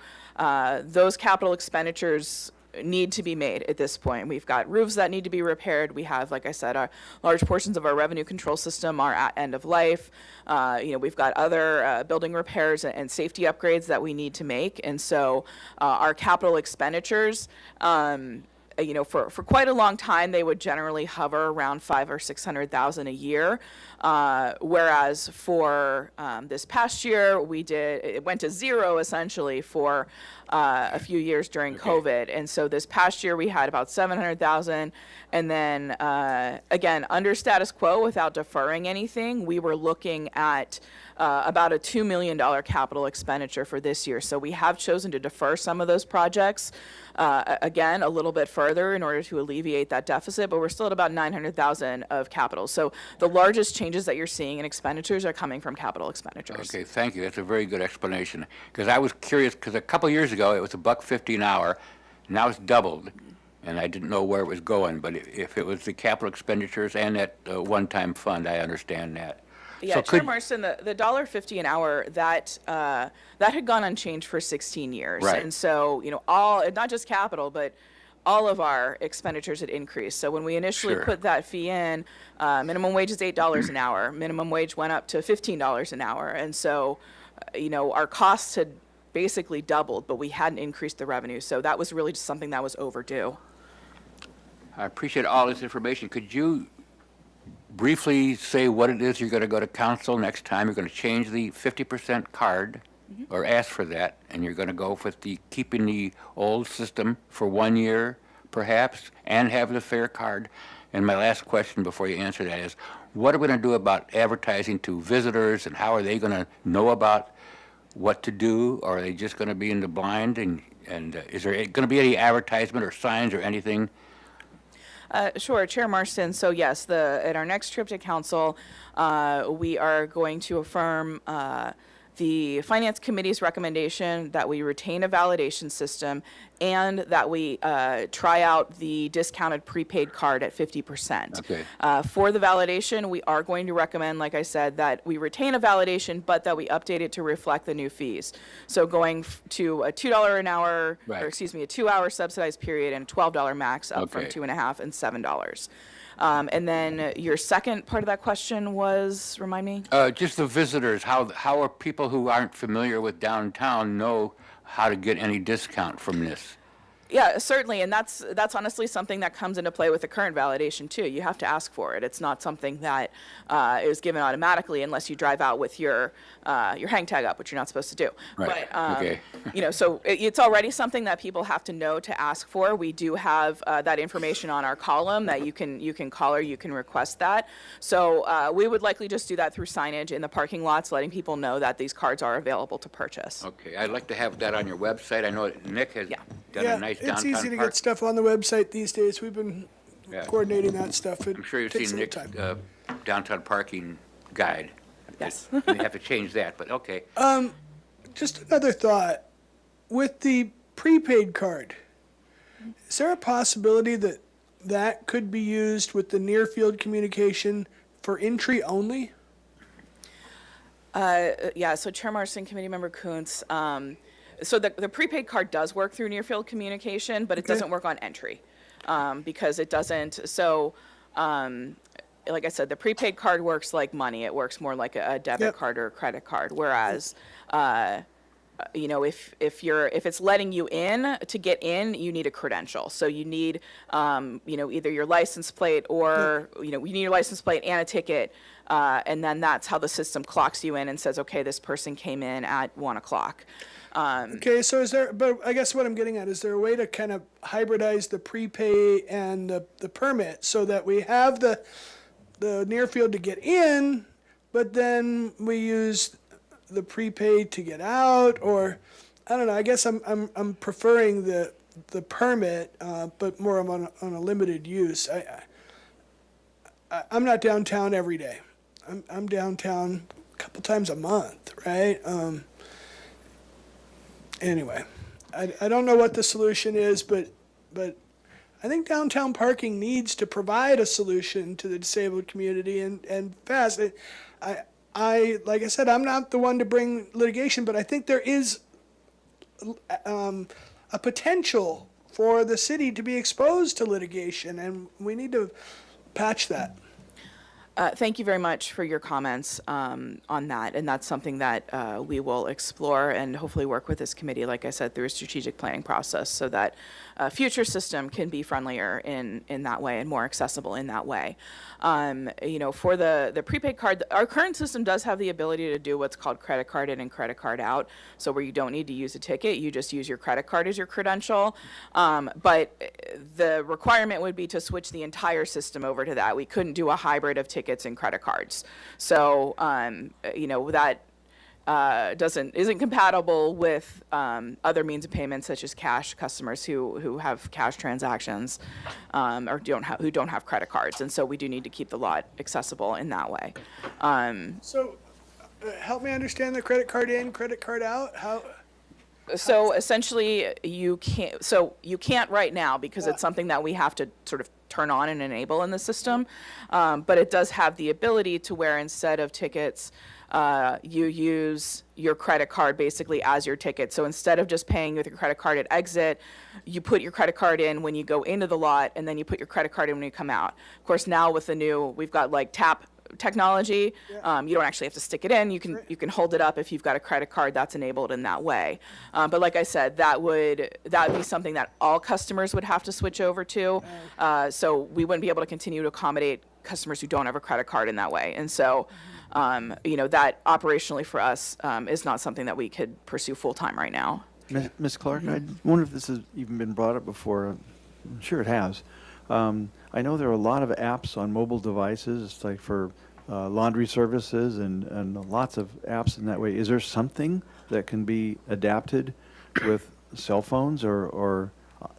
those capital expenditures need to be made at this point. We've got roofs that need to be repaired. We have, like I said, our large portions of our revenue control system are at end of life. We've got other building repairs and safety upgrades that we need to make. And so our capital expenditures, for quite a long time, they would generally hover around $500,000 or $600,000 a year. Whereas for this past year, it went to zero essentially for a few years during COVID. And so this past year we had about $700,000. And then again, under status quo without deferring anything, we were looking at about a $2 million capital expenditure for this year. So we have chosen to defer some of those projects, again, a little bit further in order to alleviate that deficit, but we're still at about $900,000 of capital. So the largest changes that you're seeing in expenditures are coming from capital expenditures. Okay, thank you. That's a very good explanation. Because I was curious, because a couple years ago, it was $1.50 an hour. Now it's doubled, and I didn't know where it was going. But if it was the capital expenditures and that one-time fund, I understand that. Yeah, So Chair Marston, the $1.50 an hour, that had gone unchanged for 16 years. Right. And so, not just capital, but all of our expenditures had increased. So when we initially Sure. put that fee in, minimum wage is $8 an hour. Minimum wage went up to $15 an hour. And so, our costs had basically doubled, but we hadn't increased the revenue. So that was really just something that was overdue. I appreciate all this information. Could you briefly say what it is you're going to go to council next time? You're going to change the 50% card, or ask for that, and you're going to go with keeping the old system for 1 year, perhaps, and have the fair card. And my last question before you answer that is, what are we going to do about advertising to visitors, and how are they going to know about what to do? Or are they just going to be in the blind? And is there going to be any advertisement or signs or anything? Sure, Chair Marston. So yes, at our next trip to council, we are going to affirm the Finance Committee's recommendation that we retain a validation system and that we try out the discounted prepaid card at 50%. Okay. For the validation, we are going to recommend, like I said, that we retain a validation, but that we update it to reflect the new fees. So going to a $2 an hour, Right. or excuse me, a 2-hour subsidized period and $12 max, up from Okay. $2.50 and $7. And then your second part of that question was, remind me? Just the visitors, how are people who aren't familiar with downtown know how to get any discount from this? Yeah, certainly, and that's honestly something that comes into play with the current validation too. You have to ask for it. It's not something that is given automatically unless you drive out with your hang tag up, which you're not supposed to do. Right, But okay. so it's already something that people have to know to ask for. We do have that information on our column that you can call or you can request that. So we would likely just do that through signage in the parking lots, letting people know that these cards are available to purchase. Okay, I'd like to have that on your website. I know Nick has Yeah. done a nice downtown it's easy to park. get stuff on the website these days. We've been Yeah. coordinating that stuff. It I'm sure you've takes seen a little Nick's time. downtown parking guide. Yes. We have to change that, but okay. Just another thought. With the prepaid card, is there a possibility that that could be used with the near field communication for entry only? Yeah, so Chair Marston, Committee Member Kuntz, so the prepaid card does work through near field communication, but it Okay. doesn't work on entry because it doesn't. So, like I said, the prepaid card works like money. It works more like a debit Yep. card or a credit card. Whereas, if it's letting you in, to get in, you need a credential. So you need, either your license plate or you need your license plate and a ticket, and then that's how the system clocks you in and says, okay, this person came in at 1:00. Okay, so but I guess what I'm getting at, is there a way to kind of hybridize the prepay and the permit so that we have the near field to get in, but then we use the prepaid to get out? Or I don't know, I guess I'm preferring the permit, but more on a limited use. I'm not downtown every day. I'm downtown a couple times a month, right? Anyway, I don't know what the solution is, but I think downtown parking needs to provide a solution to the disabled community and fast. I like I said, I'm not the one to bring litigation, but I think there is a potential for the city to be exposed to litigation, and we need to patch that. Thank you very much for your comments on that, and that's something that we will explore and hopefully work with this committee, like I said, through a strategic planning process, so that a future system can be friendlier in that way and more accessible in that way. For the prepaid card, our current system does have the ability to do what's called credit card in and credit card out, so where you don't need to use a ticket, you just use your credit card as your credential. But the requirement would be to switch the entire system over to that. We couldn't do a hybrid of tickets and credit cards. So, that isn't compatible with other means of payment such as cash. Customers who have cash transactions or who don't have credit cards, and so we do need to keep the lot accessible in that way. So, help me understand the credit card in, credit card out. How? So essentially, you can't right now because it's something that we have to sort of turn on and enable in the system. But it does have the ability to where instead of tickets, you use your credit card basically as your ticket. So instead of just paying with your credit card at exit, you put your credit card in when you go into the lot, and then you put your credit card in when you come out. Of course, now with the new, we've got like tap technology. You don't actually have to stick it in. You can hold it up if you've got a credit card that's enabled in that way. But like I said, that would be something that all customers would have to switch over to. So we wouldn't be able to continue to accommodate customers who don't have a credit card in that way. And so, that operationally for us is not something that we could pursue full time right now. Ms. Clark, I wonder if this has even been brought up before. I'm sure it has. I know there are a lot of apps on mobile devices, like for laundry services and lots of apps in that way. Is there something that can be adapted with cell phones or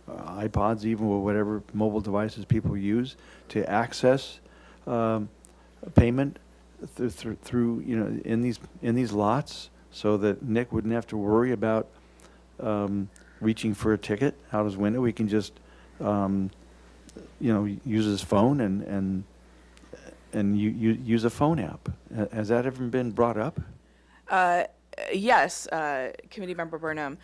iPods, even, or whatever mobile devices people use to access payment through in these lots so that Nick wouldn't have to worry about reaching for a ticket out his window. He can just, use his phone and use a phone app. Has that ever been brought up? Yes, Committee Member Burnham.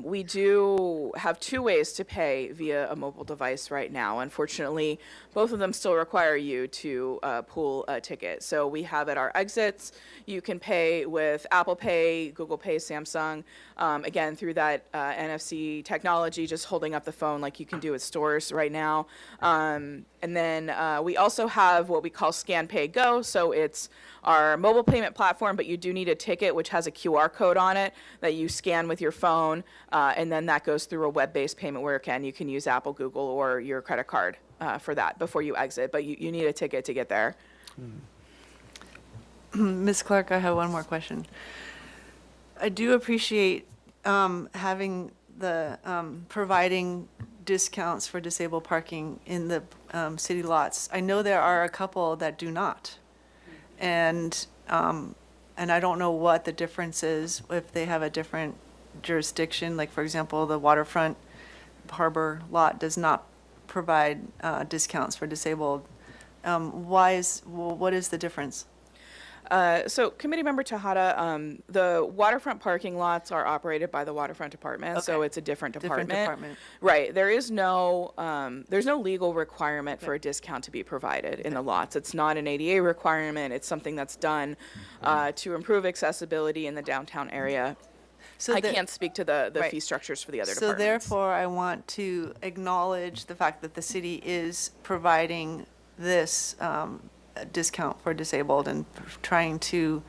We do have two ways to pay via a mobile device right now. Unfortunately, both of them still require you to pull a ticket. So we have at our exits, you can pay with Apple Pay, Google Pay, Samsung, again, through that NFC technology, just holding up the phone like you can do at stores right now. And then we also have what we call Scan Pay Go. So it's our mobile payment platform, but you do need a ticket which has a QR code on it that you scan with your phone, and then that goes through a web-based payment where you can use Apple, Google, or your credit card for that before you exit. But you need a ticket to get there. Ms. Clark, I have one more question. I do appreciate having the providing discounts for disabled parking in the city lots. I know there are a couple that do not. And I don't know what the difference is if they have a different jurisdiction. Like, for example, the waterfront harbor lot does not provide discounts for disabled. What is the difference? So, Committee Member Tejada, the waterfront parking lots are operated by the Waterfront Department, so Okay. it's a different Different department. department. Right. There's no legal requirement for a discount to be provided in the lots. It's not an ADA requirement. It's something that's done to improve accessibility in the downtown area. So I the- can't speak to the Right. fee structures for the other So departments. therefore, I want to acknowledge the fact that the city is providing this discount for disabled and trying to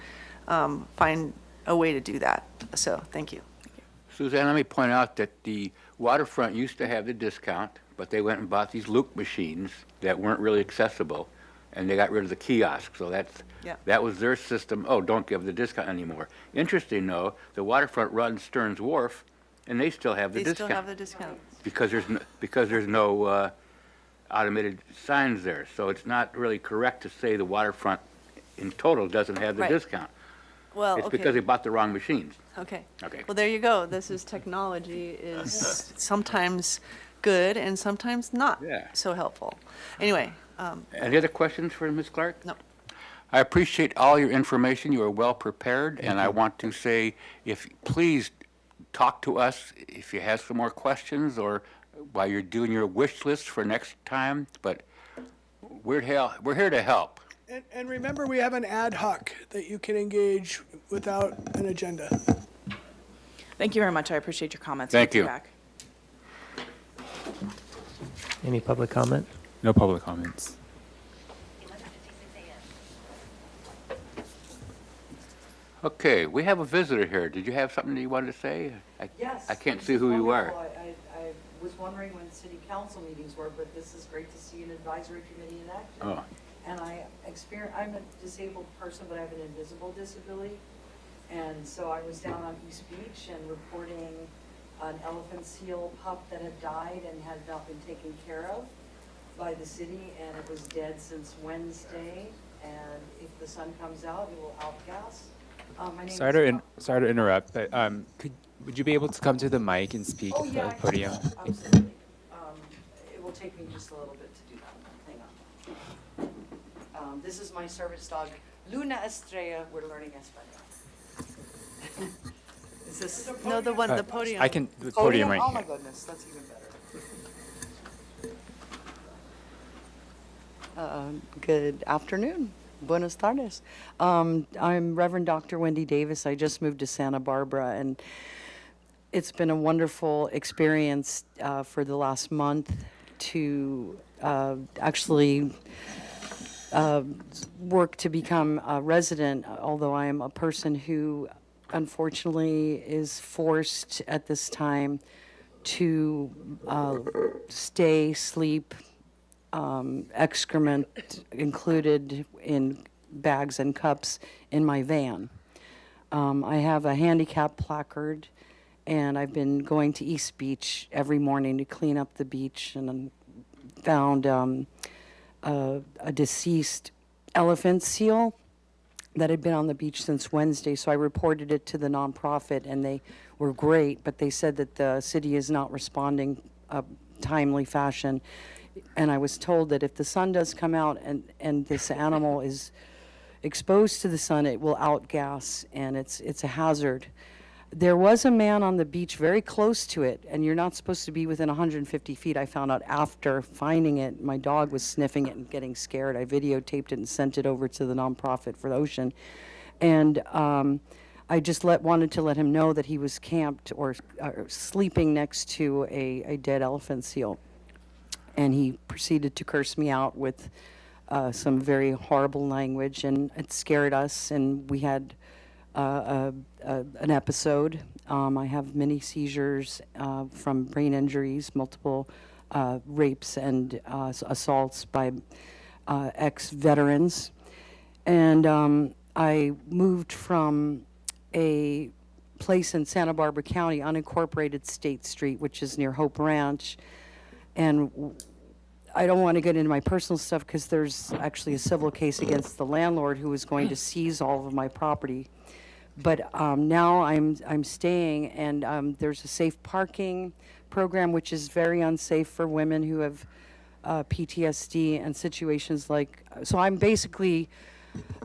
find a way to do that. So, thank you. Suzanne, let me point out that the waterfront used to have the discount, but they went and bought these Luke machines that weren't really accessible, and they got rid of the kiosk. So Yeah. that was their system. Oh, don't give the discount anymore. Interesting, though, the waterfront runs Stearns Wharf, and they still have the They discount. still have the discount. Because there's no automated signs there. So it's not really correct to say the waterfront in total doesn't have the Right. discount. Well, It's because they okay, bought the wrong machines. okay. Okay. Well, there you go. This is technology is sometimes good and sometimes not Yeah. so helpful. Anyway, Any other questions for Ms. Clark? no. I appreciate all your information. You are well prepared, and I want to say, please talk to us if you have some more questions or while you're doing your wish list for next time, but we're here to help. And remember, we have an ad hoc that you can engage without an agenda. Thank you very much. I appreciate your comments. Thank and you. feedback. Any public comment? No public comments. Okay, we have a visitor here. Did you have something that you wanted to say? Yes. I can't see who you are. Wonderful. I was wondering when city council meetings were, but this is great to see an advisory committee in action. Oh. And I'm a disabled person, but I have an invisible disability. And so I was down on East Beach and reporting an elephant seal pup that had died and had not been taken care of by the city, and it was dead since Wednesday. And if the sun comes out, it will outgas. My name Sorry to interrupt, but would you be able to come to the mic and speak Oh, at yeah, the podium? absolutely. It will take me just a little bit to do that. Hang on. This is my service dog, Luna Estrella. We're learning Espanol. Is this the No, the one, the podium. I can, the podium right Oh, my here. goodness, that's even better. Good afternoon. Buenos tardes. I'm Reverend Dr. Wendy Davis. I just moved to Santa Barbara, and it's been a wonderful experience for the last month to actually work to become a resident, although I am a person who unfortunately is forced at this time to stay, sleep, excrement included in bags and cups in my van. I have a handicap placard, and I've been going to East Beach every morning to clean up the beach, and found a deceased elephant seal that had been on the beach since Wednesday. So I reported it to the nonprofit, and they were great, but they said that the city is not responding timely fashion. And I was told that if the sun does come out and this animal is exposed to the sun, it will outgas, and it's a hazard. There was a man on the beach very close to it, and you're not supposed to be within 150 feet. I found out after finding it. My dog was sniffing it and getting scared. I videotaped it and sent it over to the nonprofit for the ocean. And I just wanted to let him know that he was camped or sleeping next to a dead elephant seal. And he proceeded to curse me out with some very horrible language, and it scared us, and we had an episode. I have many seizures from brain injuries, multiple rapes and assaults by ex-veterans. And I moved from a place in Santa Barbara County, unincorporated State Street, which is near Hope Ranch. And I don't want to get into my personal stuff because there's actually a civil case against the landlord who was going to seize all of my property. But now I'm staying, and there's a safe parking program, which is very unsafe for women who have PTSD and situations like. So I'm basically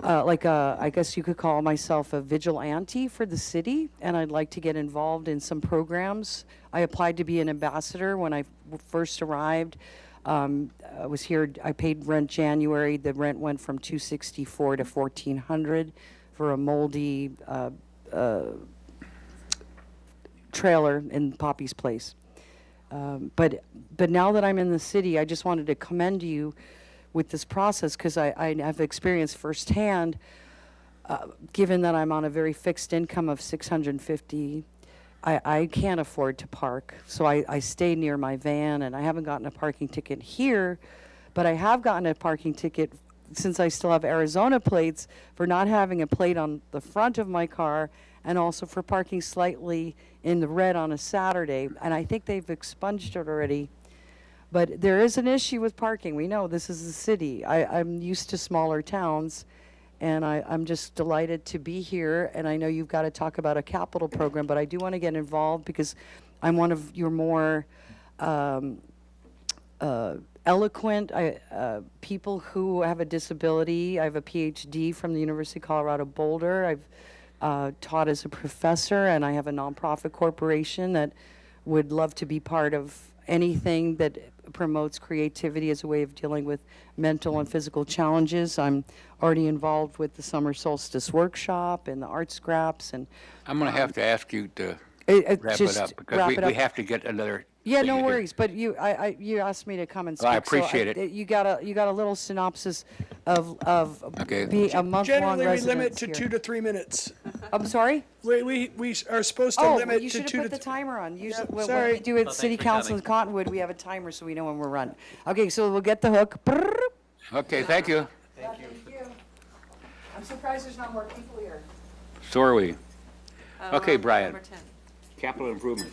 I guess you could call myself a vigilante for the city, and I'd like to get involved in some programs. I applied to be an ambassador when I first arrived. I was here. I paid rent January. The rent went from $264 to $1,400 for a moldy trailer in Poppy's Place. But now that I'm in the city, I just wanted to commend you with this process, because I have experienced firsthand, given that I'm on a very fixed income of $650, I can't afford to park. So I stay near my van, and I haven't gotten a parking ticket here, but I have gotten a parking ticket since I still have Arizona plates for not having a plate on the front of my car, and also for parking slightly in the red on a Saturday. And I think they've expunged it already. But there is an issue with parking. We know this is a city. I'm used to smaller towns, and I'm just delighted to be here. And I know you've got to talk about a capital program, but I do want to get involved because I'm one of your more eloquent people who have a disability. I have a PhD from the University of Colorado Boulder. I've taught as a professor, and I have a nonprofit corporation that would love to be part of anything that promotes creativity as a way of dealing with mental and physical challenges. I'm already involved with the Summer Solstice Workshop and the Art Scraps. And I'm going to have to ask you to wrap it up, because we have to get another. Yeah, no thing to do. worries. But you asked me to come and speak. Well, I appreciate so it. You got a little synopsis of Okay. being a month-long Generally, we residence limit to here. 2 to 3 minutes. I'm sorry? We are supposed to Oh, limit you to should 2 have to put the timer on. Usually, when sorry. we do it at City Council in Cottonwood, we have a timer so we know when we're running. Okay, so we'll get the hook. Brrr. Okay, thank you. Thank you. I'm surprised there's not more people here. So are we. Okay, Brian. Number 10. Capital improvement.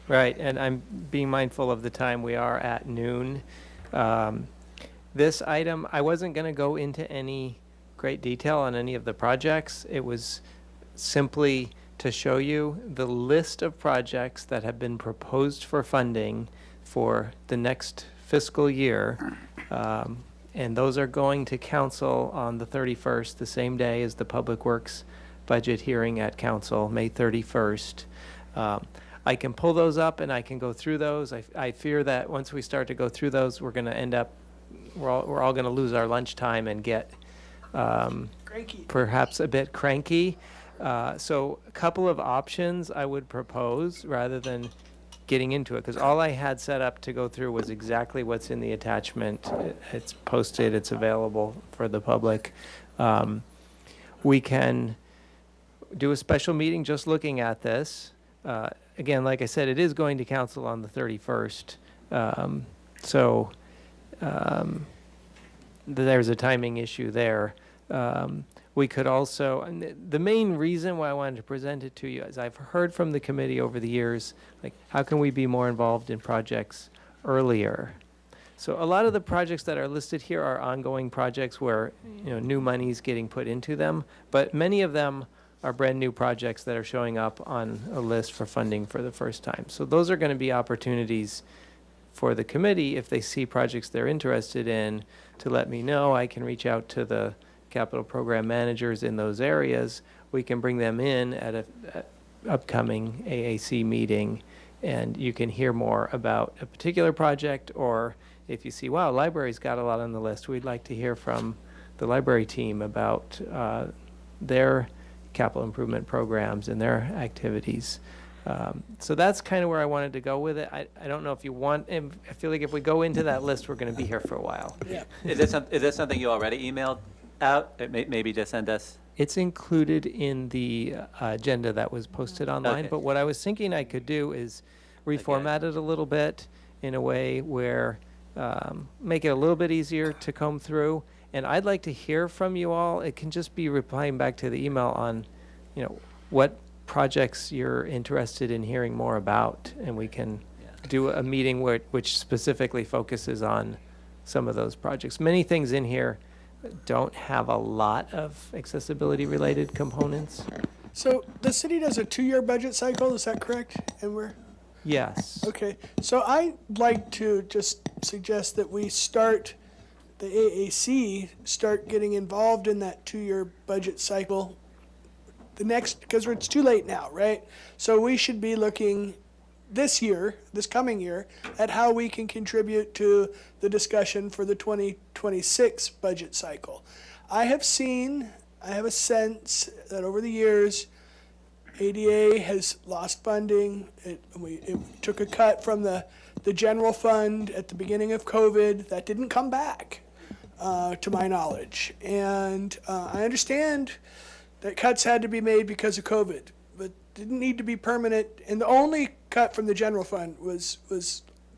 Right, and I'm being mindful of the time. We are at noon. This item, I wasn't going to go into any great detail on any of the projects. It was simply to show you the list of projects that have been proposed for funding for the next fiscal year. And those are going to council on the 31st, the same day as the Public Works budget hearing at council, May 31st. I can pull those up and I can go through those. I fear that once we start to go through those, we're going to end up, we're all going to lose our lunchtime and get perhaps a bit cranky. So a couple of options I would propose rather than getting into it, because all I had set up to go through was exactly what's in the attachment. It's posted, it's available for the public. We can do a special meeting just looking at this. Again, like I said, it is going to council on the 31st. There's a timing issue there. We could also, and the main reason why I wanted to present it to you is I've heard from the committee over the years, like, how can we be more involved in projects earlier? So a lot of the projects that are listed here are ongoing projects where, new money's getting put into them, but many of them are brand-new projects that are showing up on a list for funding for the first time. So those are going to be opportunities for the committee, if they see projects they're interested in, to let me know. I can reach out to the capital program managers in those areas. We can bring them in at a upcoming AAC meeting, and you can hear more about a particular project, or if you see, wow, library's got a lot on the list, we'd like to hear from the library team about their capital improvement programs and their activities. So that's kind of where I wanted to go with it. I don't know if you want, I feel like if we go into that list, we're going to be here for a while. Yeah. Is this something you already emailed out? Maybe just send us? It's included in the agenda that was posted online, Okay. but what I was thinking I could do is reformat it a little bit in a way where, make it a little bit easier to comb through. And I'd like to hear from you all. It can just be replying back to the email on, what projects you're interested in hearing more about, and we can do a meeting which specifically focuses on some of those projects. Many things in here don't have a lot of accessibility-related components. So the city does a 2-year budget cycle, is that correct? And Yes. okay, so I'd like to just suggest that we start, the AAC, start getting involved in that 2-year budget cycle because it's too late now, right? So we should be looking this coming year, at how we can contribute to the discussion for the 2026 budget cycle. I have a sense that over the years, ADA has lost funding. It took a cut from the general fund at the beginning of COVID. That didn't come back, to my knowledge. And I understand that cuts had to be made because of COVID, but didn't need to be permanent. And the only cut from the general fund was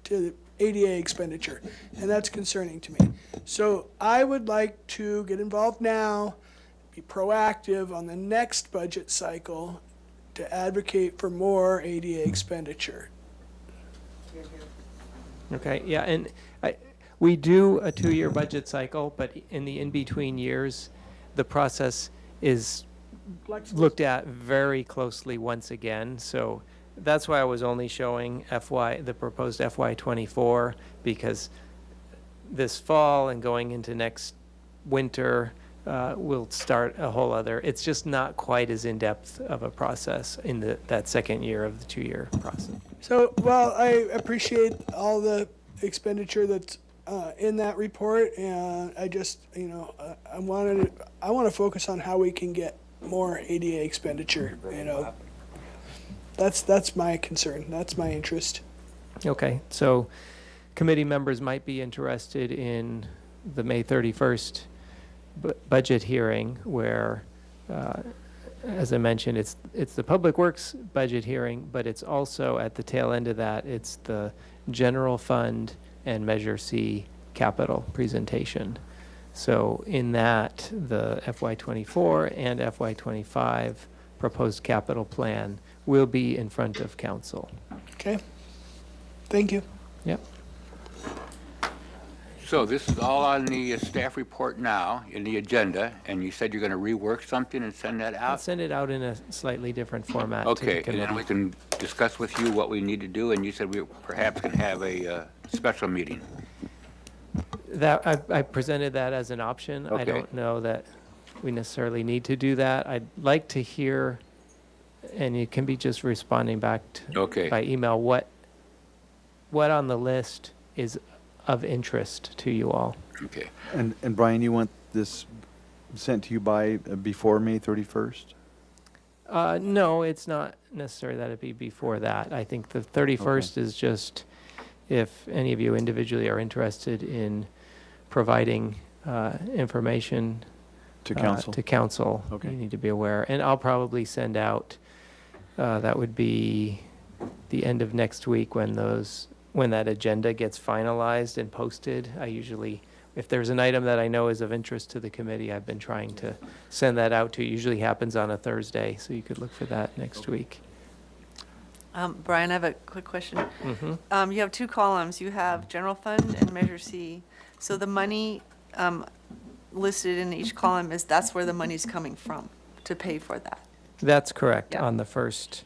to the ADA expenditure, and that's concerning to me. So I would like to get involved now, be proactive on the next budget cycle to advocate for more ADA expenditure. Okay, yeah, and we do a 2-year budget cycle, but in the in-between years, the process is looked at very closely once again. So that's why I was only showing the proposed FY24, because this fall and going into next winter, we'll start a whole other, it's just not quite as in-depth of a process in that second year of the 2-year process. So, well, I appreciate all the expenditure that's in that report, and I just, I want to focus on how we can get more ADA expenditure. That's my concern. That's my interest. Okay, so committee members might be interested in the May 31st budget hearing, where, as I mentioned, it's the Public Works budget hearing, but it's also at the tail end of that, it's the general fund and Measure C capital presentation. So in that, the FY24 and FY25 proposed capital plan will be in front of council. Okay. Thank you. Yep. So this is all on the staff report now, in the agenda, and you said you're going to rework something and send that I'll out? send it out in a slightly different format to the Okay, and then we committee. can discuss with you what we need to do, and you said we perhaps can have a special meeting. That, I presented that as an option. I Okay. don't know that we necessarily need to do that. I'd like to hear, and you can be just responding back Okay. by email, what on the list is of interest to you all. Okay. And Brian, you want this sent to you by, before May 31st? No, it's not necessary that it be before that. I think the 31st is just if any of you individually are interested in providing information To council? to council. Okay. You need to be aware. And I'll probably send out, that would be the end of next week when that agenda gets finalized and posted. I usually, if there's an item that I know is of interest to the committee, I've been trying to send that out to. It usually happens on a Thursday, so you could look for that next week. Brian, I have a quick question. You have two columns. You have general fund and Measure C. So the money listed in each column that's where the money's coming from to pay for that. That's correct, Yeah. on the first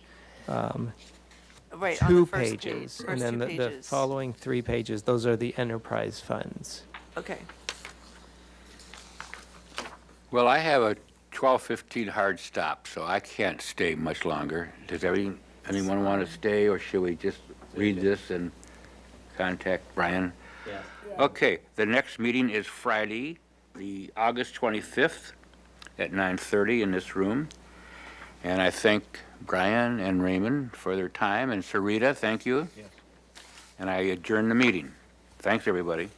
Right, on two the first page, pages. And first then two the pages. following 3 pages, those are the enterprise funds. Okay. Well, I have a 12:15 hard stop, so I can't stay much longer. Does anyone want to stay, or should we just read this and contact Brian? Yes. Okay, the next meeting is Friday, the August 25th at 9:30 in this room. And I thank Brian and Raymond for their time, and Sarita, thank you. And I adjourn the meeting. Thanks, everybody.